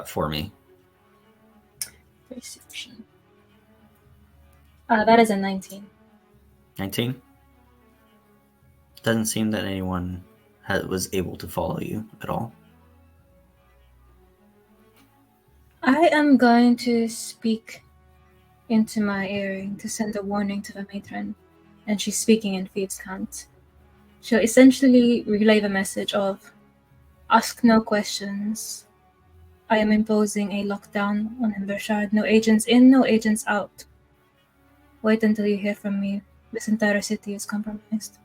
for me. Perception. That is a 19. 19? Doesn't seem that anyone was able to follow you at all. I am going to speak into my earring to send a warning to the matron, and she's speaking in Thieves' Cant. She'll essentially relay the message of, ask no questions. I am imposing a lockdown on Embershard. No agents in, no agents out. Wait until you hear from me. This entire city is compromised.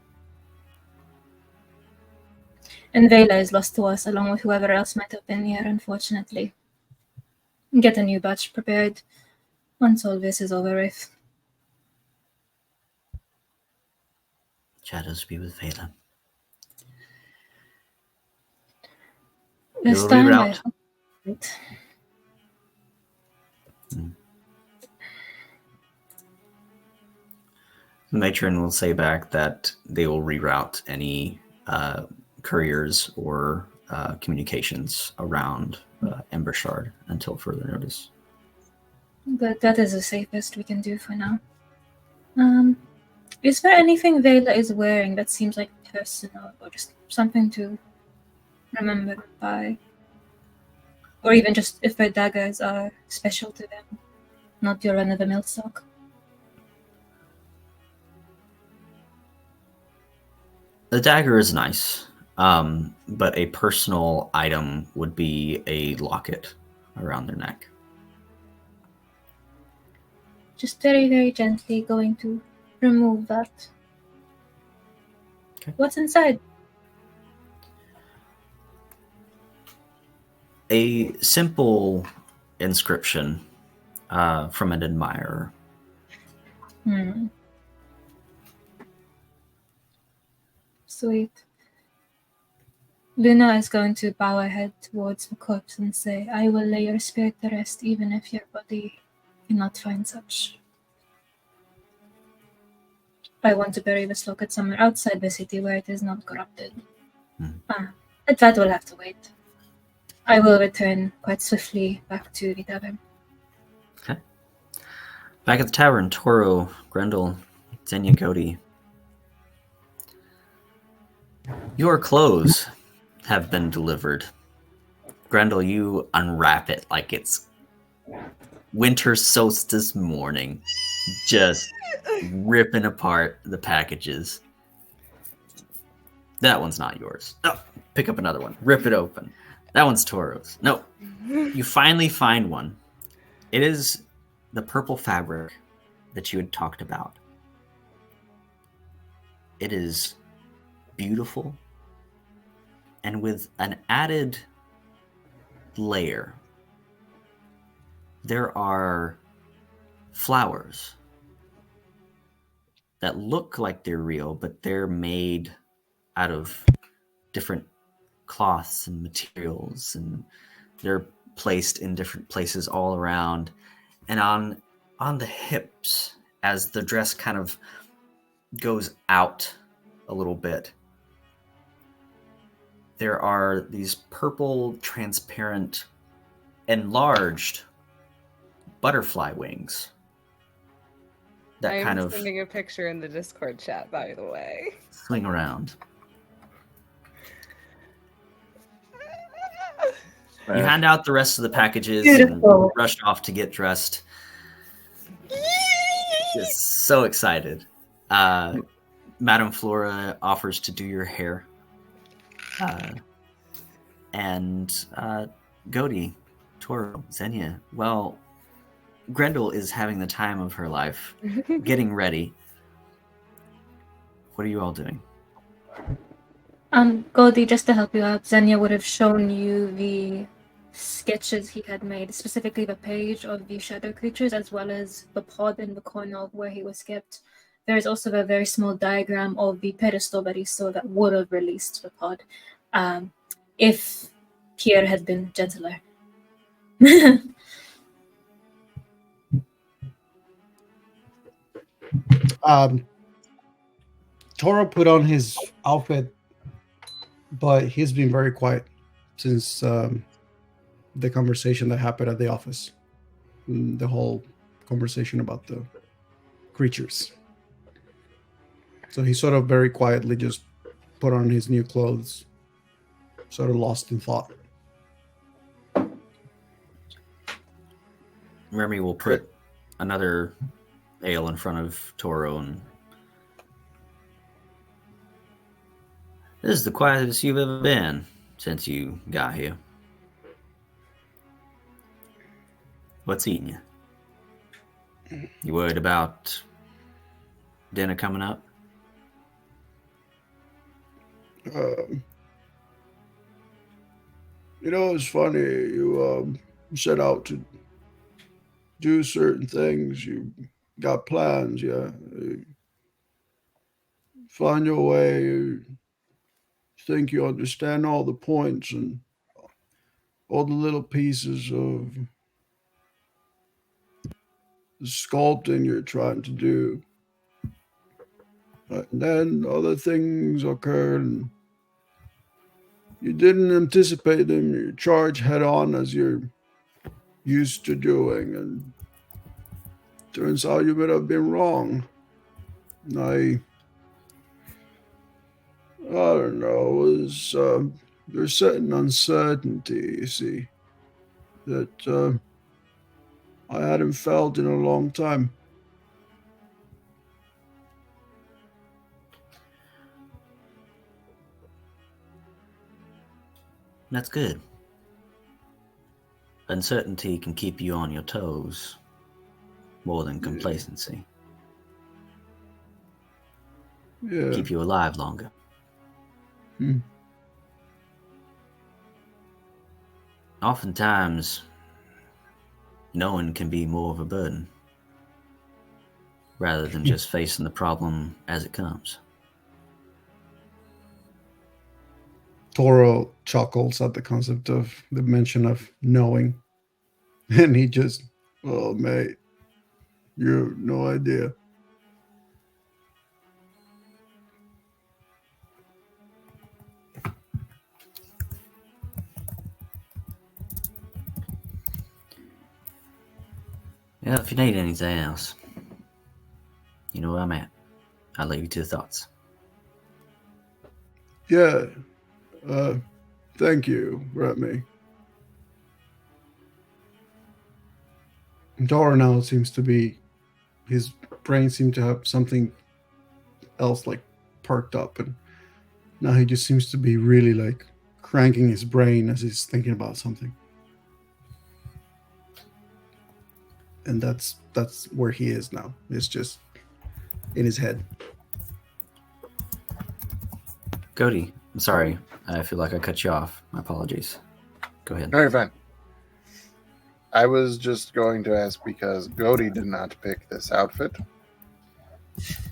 And Vela is lost to us, along with whoever else might have been here, unfortunately. Get a new batch prepared once all this is over with. Shadows be with Vela. This You'll time I reroute. hope it. The matron will say back that they will reroute any couriers or communications around Ember Shard until further notice. But that is the safest we can do for now. Is there anything Vela is wearing that seems like personal or just something to remember by? Or even just if her daggers are special to them, not your run-of-the-mill stock? The dagger is nice, but a personal item would be a locket around their neck. Just very, very gently going to remove that. Okay. What's inside? A simple inscription from an admirer. Sweet. Luna is going to bow her head towards the corpse and say, I will lay your spirit to rest even if your body cannot find such. I want to bury this locket somewhere outside the city where it is not corrupted. But that will have to wait. I will return quite swiftly back to the tavern. Okay. Back at the tavern, Toro, Grendel, Xenia, Cody. Your clothes have been delivered. Grendel, you unwrap it like it's winter solstice morning. Just ripping apart the packages. That one's not yours. No, pick up another one. Rip it open. That one's Toro's. No. You finally find one. It is the purple fabric that you had talked about. It is beautiful and with an added layer. There are flowers that look like they're real, but they're made out of different cloths and materials, and they're placed in different places all around. And on the hips, as the dress kind of goes out a little bit, there are these purple, transparent, enlarged butterfly wings that I'm kind of sending a picture in the Discord chat, by the way. swing around. You hand out the rest of the packages Beautiful. and rush off to get dressed. Just so excited. Madame Flora offers to do your hair. And Godi, Toro, Xenia, well, Grendel is having the time of her life, getting ready. What are you all doing? Goldie, just to help you out, Xenia would have shown you the sketches he had made, specifically the page of the shadow creatures, as well as the pod in the corner of where he was kept. There is also a very small diagram of the pedestal that he saw that would have released the pod, if Pierre had been gentler. Toro put on his outfit, but he's been very quiet since the conversation that happened at the office. The whole conversation about the creatures. So he sort of very quietly just put on his new clothes, sort of lost in thought. Remy will put another ale in front of Toro, and this is the quietest you've ever been since you got here. What's eating you? You worried about dinner coming up? It's funny. You set out to do certain things. You got plans, yeah. find your way. You think you understand all the points and all the little pieces of the sculpting you're trying to do. And then other things occur and you didn't anticipate them. You charge head on as you're used to doing, and turns out you might have been wrong. I don't know. There's certain uncertainty, you see, that I hadn't felt in a long time. That's good. Uncertainty can keep you on your toes more than complacency. Yeah. Keep you alive longer. Oftentimes, knowing can be more of a burden rather than just facing the problem as it comes. Toro chuckles at the concept of the mention of knowing. And he just, oh, mate, you have no idea. Yeah, if you need anything else, you know where I'm at. I'll leave you to the thoughts. Yeah. Thank you, Remy. Toro now seems to be, his brain seemed to have something else like perked up, and now he just seems to be really like cranking his brain as he's thinking about something. And that's where he is now. It's just in his head. Cody, I'm sorry. I feel like I cut you off. My apologies. Go ahead. Very fine. I was just going to ask because Gody did not pick this outfit.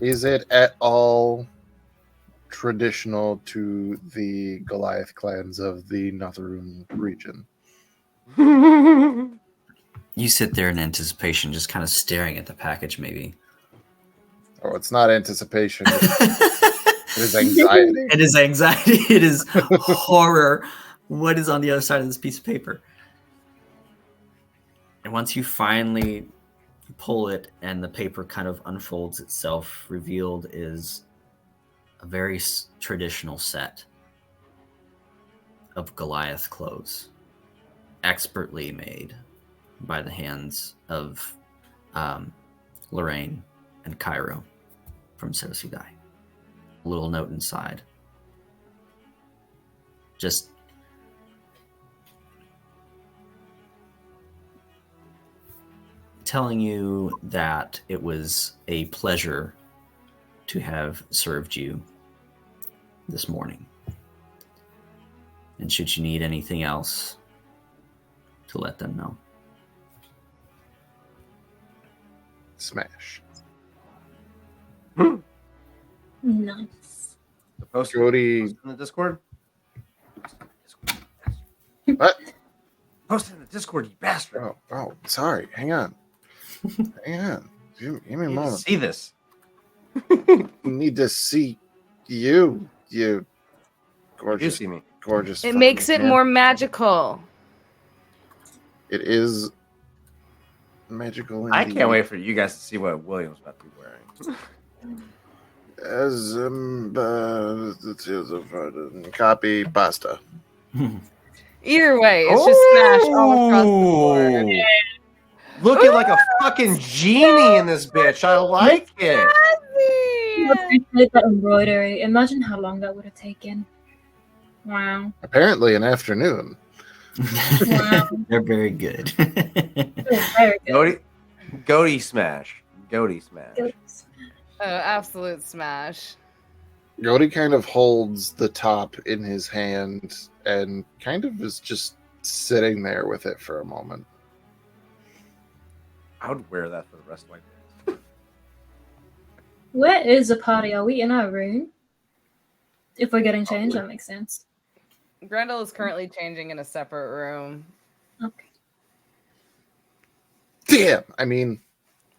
Is it at all traditional to the Goliath clans of the Notharum region? You sit there in anticipation, just kind of staring at the package, maybe. Oh, it's not anticipation. It is anxiety. It is anxiety. It is horror. What is on the other side of this piece of paper? And once you finally pull it and the paper kind of unfolds itself, revealed is a very traditional set of Goliath clothes, expertly made by the hands of Lorraine and Cairo from Sosudai. A little note inside. Just telling you that it was a pleasure to have served you this morning. And should you need anything else, to let them know. Smash. Nice. The post Cody. in the Discord. What? Post it in the Discord, you bastard. Oh, sorry. Hang on. Hang on. Give me a You need to moment. see this. Need to see you You gorgeous, see me. gorgeous. It fucking makes it man. more magical. It is magical. I Indeed. can't wait for you guys to see what William's about to be wearing. As the Tales of Vardin copy pasta. Either way, it's just smash all across the board. Looking like a fucking genie in this bitch. I like it. I appreciate that embroidery. Imagine how long that would have taken. Wow. Apparently, an afternoon. Wow. They're very good. Very good. Goaty smash. Goaty smash. Oh, absolute smash. Gody kind of holds the top in his hand and kind of is just sitting there with it for a moment. I would wear that for the rest of my days. Where is the party? Are we in our room? If we're getting changed, that makes sense. Grendel is currently changing in a separate room. Okay. Damn. I mean,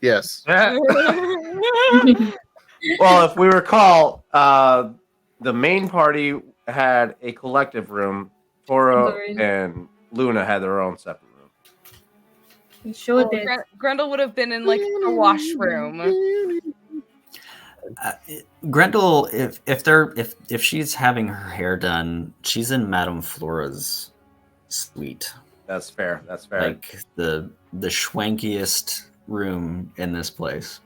yes. Well, if we recall, the main party had a collective room. Toro Agreed. and Luna had their own separate room. We sure Well, did. Grendel would have been in like the washroom. Grendel, if she's having her hair done, she's in Madame Flora's suite, That's fair. That's fair. like the schwankiest room in this place.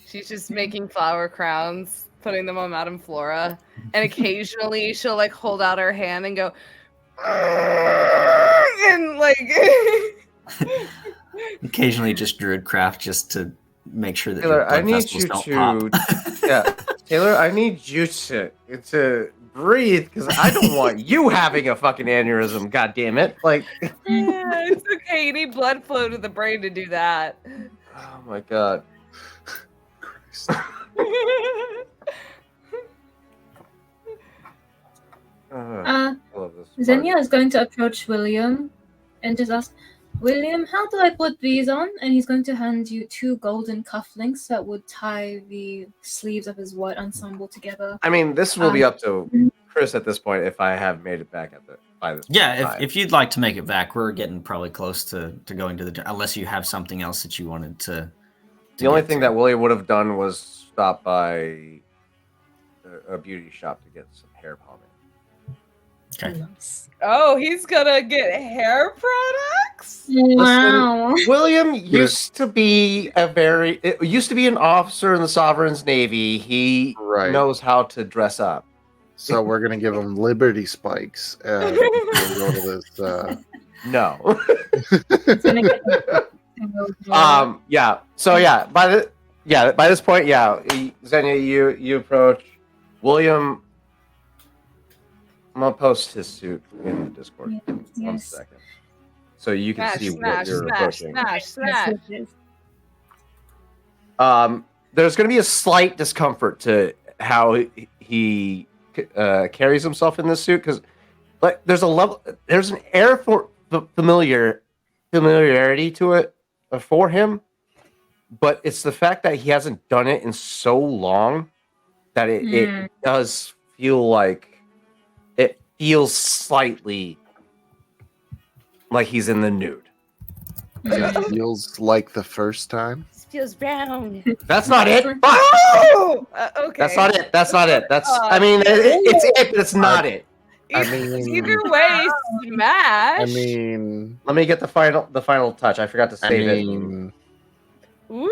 She's just making flower crowns, putting them on Madame Flora, and occasionally she'll like hold out her hand and go, and like. Occasionally, just druidcraft just to make sure that Taylor, your I blood need festivals you don't to. pop. Yeah, Taylor, I need you to breathe because I don't want you having a fucking aneurysm. God damn it! Like, It's okay. You need blood flow to the brain to do that. oh my god. Christ. I love this. Xenia is going to approach William and just ask, William, how do I put these on? And he's going to hand you 2 golden cufflinks that would tie the sleeves of his white ensemble together. I mean, this will be up to Chris at this point if I have made it back by this. Yeah, time. if you'd like to make it back, we're getting probably close to going to the, unless you have something else that you wanted to The only get thing to. that William would have done was stop by a beauty shop to get some hair pomade. Okay. Oh, he's gonna get hair products? Wow. William used to be an officer in the Sovereign's Navy. He Right. knows how to dress up. So we're gonna give him Liberty Spikes. And we'll go to this. No. He's gonna get Yeah. So by this point, Xenia, you approach William. I'm gonna post his suit in the Discord. Yes, One yes. second, so you can Smash, see smash, what you're smash, approaching. smash, smash. There's gonna be a slight discomfort to how he carries himself in this suit because, like, there's an air for familiarity to it for him, but it's the fact that he hasn't done it in so long that it does feel like it feels slightly like he's in the nude. It feels like the first time. This feels brown. That's not it. Oh! Okay. That's not it. That's not it. That's. Oh, I mean, it's it, but it's not it. I mean- Either way, smash. I mean, Let me get the final touch. I forgot to I save mean, Ooh.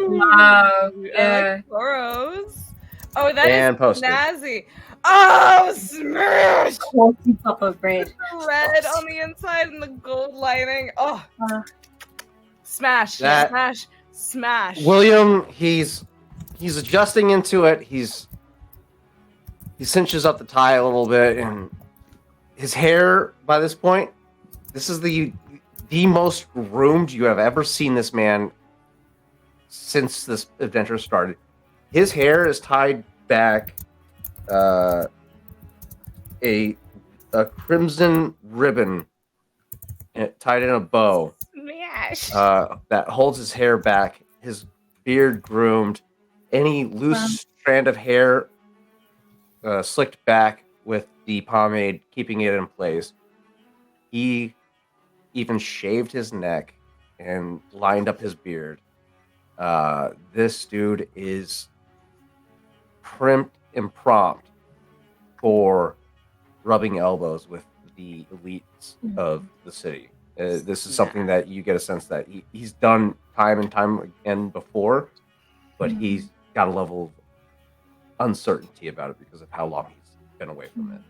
Wow. I Yeah. like Toros. Oh, that And is post it. snazzy. Oh, smash! Quality top of bread. Red on the inside and the gold lining. Oh, smash! That- Smash! Smash! William, he's adjusting into it. He cinches up the tie a little bit, and his hair by this point, this is the most groomed you have ever seen this man since this adventure started. His hair is tied back a crimson ribbon tied in a bow Smash! that holds his hair back, his beard groomed, any loose strand of hair slicked back with the pomade, keeping it in place. He even shaved his neck and lined up his beard. This dude is primped and prompt for rubbing elbows with the elites of the city. This is something that you get a sense that he's done time and time again before, but he's got a level of uncertainty about it because of how long he's been away from it.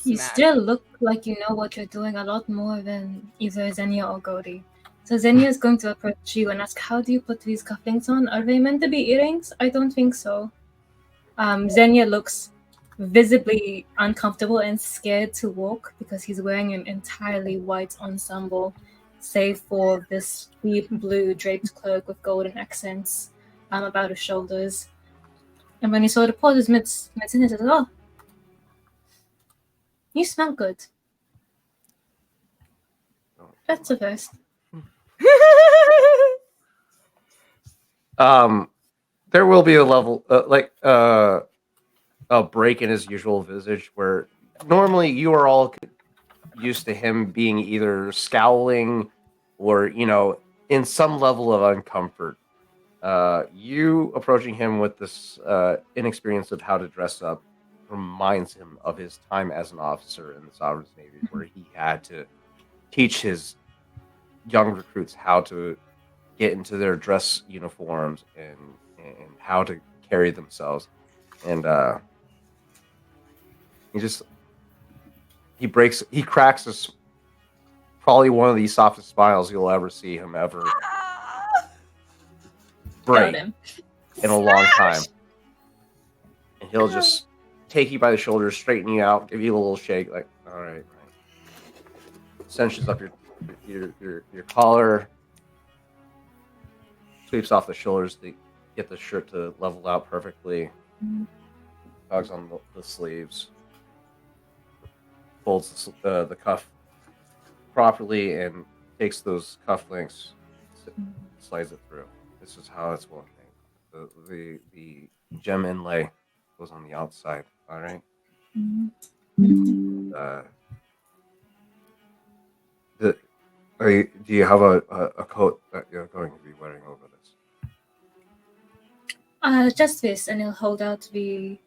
You Smash. still look like you know what you're doing a lot more than either Xenia or Godi. So Xenia is going to approach you and ask, how do you put these cufflinks on? Are they meant to be earrings? I don't think so. Xenia looks visibly uncomfortable and scared to walk because he's wearing an entirely white ensemble, save for this deep blue draped cloak with golden accents. arm about his shoulders. And when he saw the porter's medicine, he said, "Oh, you smell good. That's the first." There will be a level, a break in his usual visage where normally you are all used to him being either scowling or, in some level of uncomfort. You approaching him with this inexperience of how to dress up reminds him of his time as an officer in the Sovereign's Navy, where he had to teach his young recruits how to get into their dress uniforms and how to carry themselves. And he cracks this, probably one of the softest smiles you'll ever see him ever break Got him. in a long time. And he'll just take you by the shoulders, straighten you out, give you a little shake, like, all right. Cinches up your collar, sweeps off the shoulders to get the shirt to level out perfectly. Tugs on the sleeves, folds the cuff properly, and takes those cufflinks, slides it through. This is how it's working. The gem inlay goes on the outside. All right. Do you have a coat that you're going to be wearing over this? Just this, and he'll hold out the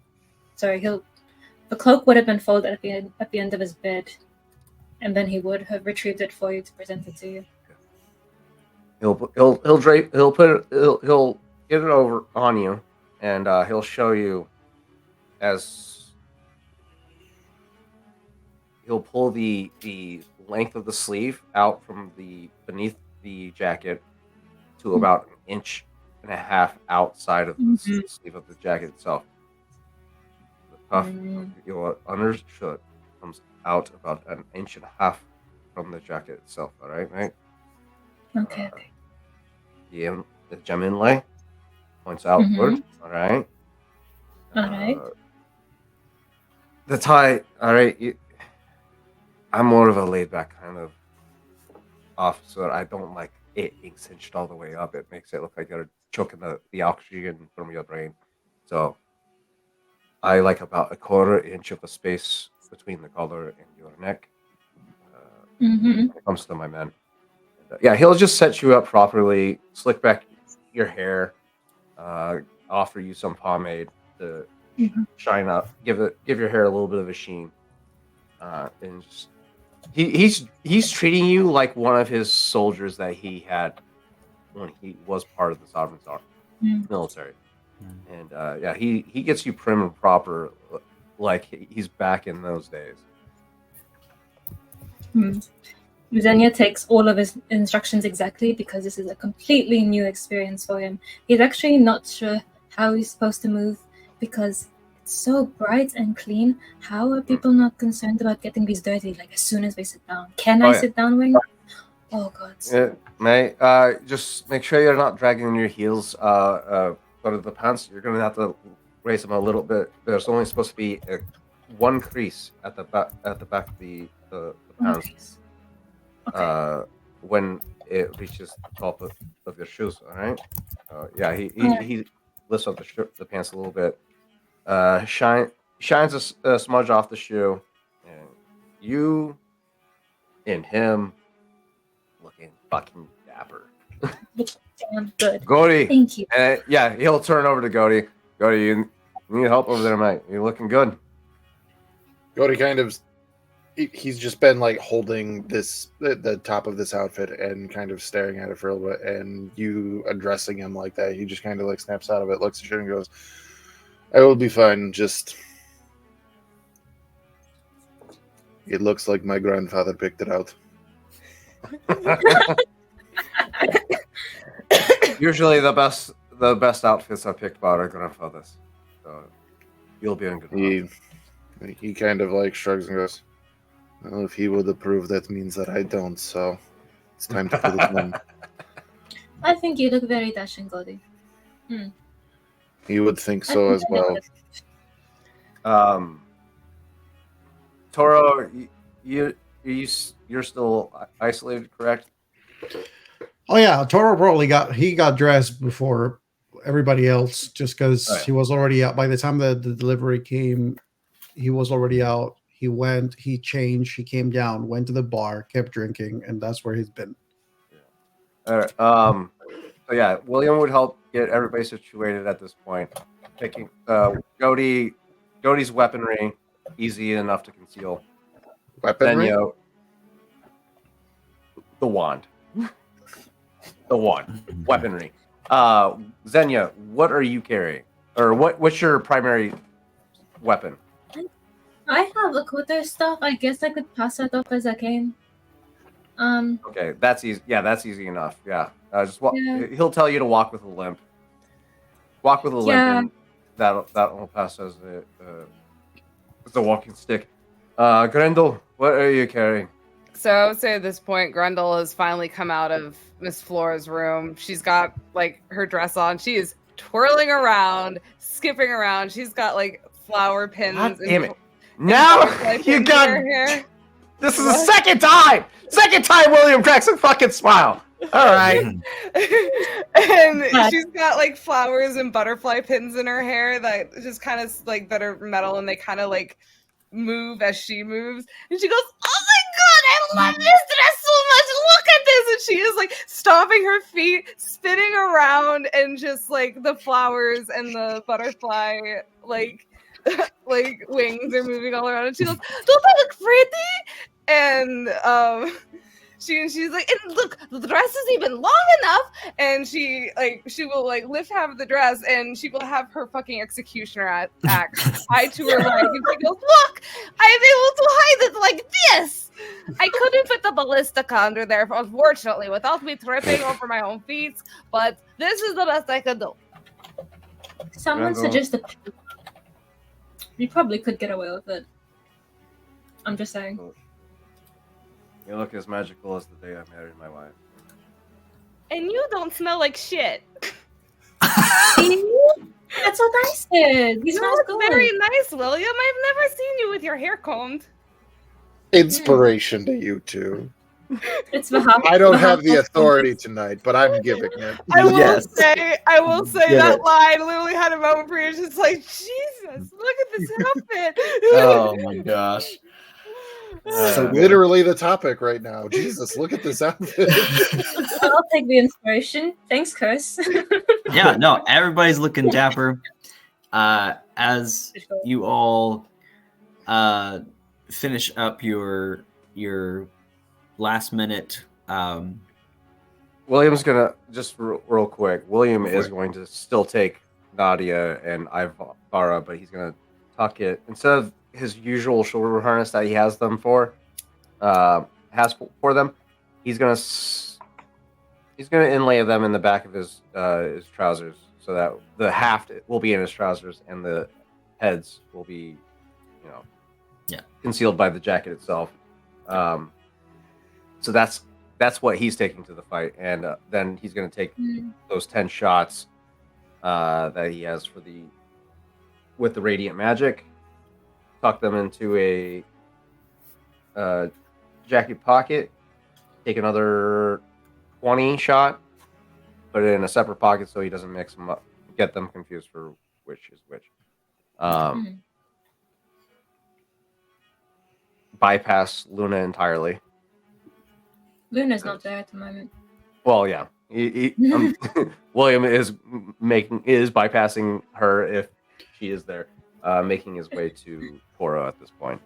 cloak would have been folded at the end of his bed, and then he would have retrieved it for you to present it to you. He'll get it over on you, and he'll show you as he'll pull the length of the sleeve out from the beneath the jacket to about 1.5 inches outside of the sleeve of the jacket itself. The cuff of your undershirt comes out about 1.5 inches from the jacket itself. All right, mate? Okay. The gem inlay points outward. All right. All right. The tie. All right. I'm more of a laid back kind of officer. I don't like it being cinched all the way up. It makes it look like you're choking the oxygen from your brain. So I like about 1/4 inch of a space between the collar and your neck. When it comes to my men. Yeah, he'll just set you up properly, slick back your hair, offer you some pomade to shine up, give your hair a little bit of a sheen, and just he's treating you like one of his soldiers that he had when he was part of the Sovereign's military, and he gets you prim and proper, like he's back in those days. Xenia takes all of his instructions exactly because this is a completely new experience for him. He's actually not sure how he's supposed to move because it's so bright and clean. How are people not concerned about getting these dirty as soon as they sit down? Can I sit down, Wing? Oh, God. May just make sure you're not dragging in your heels. But the pants, you're going to have to raise them a little bit. There's only supposed to be one crease at the back of the pants. Okay. When it reaches the top of your shoes, all right? He lifts up the pants a little bit, shines a smudge off the shoe, and you and him looking fucking dapper. Damn good. Gody, thank you. He'll turn over to Gody. Gody, you need help over there, mate? You're looking good. Gody kind of. He's just been holding the top of this outfit and kind of staring at it for a little bit, and you addressing him like that, he just kind of snaps out of it, looks at you and goes, "I will be fine, just it looks like my grandfather picked it out." Usually the best outfits are picked by our grandfathers. So you'll be in good hands. He kind of shrugs and goes, "Well, if he would approve, that means that I don't, so it's time to put it on." I think you look very dashing, Gody. You would think so as well. Toro, you're still isolated, correct? Oh yeah, Toro probably got dressed before everybody else, just because Oh, yeah. he was already out. By the time the delivery came, he was already out. He went, he changed, he came down, went to the bar, kept drinking, and that's where he's been. All right. So yeah, William would help get everybody situated at this point. Picking Goaty's weaponry, easy enough to conceal. Weaponry? Zenyo, the wand. The wand. Weaponry. Xenia, what are you carrying? Or what's your primary weapon? I have a quarter stuff. I guess I could pass that off as I came. Okay, that's easy. Yeah, that's easy enough. Yeah. Just walk. Yeah. He'll tell you to walk with a limp. Walk with a limp, Yeah. and that'll pass as the walking stick. Grendel, what are you carrying? So I would say at this point, Grendel has finally come out of Miss Flora's room. She's got like her dress on. She is twirling around, skipping around. She's got like flower pins. God and damn it! and Now butterfly you pins in got. her hair. This is the second time. Second time William cracks a fucking smile. All right. And she's got like flowers and butterfly pins in her hair that just kind of like that are metal, and they kind of like move as she moves. And she goes, "Oh my god, I love this dress so much! Look at this!" And she is like stomping her feet, spinning around, and just like the flowers and the butterfly like like wings are moving all around. And she goes, "Don't I look pretty?" And she's like, "And look, the dress is even long enough." And she will like lift half of the dress, and she will have her fucking executioner axe tied to her leg, and she goes, "Look, I'm able to hide it like this. I couldn't put the ballistica under there, unfortunately, without me tripping over my own feet. But this is the best I could do." Someone Grendel. suggested you probably could get away with it. I'm just saying. You look as magical as the day I married my wife. And you don't smell like shit. That's what I said. You You smell look good. very nice, William. I've never seen you with your hair combed. Inspiration to you two. It's the I don't have the authority tonight, but I'm giving it. I will Yes. say Get that it. line literally had a moment where you're just like, Jesus, look at this outfit. Oh my gosh. So literally the topic right now. Jesus, look at this outfit. I'll take the inspiration. Thanks, Chris. Yeah, no, everybody's looking dapper. As you all finish up your last minute William's gonna just real quick. William Go for is it. going to still take Nadia and Ivara, but he's gonna tuck it instead of his usual shoulder harness that he has them for. He's gonna inlay them in the back of his trousers so that the haft will be in his trousers and the heads will be, concealed by the jacket itself. So that's what he's taking to the fight, and then he's going to take those 10 shots that he has with the radiant magic, tuck them into a jacket pocket, take another 20 shot, put it in a separate pocket so he doesn't mix them up, get them confused for which is which. Bypass Luna entirely. Luna's not there at the moment. Well, yeah. William is bypassing her if she is there, making his way to Toro at this point.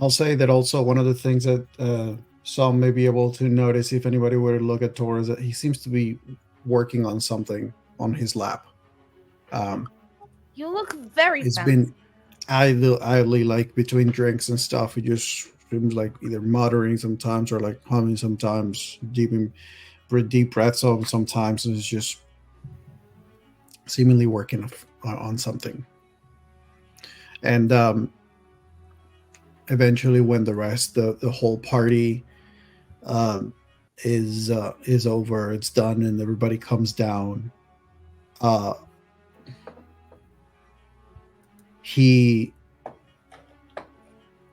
I'll say that also one of the things that some may be able to notice if anybody were to look at Tor is that he seems to be working on something on his lap. You look very It's fast. been idly like between drinks and stuff. He just seems like either muttering sometimes or like humming sometimes, deep breaths on sometimes, and it's just seemingly working on something. And eventually, when the whole party is over, it's done, and everybody comes down. he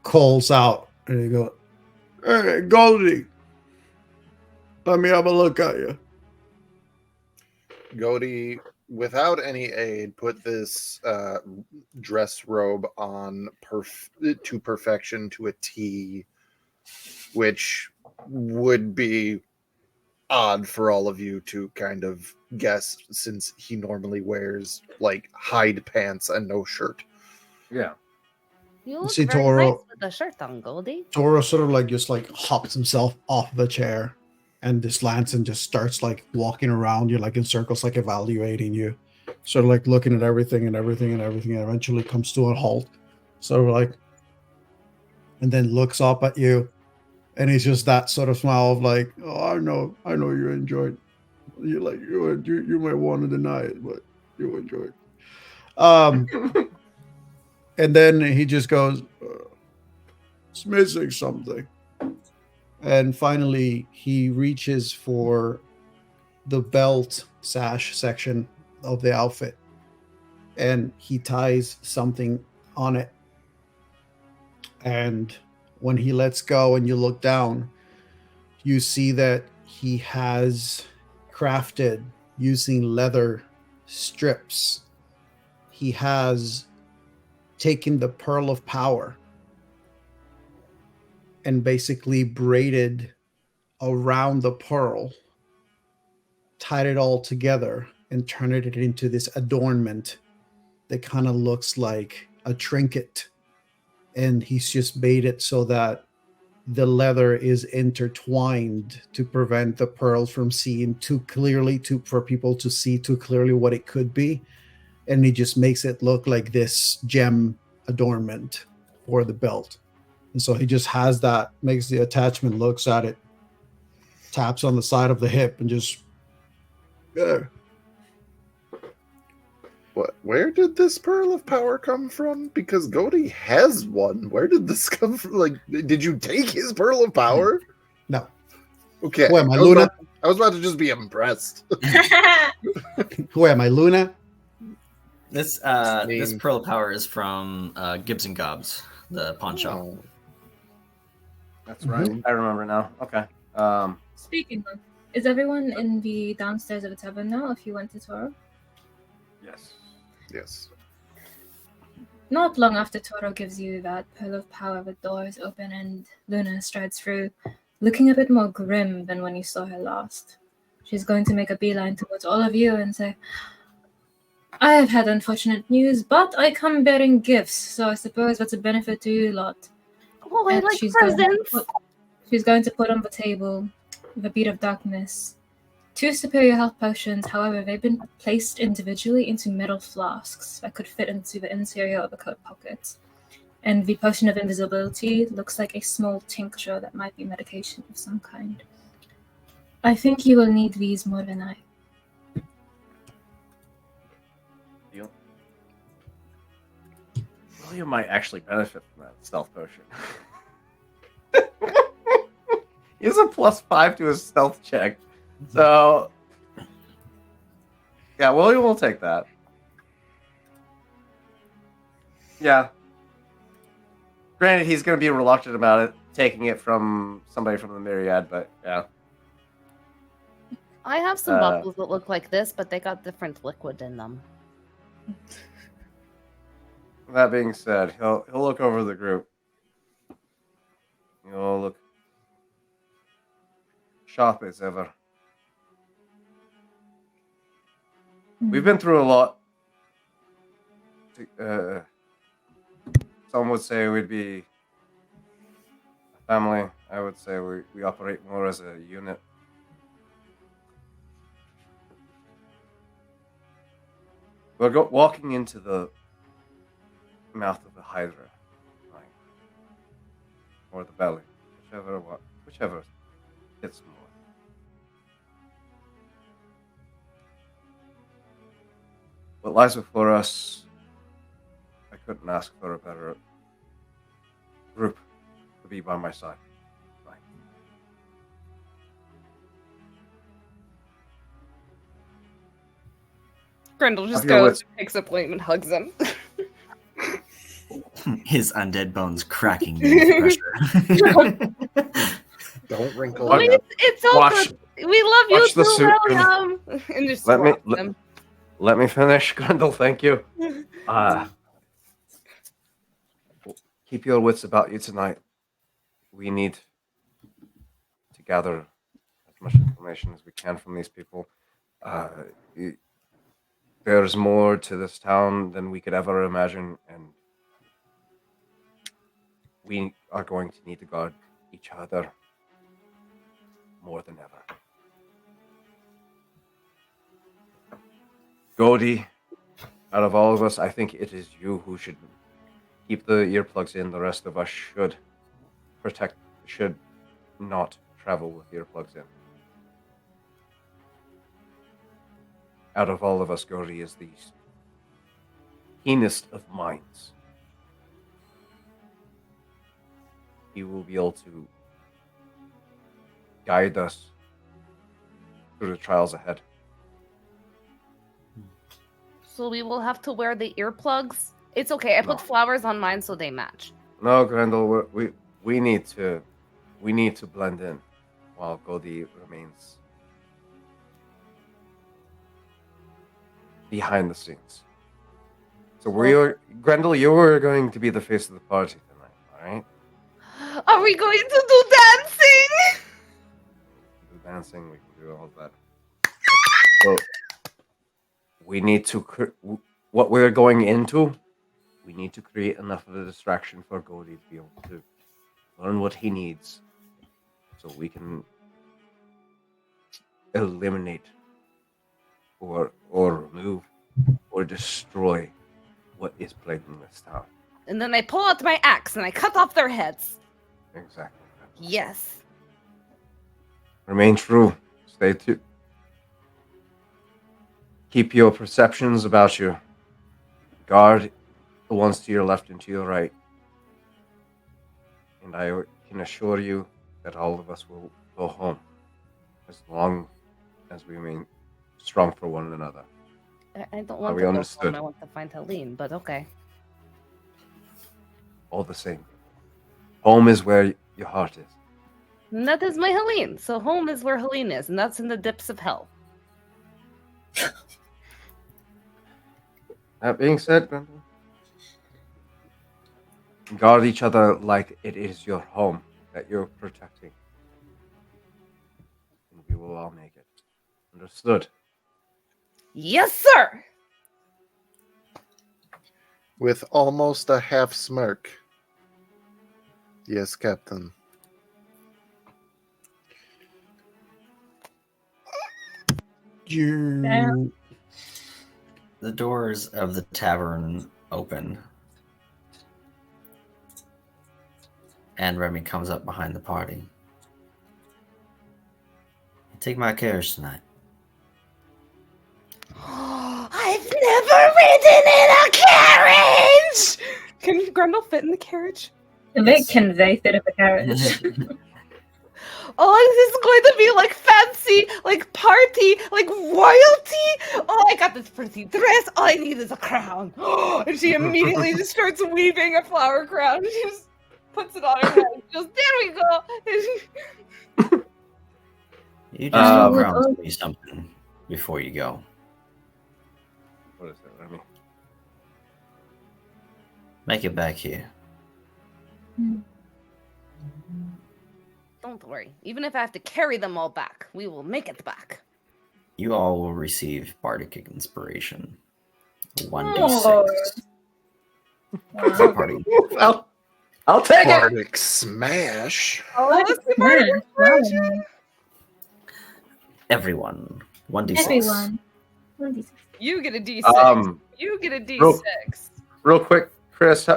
calls out and he goes, "Hey, Goldie, let me have a look at you." Godi, without any aid, put this dress robe on to perfection, to a T, which would be odd for all of you to kind of guess, since he normally wears like hide pants and no shirt. Yeah. You look See very Toro. nice with the shirt on, Goldie. Toro sort of like just like hops himself off the chair and just lands and just starts like walking around you like in circles, like evaluating you, sort of like looking at everything and everything and everything, and eventually comes to a halt. So like, and then looks up at you, and he's just that sort of smile of like, "Oh, I know you enjoyed. You like you might want to deny it, but you enjoyed." And then he just goes, "It's missing something." And finally, he reaches for the belt sash section of the outfit, and he ties something on it. And when he lets go and you look down, you see that he has crafted using leather strips. He has taken the pearl of power and basically braided around the pearl, tied it all together, and turned it into this adornment that kind of looks like a trinket. And he's just made it so that the leather is intertwined to prevent the pearls from seeing too clearly, for people to see too clearly what it could be. And he just makes it look like this gem adornment for the belt. And so he just has that, makes the attachment, looks at it, taps on the side of the hip, and just, yeah. What? Where did this pearl of power come from? Because Godi has one. Where did this come from? Like, did you take his pearl of power? No. Okay. Who am I, Luna? I was about to just be impressed. Who am I, Luna? This pearl of power is from Gibbs and Gobbs, the pawn shop. Oh. That's right. I remember now. Okay. Speaking of, is everyone in the downstairs of the tavern now? If you went to Toro, Yes. Yes. not long after Toro gives you that pearl of power, the doors open and Luna strides through, looking a bit more grim than when you saw her last. She's going to make a beeline towards all of you and say, "I have had unfortunate news, but I come bearing gifts, so I suppose that's a benefit to you lot." Oh, I And like she's presents. She's going to put on the table, with a bead of darkness, 2 superior health potions. However, they've been placed individually into metal flasks that could fit into the interior of a coat pocket. And the potion of invisibility looks like a small tincture that might be medication of some kind. I think you will need these more than I. Deal. William might actually benefit from that stealth potion. He has a +5 to his stealth check. So, yeah, William will take that. Yeah. Granted, he's going to be reluctant about it, taking it from somebody from the Myriad, but yeah. I have some bottles that look like this, but they got different liquid in them. That being said, he'll look over the group. He'll look sharp as ever. We've been through a lot. Some would say we'd be a family. I would say we operate more as a unit. We're walking into the mouth of the Hydra, right? Or the belly, whichever hits more. What lies before us, I couldn't ask for a better group to be by my side. Right. Grendel just Have your goes, wits. picks up William and hugs him. His undead bones cracking beneath pressure. Don't wrinkle Watch- it up. It's all Watch- good. We love you watch the too, suit. William. And just Let me- slaps let- him. Let me finish, Grendel. Thank you. Keep your wits about you tonight. We need to gather as much information as we can from these people. Y- There's more to this town than we could ever imagine, and we are going to need to guard each other more than ever. Godi, out of all of us, I think it is you who should keep the earplugs in. The rest of us should not travel with earplugs in. Out of all of us, Godi is the keenest of minds. He will be able to guide us through the trials ahead. So we will have to wear the earplugs. It's okay. I put No. flowers on mine so they match. No, Grendel, we need to blend in while Godi remains behind the scenes. So Grendel, you are going to be the face of the party tonight, all right? Are we going to do dancing? We can do dancing, we can do all of that. So we need to what we're going into. We need to create enough of a distraction for Godi to be able to learn what he needs, so we can eliminate or remove or destroy what is plaguing this town. And then I pull out my axe and I cut off their heads. Exactly. Yes. Remain true. Stay true. Keep your perceptions about you. Guard the ones to your left and to your right. And I can assure you that all of us will go home as long as we remain strong for one another. I don't want we to go understood? home. I want to find Helene, but okay. All the same. Home is where your heart is. And that is my Helene. So home is where Helene is, and that's in the depths of hell. That being said, Grendel, guard each other like it is your home that you're protecting. And we will all make it. Understood? Yes, sir. With almost a half smirk. Yes, Captain. You The doors of the tavern open, and Remy comes up behind the party. Take my carriage tonight. I've never ridden in a carriage. Can Grendel fit in the carriage? Vic can they fit in the carriage? Oh, this is going to be like fancy, like party, like royalty. Oh, I got this pretty dress. All I need is a crown. And she immediately just starts weaving a flower crown. She just puts it on her head. She goes, there we go. And she- You just go Um, promise me something before you go. What is it, Remy? Make it back here. Don't worry. Even if I have to carry them all back, we will make it back. You all will receive bardic inspiration. 1d6. Oh. It's a party. I'll take it. Bardic smash. Oh, let's see bardic inspiration. Everyone. 1d6. Everyone. 1d6. You get a D6. You get a Real- D6. Real quick, Chris. You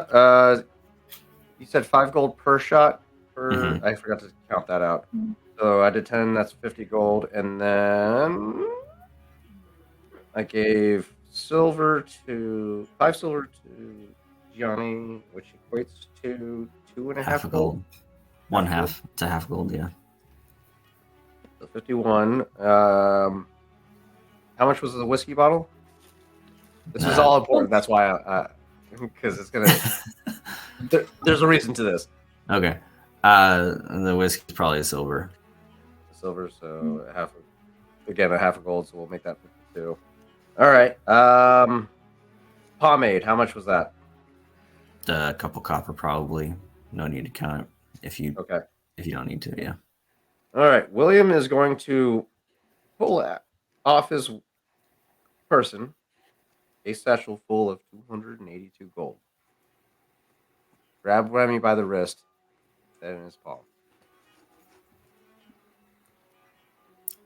said 5 gold per shot. Mhm. I forgot to count that out. Mhm. So I did 10. That's 50 gold, and then I gave 5 silver to Gianni, which equates to 2.5 Half a gold. gold. One half. It's a half gold, yeah. So 51. How much was the whiskey bottle? This is all important. That's why because it's gonna. There's a reason to this. Okay. The whiskey's probably a silver. Silver, so a half a gold, so we'll make that 52. All right. Pomade. How much was that? A couple copper, probably. No need to count it if you don't need to. Yeah. All right. William is going to pull off his person a satchel full of 282 gold. Grab Remy by the wrist, set it in his palm.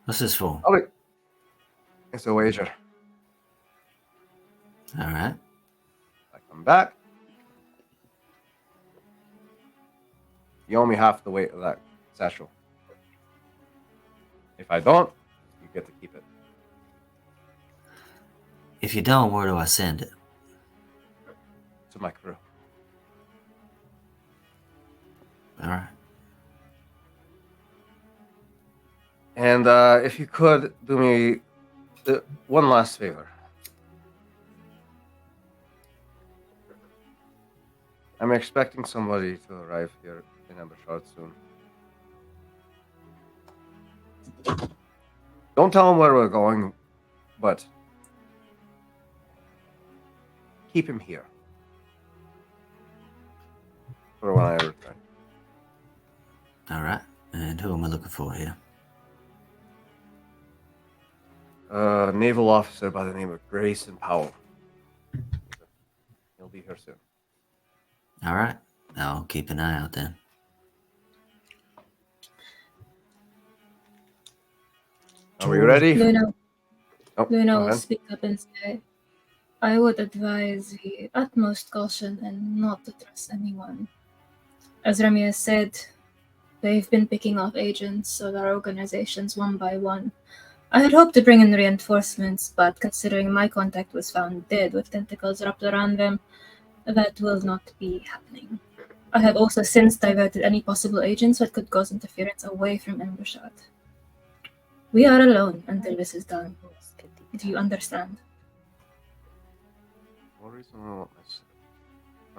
What's this for? Oh, wait. It's a wager. All right. I come back. You owe me half the weight of that satchel. If I don't, you get to keep it. If you don't, where do I send it? To my crew. All right. And if you could do me one last favor. I'm expecting somebody to arrive here in Ambershard soon. Don't tell them where we're going, but keep him here for when I return. All right. And who am I looking for here? Naval officer by the name of Grayson Powell. He'll be here soon. All right. I'll keep an eye out then. Are we ready? Luna Oh, will go ahead. speak up and say, I would advise the utmost caution and not to trust anyone. As Remy has said, they've been picking off agents of our organizations one by one. I had hoped to bring in reinforcements, but considering my contact was found dead with tentacles wrapped around them, that will not be happening. I have also since diverted any possible agents that could cause interference away from Embershot. We are alone until this is done. Do you understand? What reason I want this?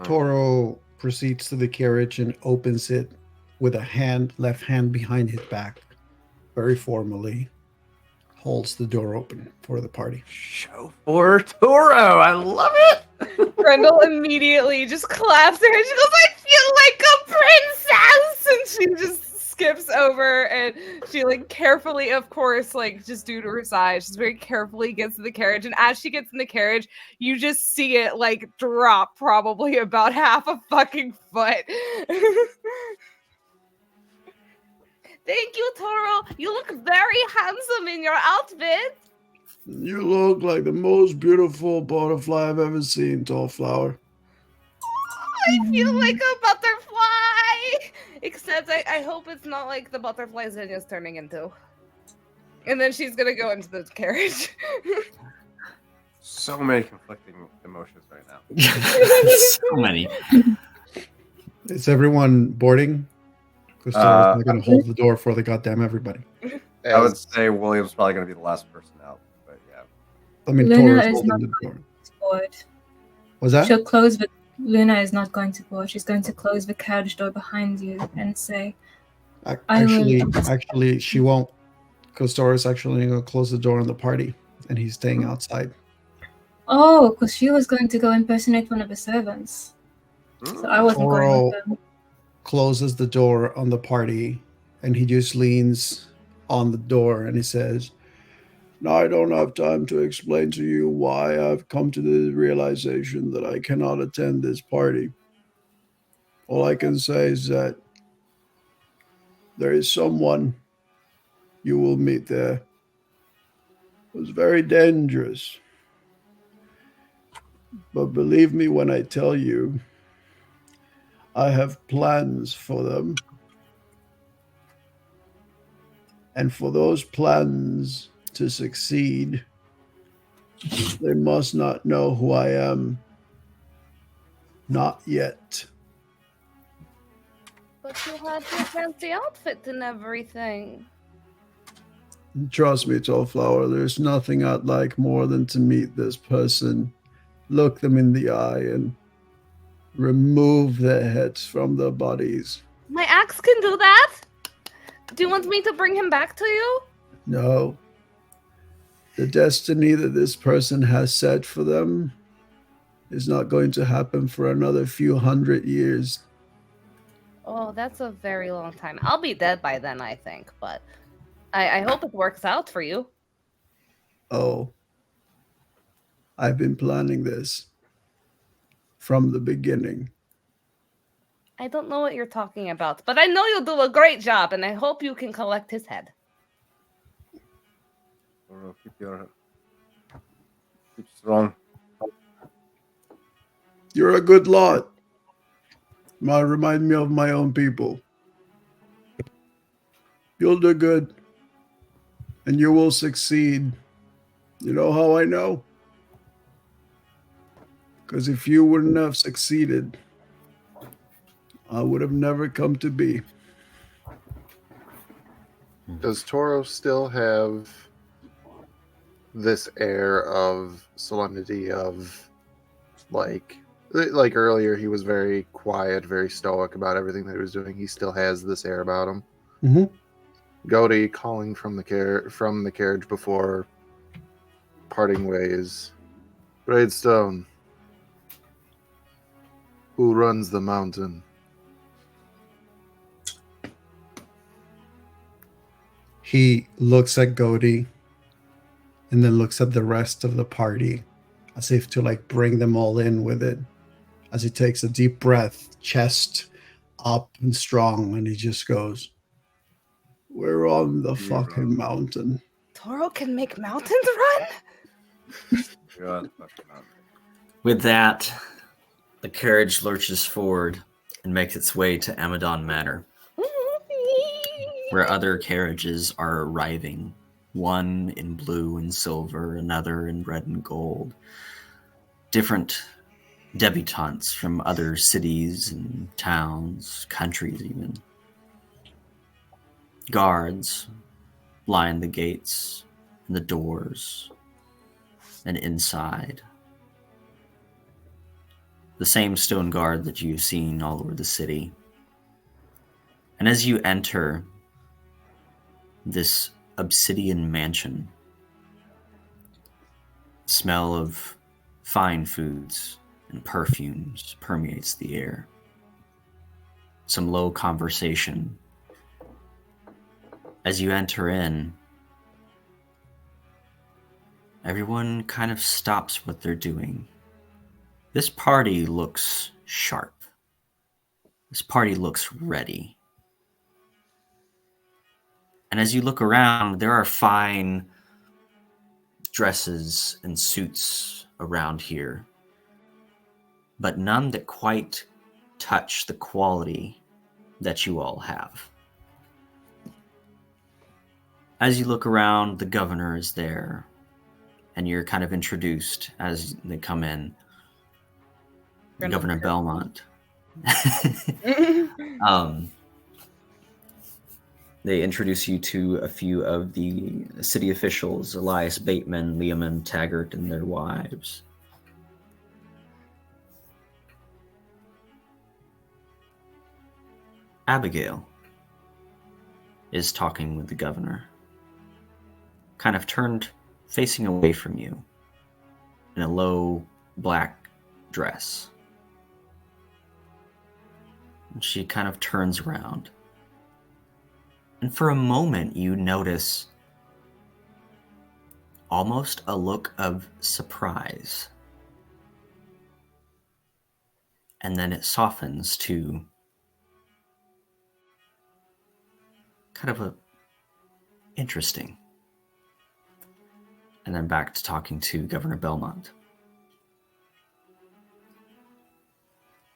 Toro proceeds to the carriage and opens it with a left hand behind his back, very formally, holds the door open for the party. Show for Toro. I love it. Grendel immediately just claps her and she goes, I feel like a princess! And she just skips over and she carefully, of course, just due to her size, she's very carefully gets in the carriage. And as she gets in the carriage, you just see it drop probably about half a fucking foot. Thank you, Toro. You look very handsome in your outfit. You look like the most beautiful butterfly I've ever seen, Tall Flower. I feel like a butterfly. Except I hope it's not like the butterfly Zenya's turning into. And then she's gonna go into the carriage. So many conflicting emotions right now. So many. Is everyone boarding? Because not going to hold the door for the goddamn everybody. I would say William's probably going to be the last person out, but yeah. I mean, Luna Toro's is holding not the going door. to board. Was that? She'll close the. Luna is not going to board. She's going to close the carriage door behind you and say, Actually, she won't. Because Toro's actually going to close the door on the party, and he's staying outside. "Oh, because she was going to go impersonate one of the servants." So I wasn't going with them. Closes the door on the party, and he just leans on the door and he says, "Now I don't have time to explain to you why I've come to the realization that I cannot attend this party. All I can say is that there is someone you will meet there who's very dangerous. But believe me when I tell you, I have plans for them. And for those plans to succeed, they must not know who I am. Not yet." But you had your fancy outfit and everything. Trust me, Tallflower, there's nothing I'd like more than to meet this person look them in the eye and remove their heads from their bodies. My axe can do that? Do you want me to bring him back to you? No. The destiny that this person has set for them is not going to happen for another few hundred years. Oh, that's a very long time. I'll be dead by then, I think, but I hope it works out for you. Oh, I've been planning this from the beginning. I don't know what you're talking about, but I know you'll do a great job, and I hope you can collect his head. Keep strong. You're a good lot. Might remind me of my own people. You'll do good. And you will succeed. You know how I know? Because if you wouldn't have succeeded, I would have never come to be. Does Toro still have this air of solemnity of like earlier he was very quiet, very stoic about everything that he was doing. He still has this air about him. Mm-hmm. Goaty calling from the carriage before parting ways. Braidstone, who runs the mountain? He looks at Goaty and then looks at the rest of the party as if to like bring them all in with it. As he takes a deep breath, chest up and strong, and he just goes, "We're on the fucking mountain." Toro can make mountains run? With that, the carriage lurches forward and makes its way to Amadon Manor, where other carriages are arriving, one in blue and silver, another in red and gold. Different debutantes from other cities and towns, countries even. Guards line the gates and the doors and inside. The same stone guard that you've seen all over the city. And as you enter this obsidian mansion, the smell of fine foods and perfumes permeates the air. Some low conversation. As you enter in, everyone kind of stops what they're doing. This party looks sharp. This party looks ready. And as you look around, there are fine dresses and suits around here, but none that quite touch the quality that you all have. As you look around, the governor is there, and you're kind of introduced as they come in. Governor Belmont. They introduce you to a few of the city officials, Elias Bateman, Leoman Taggart, and their wives. Abigail is talking with the governor, kind of turned facing away from you in a low black dress. And she kind of turns around. And for a moment, you notice almost a look of surprise. And then it softens to kind of a interesting. And then back to talking to Governor Belmont.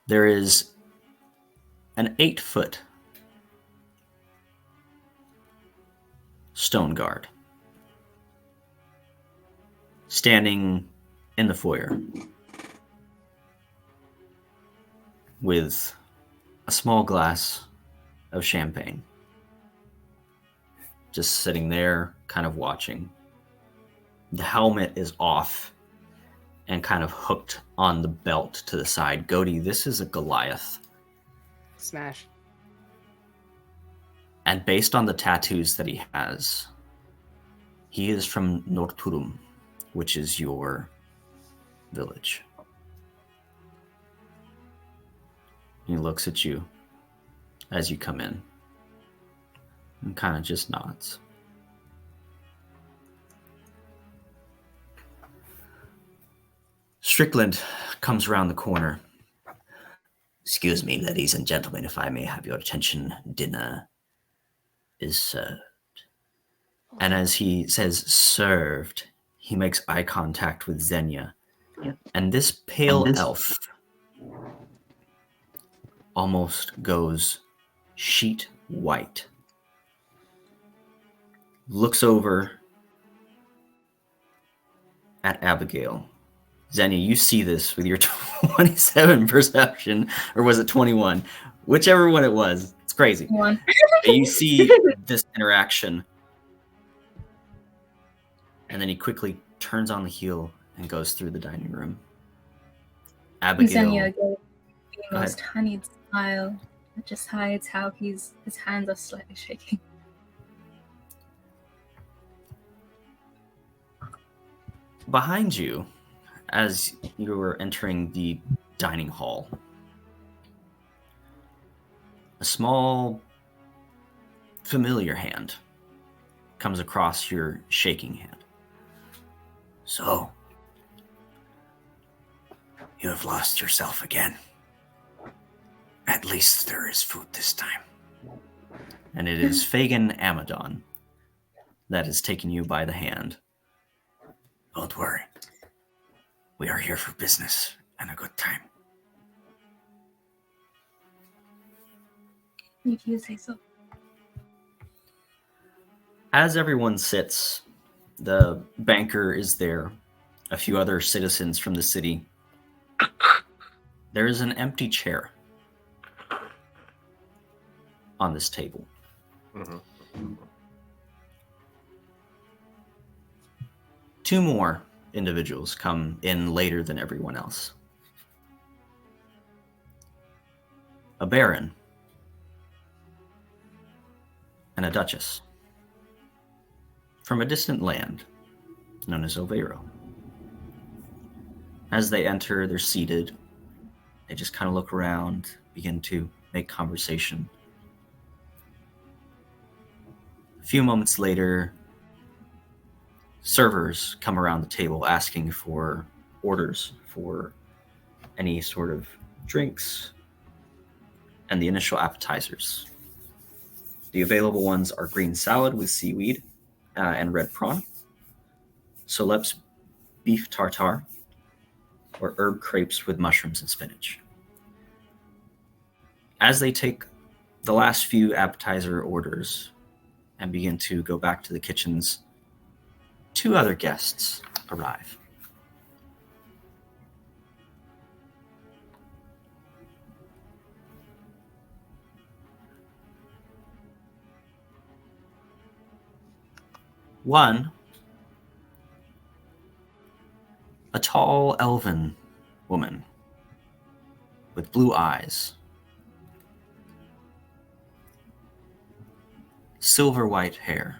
There is an 8-foot stone guard standing in the foyer with a small glass of champagne, just sitting there kind of watching. The helmet is off and kind of hooked on the belt to the side. Goaty, this is a Goliath. Smash. And based on the tattoos that he has, he is from Norturum, which is your village. He looks at you as you come in and kind of just nods. Strickland comes around the corner. Excuse me, ladies and gentlemen, if I may have your attention, dinner is served. And as he says served, he makes eye contact with Xenia. And this pale elf almost goes sheet white. Looks over at Abigail. Xenia, you see this with your 27 perception, or was it 21? Whichever one it was. It's crazy. One. You see this interaction. And then he quickly turns on the heel and goes through the dining room. Abigail. Xenia gave the most honeyed smile that just hides how his hands are slightly shaking. Behind you, as you were entering the dining hall, a small, familiar hand comes across your shaking hand. So, you have lost yourself again. At least there is food this time. And it is Fagin Amadon that has taken you by the hand. Don't worry. We are here for business and a good time. If you say so. As everyone sits, the banker is there, a few other citizens from the city. There is an empty chair on this table. Mm-hmm. Two more individuals come in later than everyone else. A baron and a duchess from a distant land known as Overo. As they enter, they're seated. They just kind of look around, begin to make conversation. A few moments later, servers come around the table asking for orders for any sort of drinks and the initial appetizers. The available ones are green salad with seaweed and red prawn, Solep's beef tartare, or herb crepes with mushrooms and spinach. As they take the last few appetizer orders and begin to go back to the kitchens, two other guests arrive. One, a tall elven woman with blue eyes, silver white hair,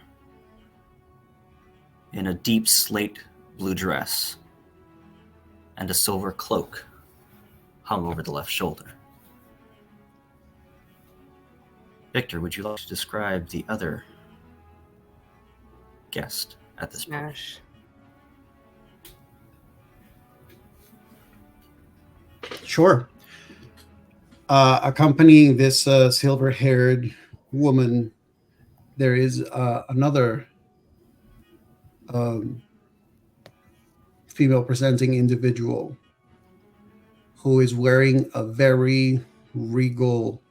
in a deep slate blue dress, and a silver cloak hung over the left shoulder. Victor, would you like to describe the other guest at this point? Smash. Sure. Accompanying this silver-haired woman, there is another female-presenting individual who is wearing a very regal,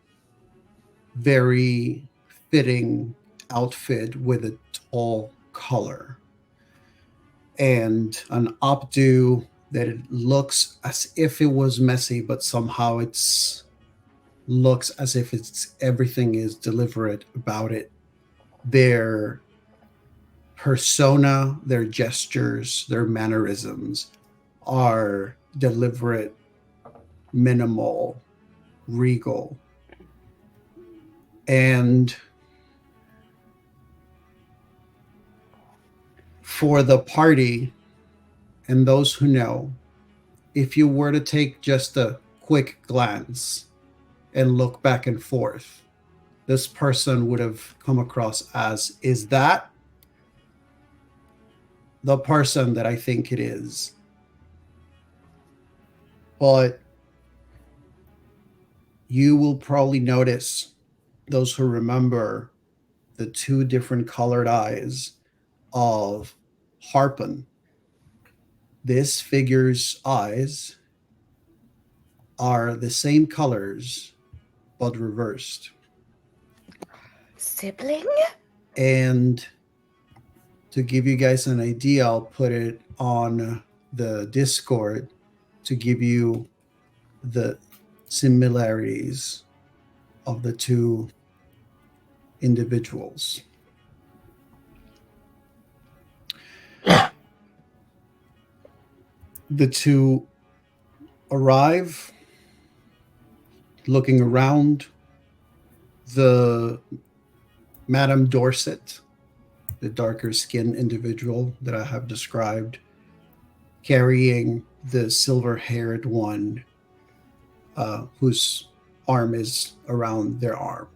very fitting outfit with a tall collar and an updo that it looks as if it was messy, but somehow it's looks as if it's everything is deliberate about it. Their persona, their gestures, their mannerisms are deliberate, minimal, regal. And for the party and those who know, if you were to take just a quick glance and look back and forth, this person would have come across as, is that the person that I think it is? But you will probably notice, those who remember, the two different colored eyes of Harpin. This figure's eyes are the same colors, but reversed. Sibling? And to give you guys an idea, I'll put it on the Discord to give you the similarities of the two individuals. The two arrive, looking around. The Madame Dorset, the darker skinned individual that I have described, carrying the silver-haired one, whose arm is around their arm.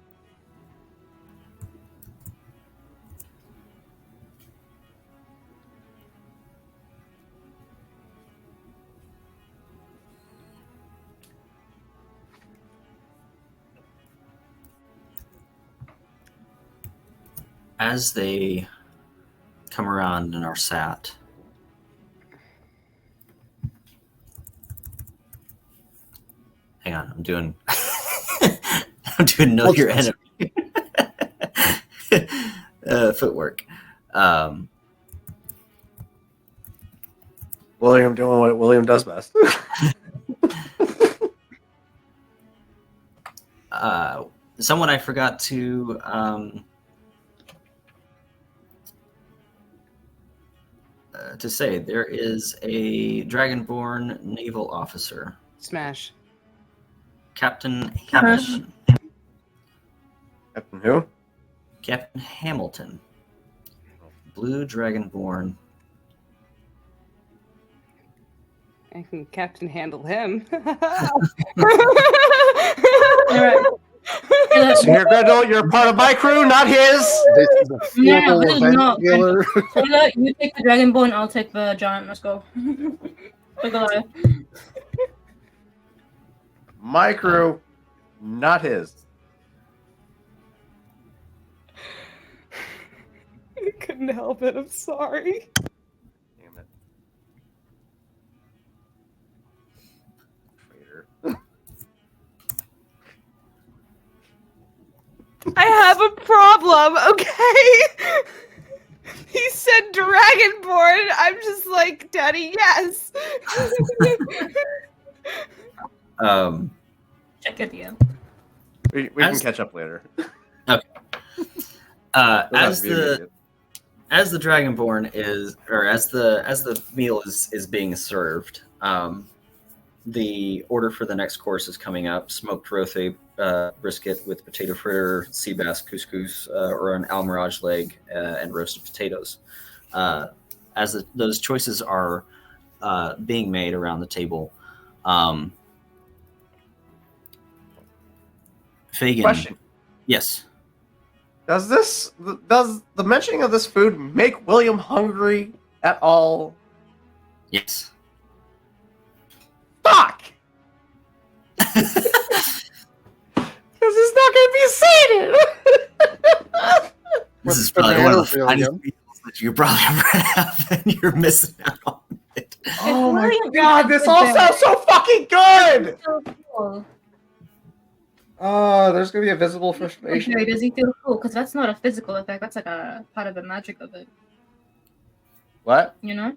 As they come around and are sat, hang on, I'm doing know your enemy. Footwork. William doing what William does best. Someone I forgot to say, there is a Dragonborn naval officer, Smash. Captain Hamilton. Captain who? Captain Hamilton. Blue Dragonborn. I can Captain handle him. Senior Grendel, you're part of my crew, not his. This is a No, formal this is event, not. Taylor. Taylor, you take the Dragonborn, I'll take the giant. Let's go. The Goliath. My crew, not his. I couldn't help it. I'm sorry. Damn it. Traitor. I have a problem, okay? He said Dragonborn. I'm just like, Daddy, yes. Check it, yeah. We can catch up later. As the Dragonborn is, or as the meal is being served, the order for the next course is coming up: smoked rothe brisket with potato fritter, sea bass couscous, or an almirage leg, and roasted potatoes. As those choices are being made around the table, Fagin. Question. Yes. Does the mentioning of this food make William hungry at all? Yes. Fuck! Because he's not going to be seated! This is What's the probably one of the matter, finest William? meals that you probably ever have, and you're missing out on it. Oh my William god, this all Dafoe. sounds so fucking good! So cool. There's going to be a visible frustration. Okay, does he feel cool? Because that's not a physical effect. That's like a part of the magic of it. What? You know?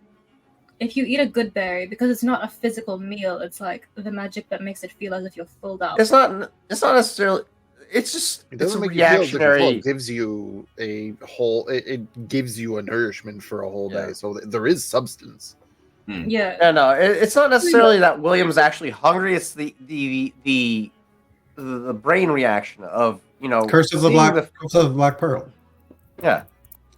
If you eat a good berry, because it's not a physical meal, it's like the magic that makes it feel as if you're filled out. It's not necessarily... It's just... It It's doesn't a make you feel different. Well, reactionary... it gives you a whole. It gives you a nourishment for a whole Yeah. day, so there is substance. Yeah. Yeah, no, it's not necessarily that William's actually hungry. It's the brain reaction of Curse of the Black Pearl. Yeah.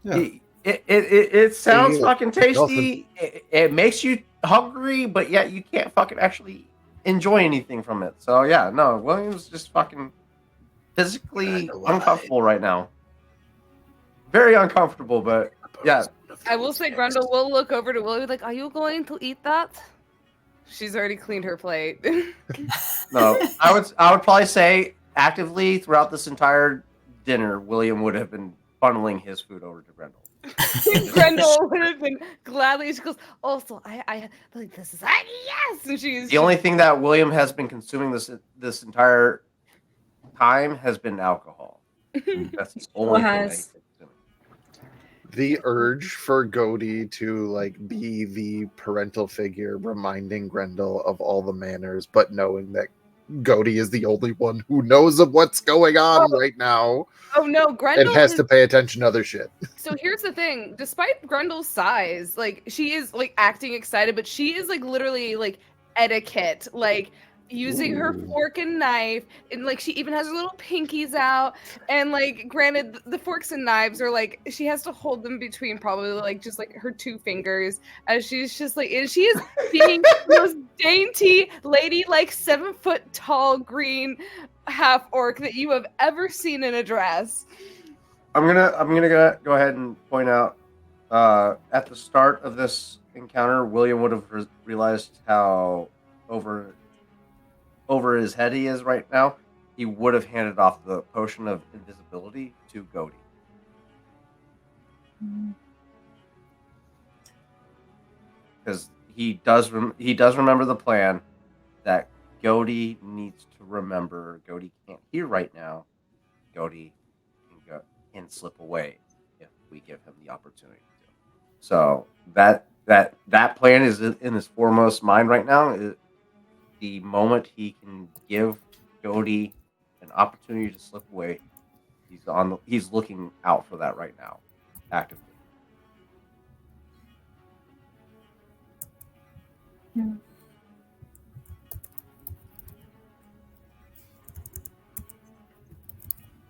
Yeah. It sounds Yeah, fucking tasty. It makes you hungry, but yet you can't fucking actually enjoy anything from it. So yeah, no, William's just fucking physically uncomfortable right now. Very uncomfortable, but yeah. I will say Grundle will look over to Willie like, "Are you going to eat that?" She's already cleaned her plate. No, I would probably say actively throughout this entire dinner, William would have been funneling his food over to Grendel. Grendel would have been gladly. She goes, "Also, I like this is yes." And she's The only thing that William has been consuming this entire time has been alcohol. That's the only thing that he's been consuming. The urge for Godi to like be the parental figure, reminding Grendel of all the manners, but knowing that Godi is the only one who knows of what's going on right now. Oh no, Grendel and has to pay attention to other shit. So here's the thing: despite Grendel's size, like she is like acting excited, but she is like literally like etiquette, like using her fork and knife, and like she even has her little pinkies out. And like, granted, the forks and knives are like she has to hold them between probably like just like her 2 fingers, as she's just like, and she is being the most dainty lady, like 7 foot tall green half orc that you have ever seen in a dress. I'm gonna go ahead and point out at the start of this encounter, William would have realized how over his head he is right now. He would have handed off the potion of invisibility to Godi. Because he does remember the plan that Godi needs to remember. Godi can't hear right now. Godi can slip away if we give him the opportunity to. So that plan is in his foremost mind right now. The moment he can give Godi an opportunity to slip away, he's looking out for that right now, actively.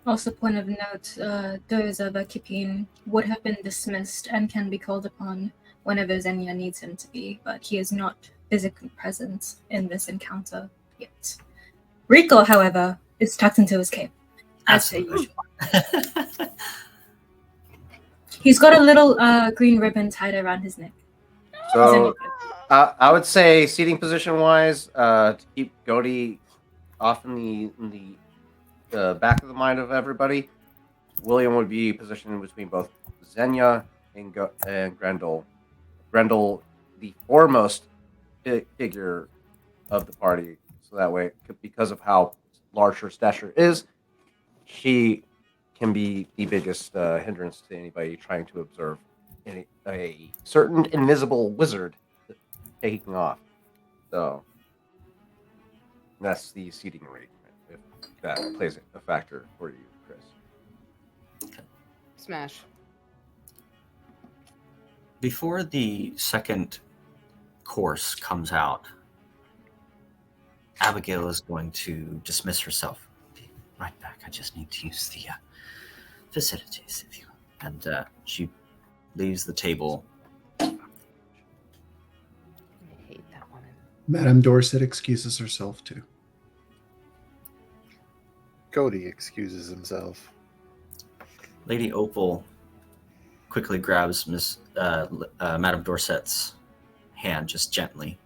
Also, point of note, those of Kipin would have been dismissed and can be called upon whenever Xenia needs him to be, but he is not physically present in this encounter yet. Rico, however, is tucked into his cape, as per usual. He's got a little green ribbon tied around his neck. So I would say seating position wise, to keep Godi off in the back of the mind of everybody, William would be positioned between both Xenia and Grendel. Grendel, the foremost figure of the party, so that way, because of how large her stature is, she can be the biggest hindrance to anybody trying to observe a certain invisible wizard taking off. So that's the seating arrangement, if that plays a factor for you, Chris. Smash. Before the second course comes out, Abigail is going to dismiss herself. Be right back. I just need to use the facilities, if you will. And she leaves the table. I hate that one. Madame Dorset excuses herself too. Godi excuses himself. Lady Opal quickly grabs Madame Dorset's hand just gently.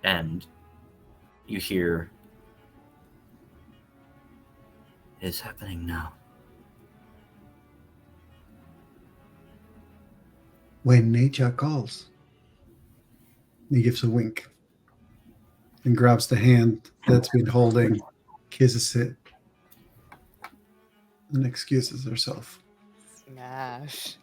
And you hear, "It's happening now." When nature calls. He gives a wink and grabs the hand that's been holding, kisses it, and excuses herself. Smash.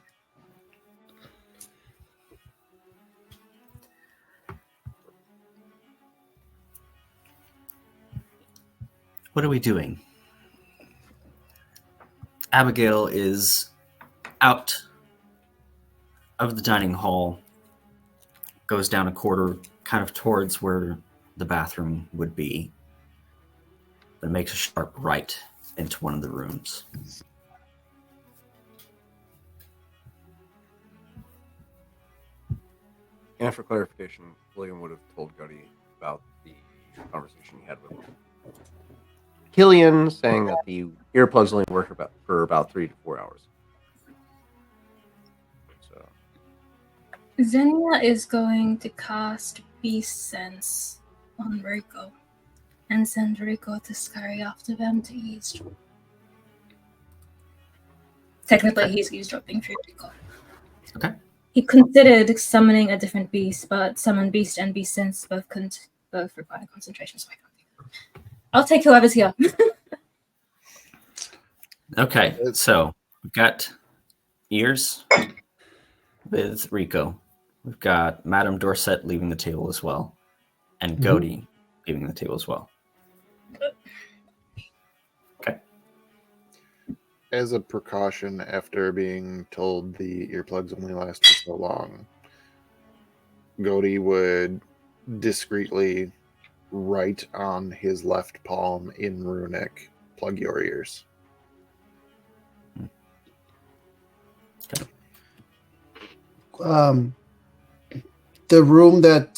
What are we doing? Abigail is out of the dining hall goes down a corridor kind of towards where the bathroom would be, but it makes a sharp right into one of the rooms. And for clarification, William would have told Gunny about the conversation he had with him. Killian saying that the earplugs only work for about 3 to 4 hours. So Xenia is going to cast Beast Sense on Rico and send Rico to scurry after them to eavesdrop. Technically, he's eavesdropping through Rico. Okay. He considered summoning a different beast, but summon beast and beast sense both require concentration, so I can't do that. I'll take whoever's here. Okay, so we've got ears with Rico. We've got Madame Dorset leaving the table as well, and Goaty leaving the table as well. Okay. As a precaution, after being told the earplugs only last for so long, Goaty would discreetly write on his left palm in runic, "Plug your ears." The room that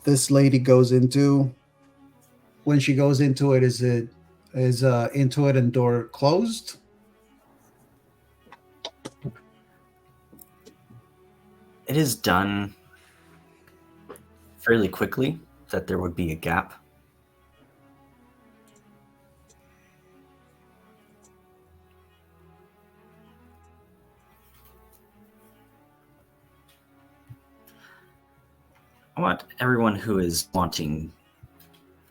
this lady goes into, when she goes into it, is into it and door closed? It is done fairly quickly, that there would be a gap. I want everyone who is wanting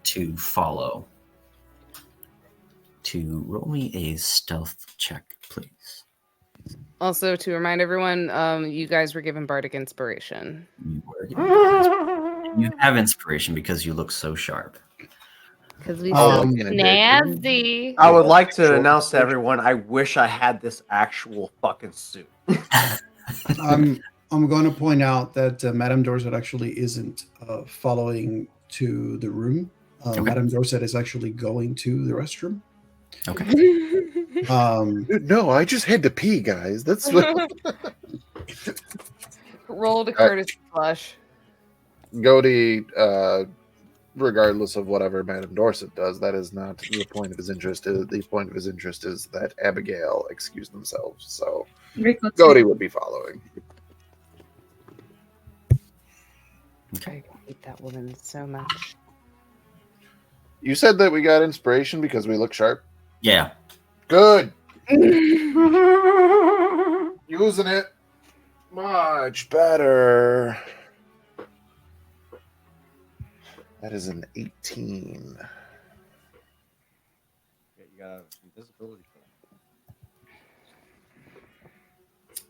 to follow to roll me a stealth check, please. Also, to remind everyone, you guys were given bardic inspiration. You have inspiration because you look so sharp. Because we nasty. I would like to announce to everyone, I wish I had this actual fucking suit. I'm going to point out that Madame Dorset actually isn't following to the room. Okay. Madame Dorset is actually going to the restroom. Okay. No, I just had to pee, guys. That's what... Roll to courtesy flush. Goaty, regardless of whatever Madame Dorset does, that is not the point of his interest. The point of his interest is that Abigail excuse themselves. So Goaty would be following. Okay. I hate that woman so much. You said that we got inspiration because we look sharp? Yeah. Good. Using it much better. That is an 18. Yeah, you got invisibility for that.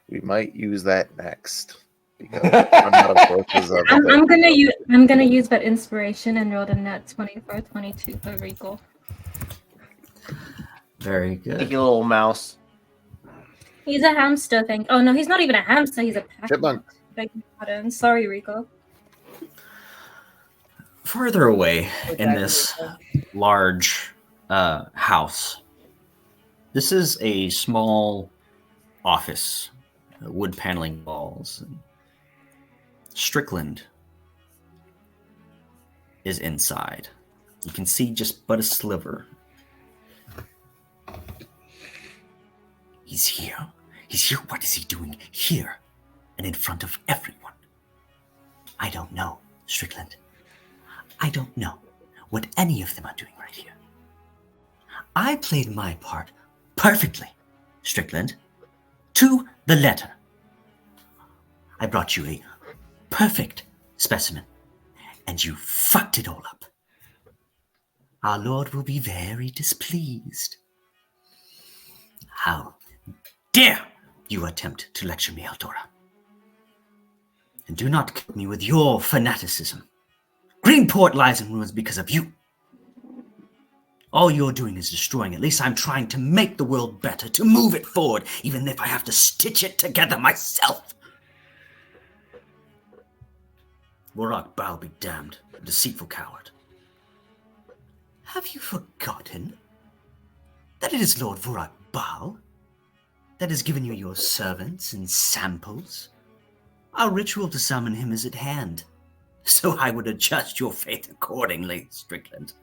We might use that next. Because I'm not a focus of I'm gonna use that inspiration and roll a net 20 for 22 for Rico. Very good. Thank you, little mouse. He's a hamster thing. Oh no, he's not even a hamster. He's a chipmunk. Beg your pardon. Sorry, Rico. Further away in this large house, this is a small office, wood paneling walls. Strickland is inside. You can see just but a sliver. He's here. He's here. What is he doing here and in front of everyone? I don't know, Strickland. I don't know what any of them are doing right here. I played my part perfectly, Strickland, to the letter. I brought you a perfect specimen, and you fucked it all up. Our Lord will be very displeased. How dare you attempt to lecture me, Eldora? And do not kill me with your fanaticism. Greenport lies in ruins because of you. All you're doing is destroying. At least I'm trying to make the world better, to move it forward, even if I have to stitch it together myself. Vorak Baal be damned, a deceitful coward. Have you forgotten that it is Lord Vorak Baal that has given you your servants and samples? Our ritual to summon him is at hand, so I would adjust your faith accordingly, Strickland.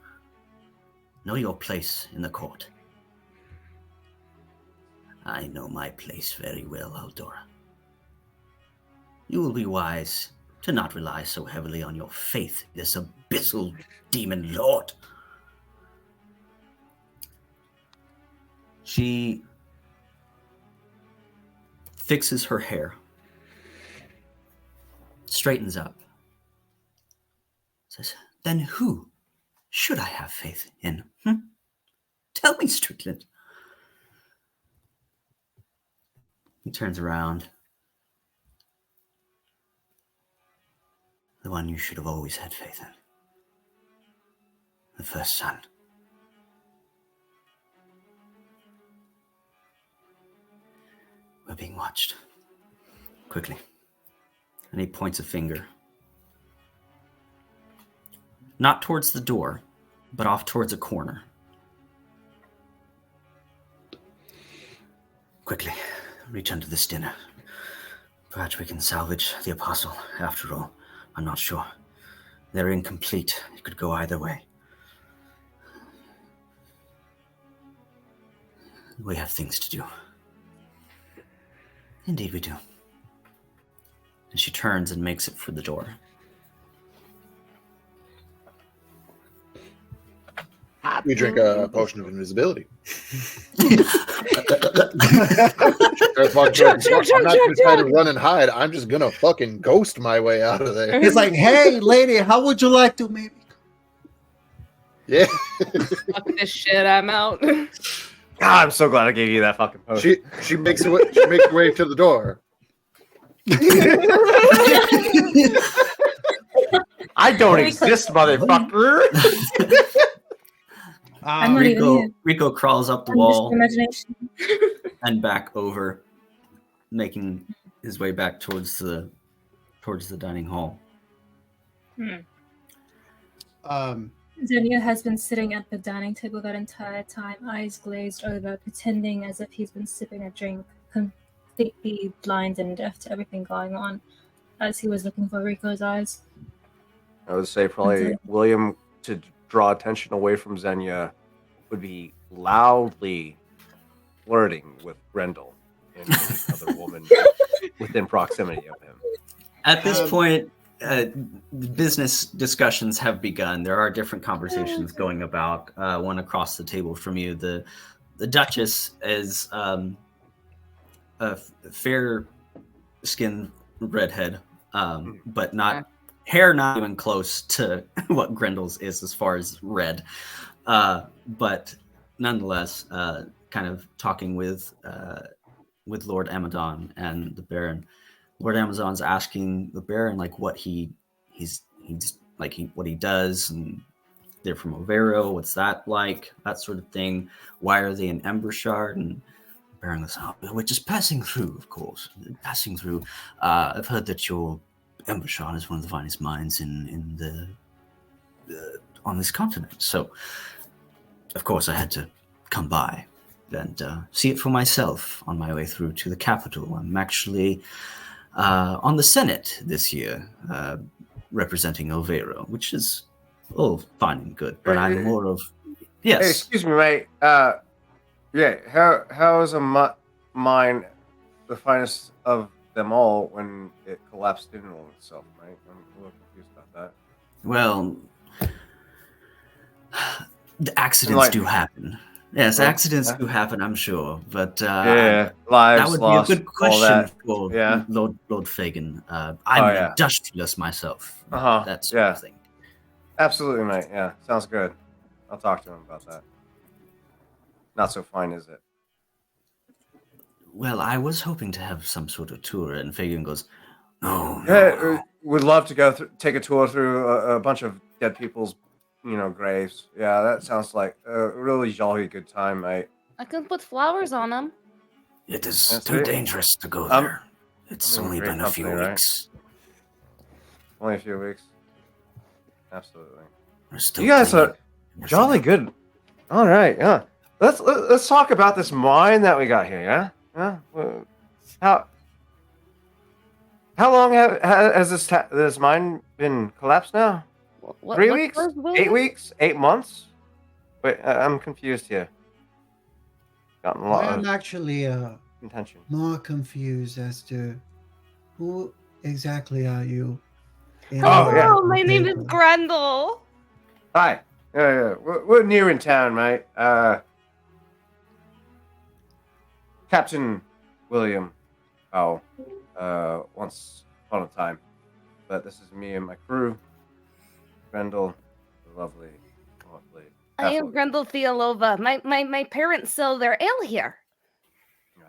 Know your place in the court. I know my place very well, Aldora. You will be wise to not rely so heavily on your faith, this abyssal demon lord. She fixes her hair, straightens up, says, then who should I have faith in? Tell me, Strickland. He turns around. The one you should have always had faith in. The first son. We're being watched. Quickly. And he points a finger. Not towards the door, but off towards a corner. Quickly, return to this dinner. Perhaps we can salvage the apostle. After all, I'm not sure. They're incomplete. It could go either way. We have things to do. Indeed we do. And she turns and makes it for the door. We drink a potion of invisibility. I'm not going to try to run and hide. I'm just going to fucking ghost my way out of there. It's like, hey, lady, how would you like to maybe? Yeah. Fuck this shit, I'm out. God, I'm so glad I gave you that fucking potion. She makes her way to the door. I don't exist, motherfucker. I'm not even here. Rico crawls up the I'm just wall imagination. and back over, making his way back towards the dining hall. Xenia has been sitting at the dining table that entire time, eyes glazed over, pretending as if he's been sipping a drink, completely blind and deaf to everything going on, as he was looking for Rico's eyes. I would say probably William, to draw attention away from Xenia, would be loudly flirting with Grendel and any other woman within proximity of him. At this point, business discussions have begun. There are different conversations going about. One across the table from you. The Duchess is a fair-skinned redhead, but not hair, not even close to what Grendel's is as far as red. But nonetheless, kind of talking with Lord Amadon and the Baron. Lord Amazon's asking the Baron like what he's like what he does, and they're from Overo, what's that like, that sort of thing. Why are they in Embershard? And the Baron goes, oh, we're just passing through, of course. Passing through. I've heard that your Embershard is one of the finest mines in the on this continent. So, of course, I had to come by and see it for myself on my way through to the capital. I'm actually on the Senate this year, representing Overo, which is all fine and good, but I'm more of... Yes. Hey, excuse me, mate. Yeah, how is a mine the finest of them all when it collapsed in on itself, right? I'm a little confused about that. Well, the accidents do happen. Yes, accidents do happen, I'm sure. But lives that would lost, be a good question for yeah. Lord Fagin. I'm industrious myself. That sort of thing. Absolutely, mate. Yeah, sounds good. I'll talk to him about that. Not so fine, is it? Well, I was hoping to have some sort of tour, and Fagin goes, no. Yeah, we'd love to go take a tour through a bunch of dead people's graves. Yeah, that sounds like a really jolly good time, mate. I can put flowers on them. It is That's too it. dangerous to go I'm- there. It's I'm in only great been a few company, right? weeks. Only a few weeks. Absolutely. We're still You guys cleaning are everything jolly up. good. All right, yeah. Let's talk about this mine that we got here. Yeah, yeah. How long has this mine been collapsed now? What, 3 what weeks? was 8 William? weeks? 8 months? Wait, I'm confused here. Gotten a lot I am of actually intention. more confused as to who exactly are you? in Oh, yeah. Hello, my name is paper? Grendel. Hi. Yeah. We're near in town, mate. Captain William. Oh, once upon a time. But this is me and my crew. Grendel, the lovely. I am Grendel Theolova. My parents sell their ale here. Yeah.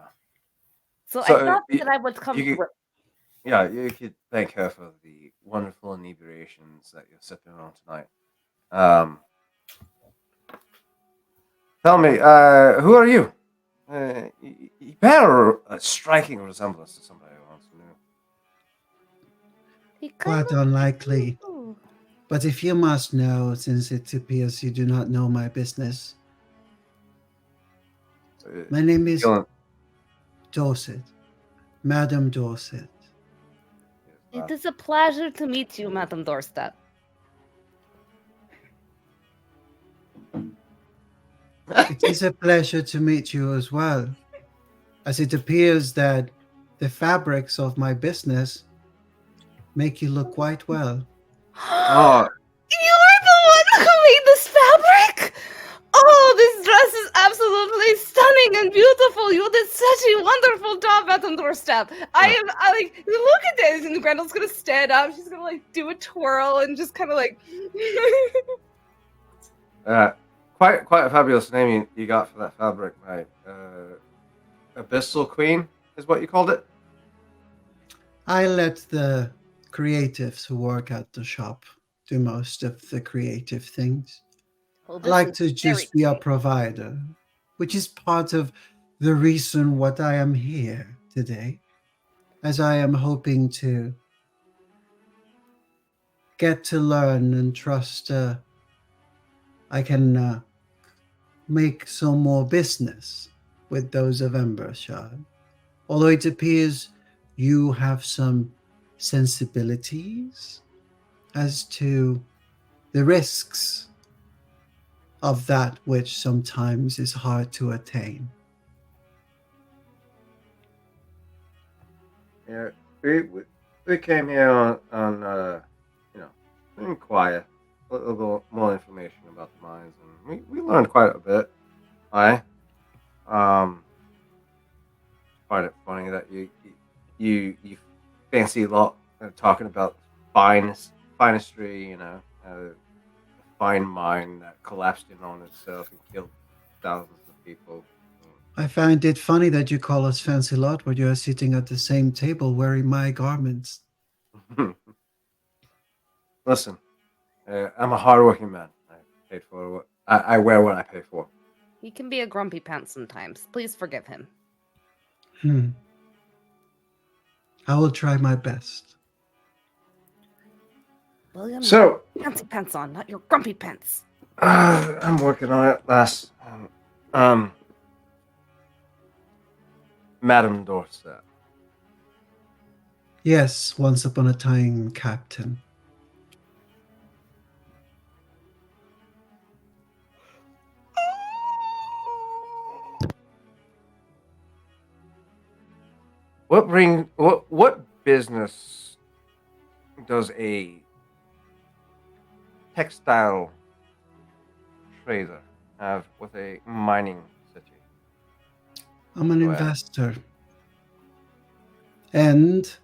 So I So, thought that I would come you could- through. Yeah, you could thank her for the wonderful inebriations that you're sipping on tonight. Tell me, who are you? You bear a striking resemblance to somebody I once knew. He kind Quite of unlikely. do. But if you must know, since it appears you do not know my business, my name is Feeling- Dorset, Madam Dorset. It is a pleasure to meet you, Madame Doorstep. It is a pleasure to meet you as well, as it appears that the fabrics of my business make you look quite well. Oh, You're the one who made this fabric? Oh, this dress is absolutely stunning and beautiful. You did such a wonderful job, Madame Doorstep. I like, look at this. And Grendel's gonna stand up. She's gonna like do a twirl and just kind of like. quite a fabulous name you got for that fabric, mate. Abyssal Queen is what you called it. I let the creatives who work at the shop do most of the creative things. Well, I like is to very just be a sweet. provider, which is part of the reason what I am here today, as I am hoping to get to learn and trust I can make some more business with those of Embershard. Although it appears you have some sensibilities as to the risks of that which sometimes is hard to attain. Yeah, we came here on inquire a little bit more information about the mines, and we learned quite a bit. Find it funny that you fancy a lot talking about finestry, a fine mine that collapsed in on itself and killed thousands of people. I find it funny that you call us fancy lot when you are sitting at the same table wearing my garments. Listen, I'm a hardworking man. I wear what I pay for. He can be a grumpy pants sometimes. Please forgive him. I will try my best. William, So- you have fancy pants on, not your grumpy pants. I'm working on it, lass. Madam Dorset. Yes, once upon a time, Captain. What business does a textile trader have with a mining city? I'm an Go ahead. investor. And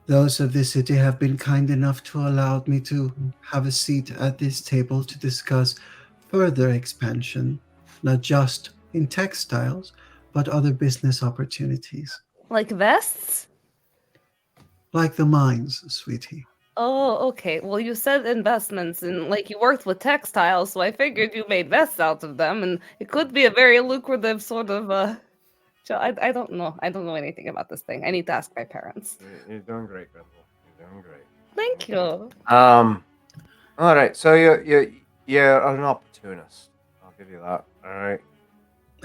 those of the city have been kind enough to allow me to have a seat at this table to discuss further expansion, not just in textiles, but other business opportunities. Like vests? Like the mines, sweetie. Oh, okay. Well, you said investments and like you worked with textiles, so I figured you made vests out of them, and it could be a very lucrative sort of I don't know. I don't know anything about this thing. I need to ask my parents. You're doing great, Grendel. You're doing great. Thank you. All right. So you're an opportunist. I'll give you that. All right.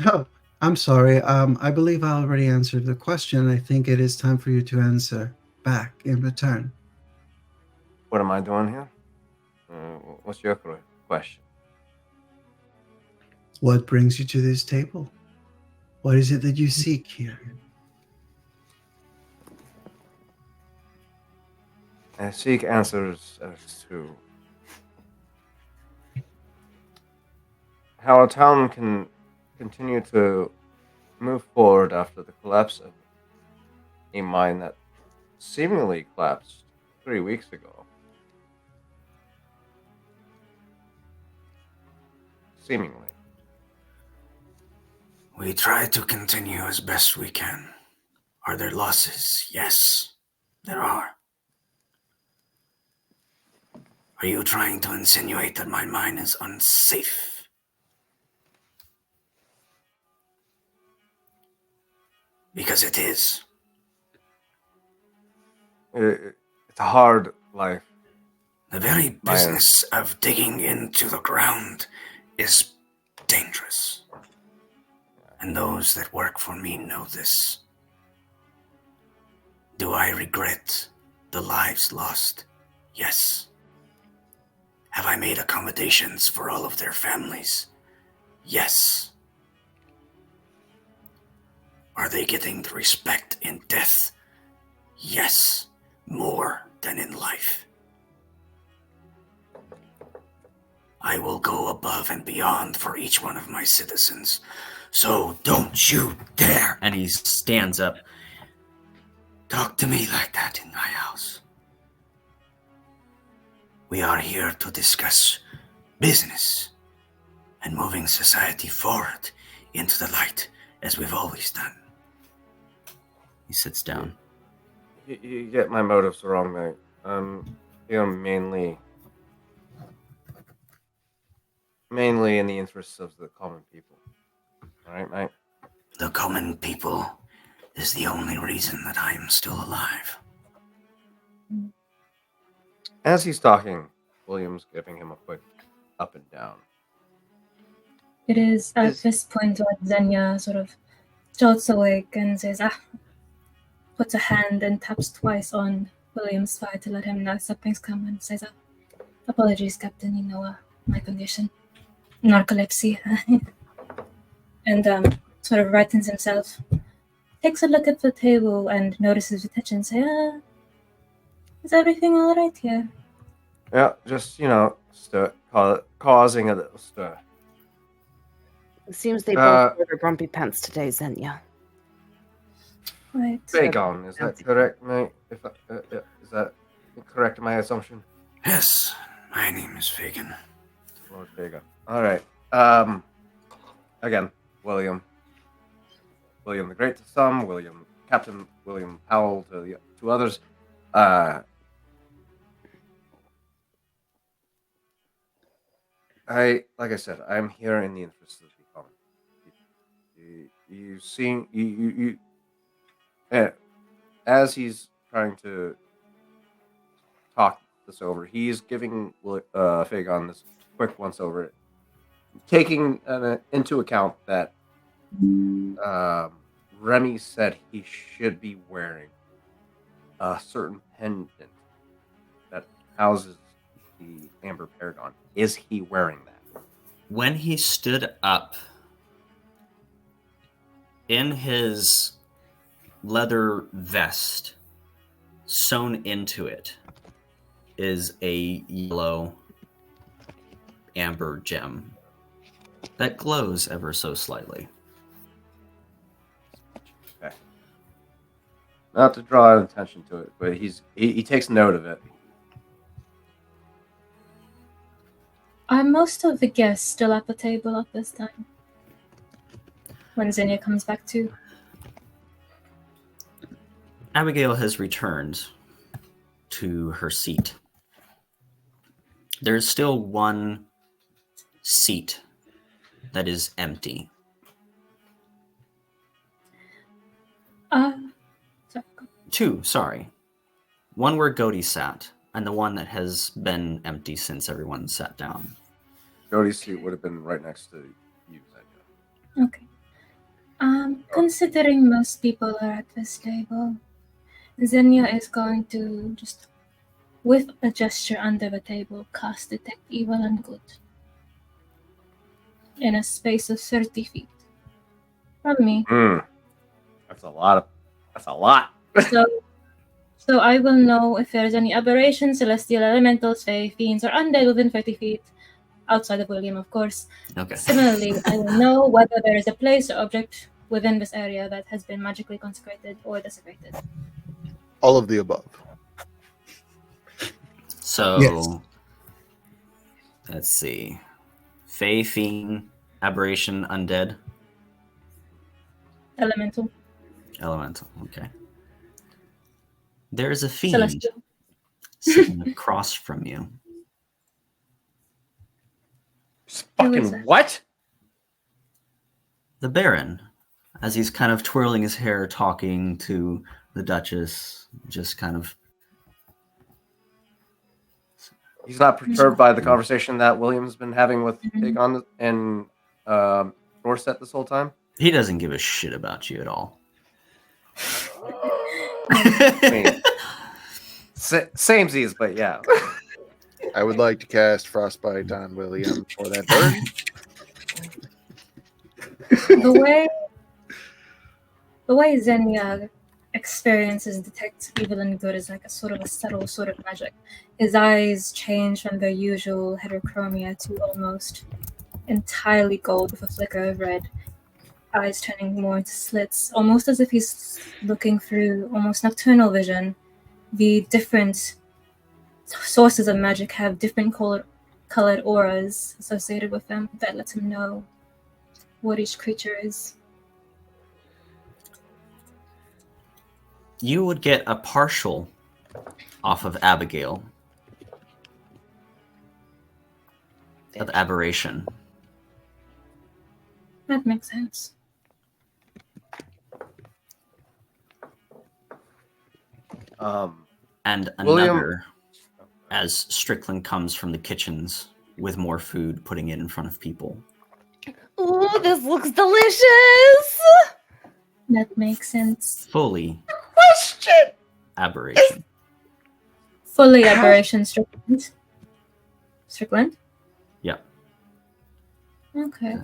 Oh, I'm sorry. I believe I already answered the question. I think it is time for you to answer back in return. What am I doing here? What's your question? What brings you to this table? What is it that you seek here? I seek answers as to how a town can continue to move forward after the collapse of a mine that seemingly collapsed 3 weeks ago. Seemingly. We try to continue as best we can. Are there losses? Yes, there are. Are you trying to insinuate that my mine is unsafe? Because it is. It's a hard life. The very business of digging into the ground is dangerous. And those that work for me know this. Do I regret the lives lost? Yes. Have I made accommodations for all of their families? Yes. Are they getting the respect in death? Yes. More than in life. I will go above and beyond for each one of my citizens. So don't you dare. And he stands up. Talk to me like that in my house. We are here to discuss business and moving society forward into the light as we've always done. He sits down. You get my motives wrong, mate. You're mainly in the interests of the common people. All right, mate? The common people is the only reason that I am still alive. As he's talking, William's giving him a quick up and down. It is at this point where Xenia sort of jolts awake and says, puts a hand and taps twice on William's thigh to let him know something's coming and says, apologies, Captain, you know my condition. Narcolepsy. And sort of rightens himself. Takes a look at the table and notices the touch and say, is everything all right here? Yeah, just, causing a little stir. It seems they both order grumpy pants today, Xenia. Right. Vagon, is that correct, mate? Is that correct in my assumption? Yes, my name is Fagin. Lord Vagon. All right. Again, William the Great to some, Captain William Powell to others. Like I said, I'm here in the interest of the common people. As he's trying to talk this over, he's giving Fagon this quick once over, taking into account that Remy said he should be wearing a certain pendant that houses the Amber Paragon. Is he wearing that? When he stood up, in his leather vest, sewn into it is a yellow amber gem that glows ever so slightly. Okay. Not to draw attention to it, but he takes note of it. Are most of the guests still at the table at this time? When Xenia comes back to? Abigail has returned. to her seat. There's still one seat that is empty. Sorry. Two, sorry. One where Godi sat, and the one that has been empty since everyone sat down. Jody's seat would have been right next to you, Zenya. Okay. Considering most people are at this table, Xenia is going to just, with a gesture under the table, cast Detect Evil and Good in a space of 30 feet from me. That's a lot. So I will know if there's any aberrations, celestial elementals, fey, fiends, or undead within 30 feet, outside of William, of course. Okay. Similarly, I will know whether there is a place or object within this area that has been magically consecrated or desecrated. All of the above. So, Yes. Let's see. Fey, fiend, aberration, undead, Elemental, elemental. Okay. There is a fiend celestial. sitting across from you. Who is Fucking that? what? The Baron, as he's kind of twirling his hair, talking to the Duchess, just kind of. He's not perturbed by the conversation that William's been having with Aegon and Dorset this whole time. He doesn't give a shit about you at all. I mean, samesies, but yeah. I would like to cast Frostbite on William for that burn. The way Xenia experiences Detect Evil and Good is like a sort of a subtle sort of magic. His eyes change from their usual heterochromia to almost entirely gold with a flicker of red. Eyes turning more into slits, almost as if he's looking through almost nocturnal vision. The different sources of magic have different colored auras associated with them that lets him know what each creature is. You would get a partial off of Abigail of aberration. That makes sense. And William- another as Strickland comes from the kitchens with more food, putting it in front of people. Ooh, this looks delicious! That makes sense. Fully Question. aberration. Fully aberration Strickland. Strickland? Yep. Okay.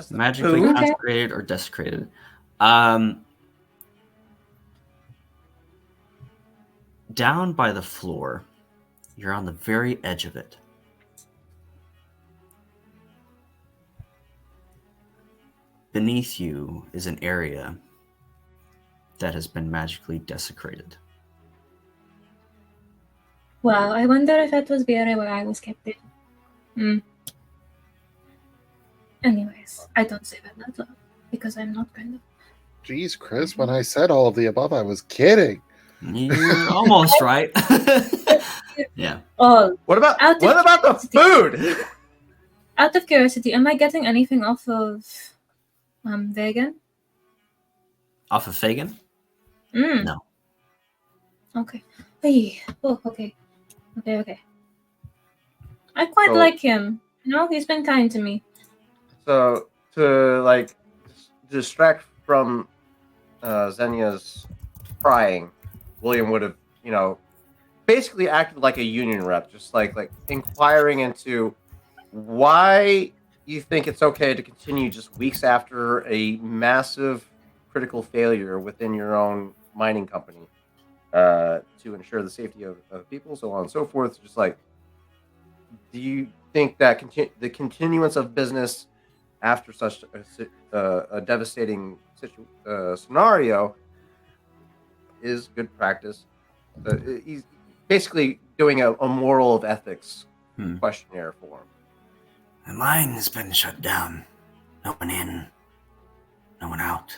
Magically Food? consecrated or desecrated. Down by the floor, you're on the very edge of it. Beneath you is an area that has been magically desecrated. Wow, I wonder if that was the area where I was kept in. Anyways, I don't say that out loud because I'm not kind of. Jeez, Chris, when I said all of the above, I was kidding. You're almost right. Yeah. Oh, What about Out of the food? out of curiosity, am I getting anything off of vegan? Off of Fagin? No. Okay. Hey. Oh, okay. Okay. I quite So- like him. He's been kind to me. So to like distract from Xenia's crying, William would have, basically acted like a union rep, just like inquiring into why you think it's okay to continue just weeks after a massive critical failure within your own mining company to ensure the safety of people, so on and so forth. Just like, do you think that the continuance of business after such a devastating scenario is good practice? He's basically doing a moral of ethics questionnaire for him. The mine has been shut down. No one in, no one out.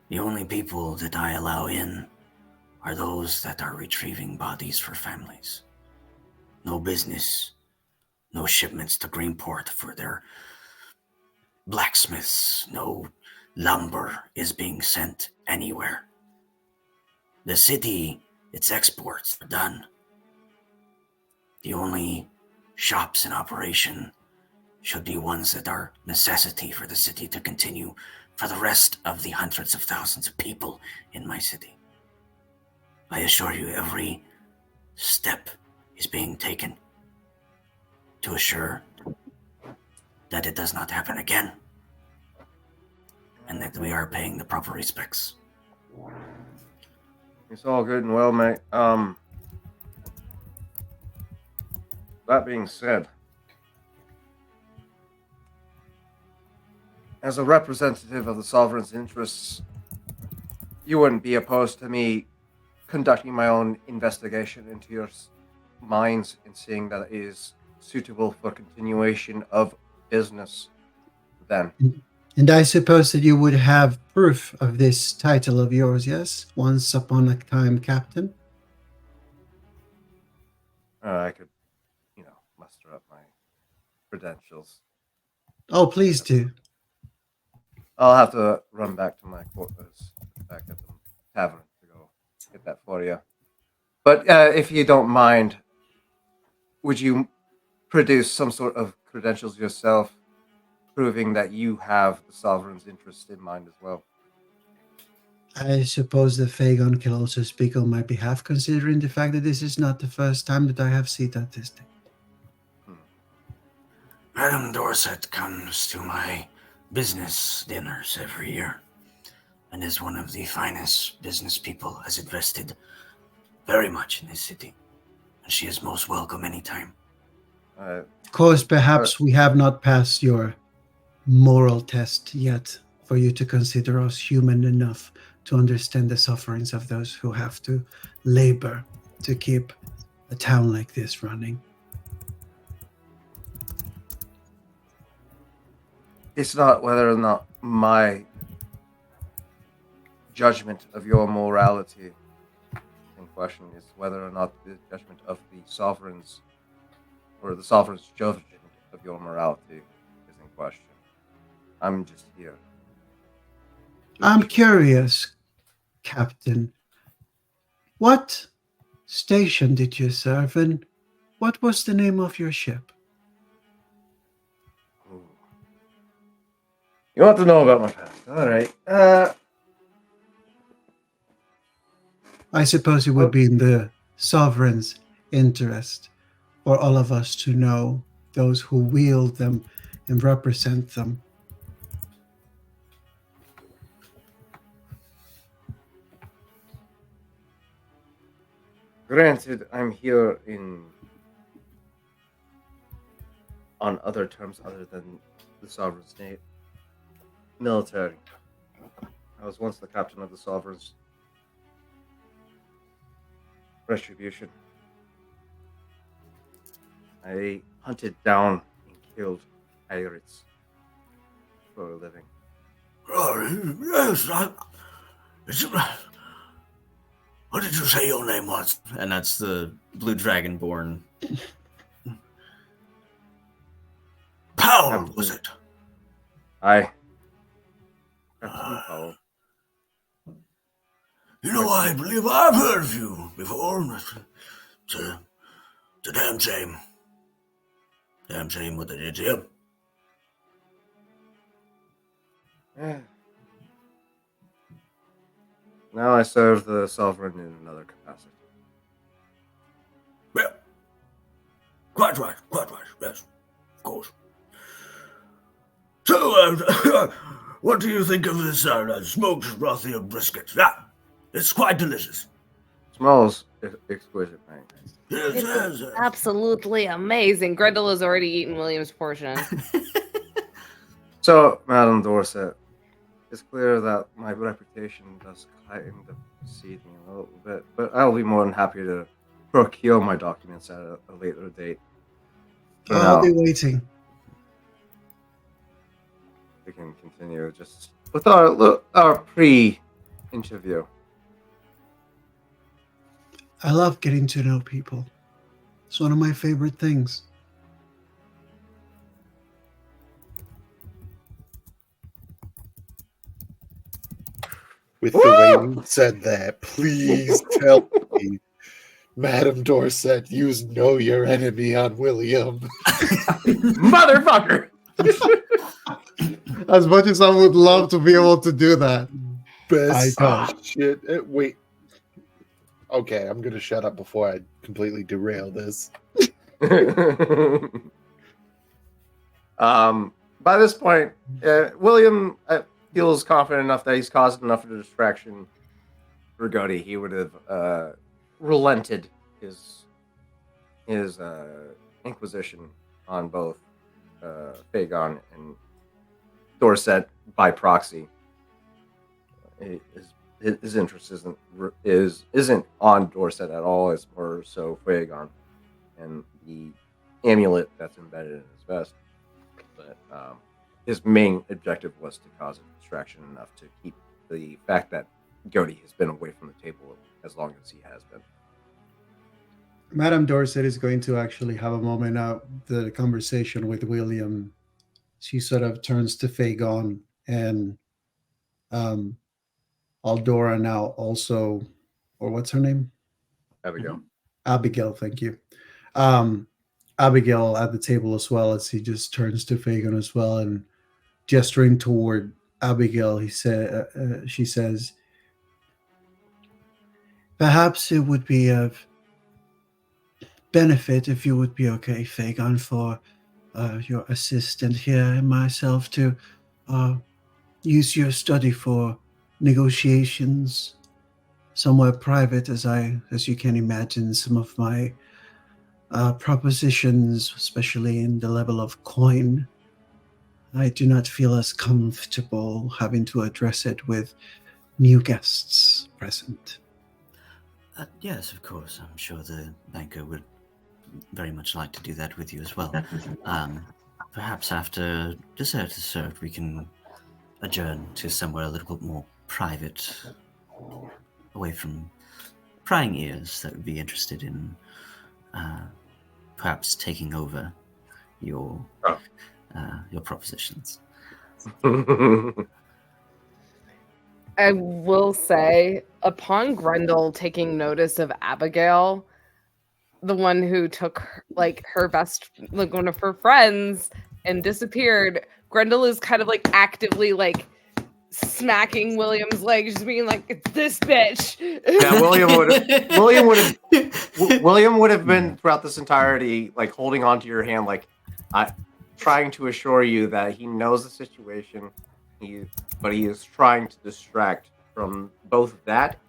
The only people that I allow in are those that are retrieving bodies for families. No business, no shipments to Greenport for their blacksmiths, no lumber is being sent anywhere. The city, its exports are done. The only shops in operation should be ones that are necessity for the city to continue for the rest of the hundreds of thousands of people in my city. I assure you, every step is being taken to assure that it does not happen again, and that we are paying the proper respects. It's all good and well, mate. That being said, as a representative of the sovereign's interests, you wouldn't be opposed to me conducting my own investigation into your mines and seeing that it is suitable for continuation of business then. And I suppose that you would have proof of this title of yours, yes? Once upon a time, Captain. I could, muster up my credentials. Oh, please do. I'll have to run back to my quarters back at the tavern to go get that for you. But if you don't mind, would you produce some sort of credentials yourself, proving that you have the sovereign's interest in mind as well? I suppose that Fagon can also speak on my behalf, considering the fact that this is not the first time that I have seen that this day. Madame Dorset comes to my business dinners every year and is one of the finest business people, has invested very much in this city, and she is most welcome anytime. Of course, perhaps we have not passed your moral test yet for you to consider us human enough to understand the sufferings of those who have to labor to keep a town like this running. It's not whether or not my judgment of your morality in question, is whether or not the judgment of the sovereign's, or the sovereign's judgment of your morality is in question. I'm just here. I'm curious, Captain. What station did you serve, and what was the name of your ship? Ooh. You want to know about my past? All right. I suppose it would be in the sovereign's interest for all of us to know, those who wield them and represent them. Granted, I'm here on other terms other than the sovereign's military. I was once the captain of the sovereign's retribution. I hunted down and killed pirates for a living. Oh, yes, what did you say your name was? And that's the Blue Dragonborn. Powell, was it? Captain Powell. You know, I believe I've heard of you before. It's a damn shame. Damn shame what they did to you. Yeah. Now I serve the sovereign in another capacity. Yeah. Quite right, yes, of course. So, what do you think of this smoked rathia brisket? Yeah, it's quite delicious. Smells exquisite, man. Yes, It's absolutely amazing. Grendel has already eaten William's portion. So, Madam Dorset, it's clear that my reputation does kind of precede me a little bit, but I'll be more than happy to procure my documents at a later date. For I'll now, be waiting. we can continue just with our pre-interview. I love getting to know people. It's one of my favorite things. With the way you said that, please tell me, Madam Dorset, you know your enemy on William. Motherfucker! As much as I would love to be able to do that, Best I don't. shit. Wait. Okay, I'm gonna shut up before I completely derail this. By this point, William feels confident enough that he's caused enough of a distraction for Gody. He would have relented his inquisition on both Fagon and Dorset by proxy. His interest isn't on Dorset at all. It's more so Fagon and the amulet that's embedded in his vest. But his main objective was to cause a distraction enough to keep the fact that Gody has been away from the table as long as he has been. Madame Dorset is going to actually have a moment out the conversation with William. She sort of turns to Fagon and Aldora now also, or what's her name? Abigail. Abigail, thank you. Abigail at the table as well, as he just turns to Fagon as well and gesturing toward Abigail, she says, perhaps it would be of benefit if you would be okay, Fagon, for your assistant here and myself to use your study for negotiations somewhere private, as you can imagine. Some of my propositions, especially in the level of coin, I do not feel as comfortable having to address it with new guests present. Yes, of course. I'm sure the banker would very much like to do that with you as well. Perhaps after dessert is served, we can adjourn to somewhere a little bit more private, away from prying ears that would be interested in perhaps taking over your propositions. I will say, upon Grendel taking notice of Abigail, the one who took her best, one of her friends, and disappeared, Grendel is kind of actively smacking William's leg, just being like, "It's this bitch." Yeah, William would have been throughout this entirety holding onto your hand, trying to assure you that he knows the situation. But he is trying to distract from both that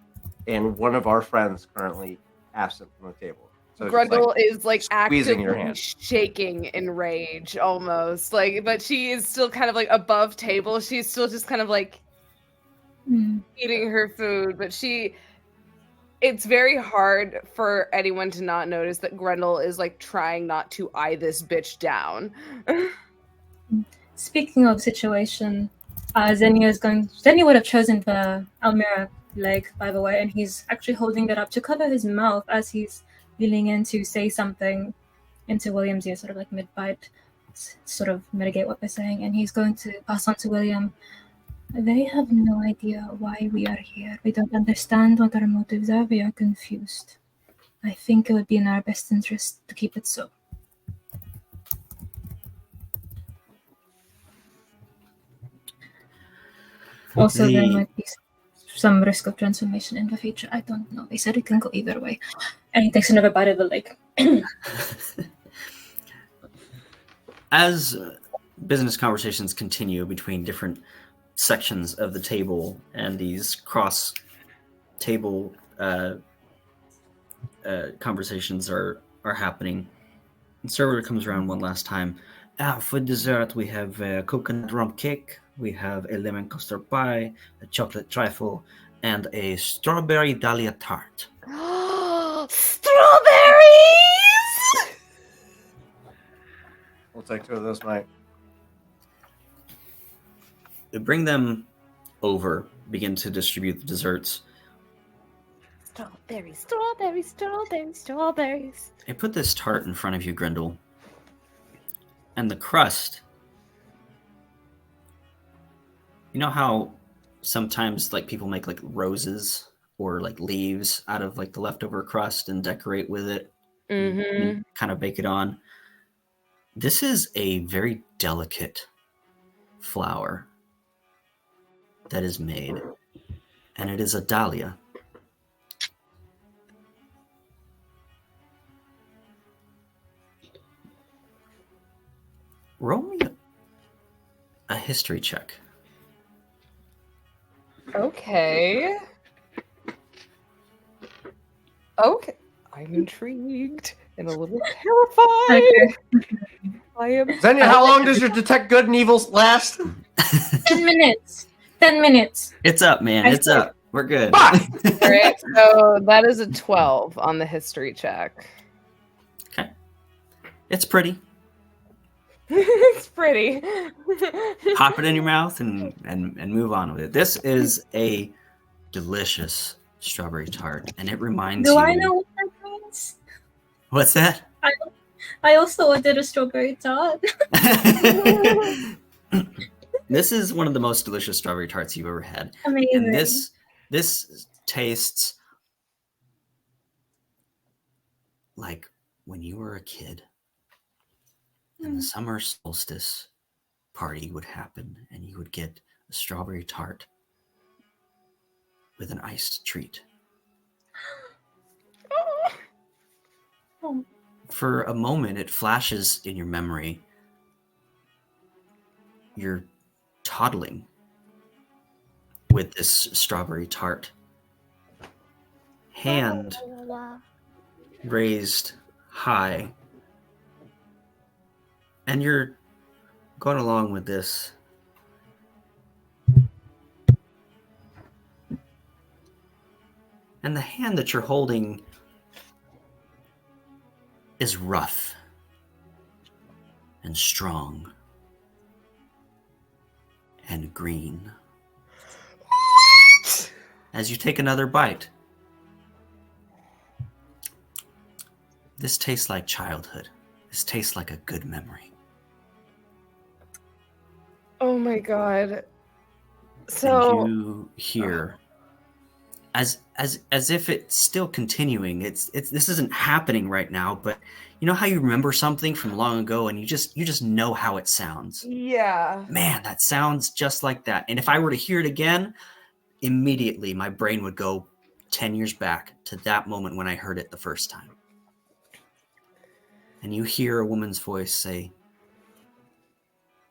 and one of our friends currently absent from the table. So Grendel is squeezing your actively hand, shaking in rage, almost but she is still kind of above table. She's still just kind of eating her food, but it's very hard for anyone to not notice that Grendel is trying not to eye this bitch down. Speaking of situation, Xenia would have chosen the Almira leg, by the way, and he's actually holding it up to cover his mouth as he's leaning in to say something into William's ear, sort of mid-bite, sort of mitigate what they're saying, and he's going to pass on to William. They have no idea why we are here. We don't understand what our motives are. We are confused. I think it would be in our best interest to keep it so. Also, there might be some risk of transformation in the future. I don't know. They said it can go either way. And he takes another bite of the leg. As business conversations continue between different sections of the table and these cross-table conversations are happening, the server comes around one last time. For dessert, we have a coconut rum cake, we have a lemon custard pie, a chocolate trifle, and a strawberry dahlia tart. Strawberries! We'll take two of those, mate. They bring them over, begin to distribute the desserts. Strawberries, strawberries, strawberries, strawberries. I put this tart in front of you, Grendel, and the crust. You know how sometimes like people make like roses or like leaves out of like the leftover crust and decorate with it, and kind of bake it on. This is a very delicate flower that is made, and it is a dahlia. Roll me a history check. Okay. Okay. I'm intrigued and a little terrified. Okay. I am. Xenia, how long does your detect good and evil last? 10 minutes. 10 minutes. It's up, man. I It's see. up. We're good. All right, so that is a 12 on the history check. Okay. It's pretty. It's pretty. Pop it in your mouth and move on with it. This is a delicious strawberry tart, and it reminds Do you. I know what that means? What's that? I also ordered a strawberry tart. This is one of the most delicious strawberry tarts you've ever had. Amazing. And this tastes like when you were a kid and the summer solstice party would happen and you would get a strawberry tart with an iced treat. Oh. For a moment, it flashes in your memory. You're toddling with this strawberry tart. Hand raised high. And you're going along with this. And the hand that you're holding is rough and strong and green. As you take another bite, this tastes like childhood. This tastes like a good memory. Oh my god. So And you hear, as if it's still continuing. It's this isn't happening right now, but you know how you remember something from long ago, and you just know how it sounds. yeah. Man, that sounds just like that. And if I were to hear it again, immediately my brain would go 10 years back to that moment when I heard it the first time. And you hear a woman's voice say,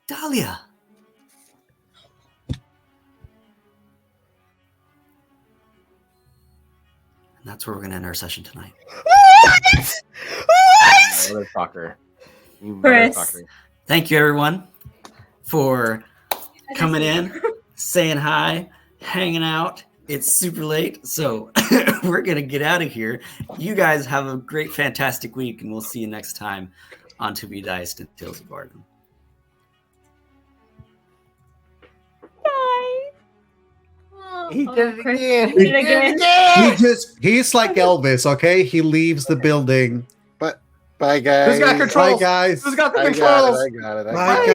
Dahlia. And that's where we're going to end our session tonight. Motherfucker. You Chris. motherfucker. Thank you, everyone, for coming in, saying hi, hanging out. It's super late, so we're going to get out of here. You guys have a great, fantastic week, and we'll see you next time on To Be Diced and Tales of Vardin. He did it Chris, again. you did it again. He's like Elvis, okay? He leaves the building. Bye, guys. Who's got control? Bye, guys. Who's got the I got controls? it. I got it. Bye,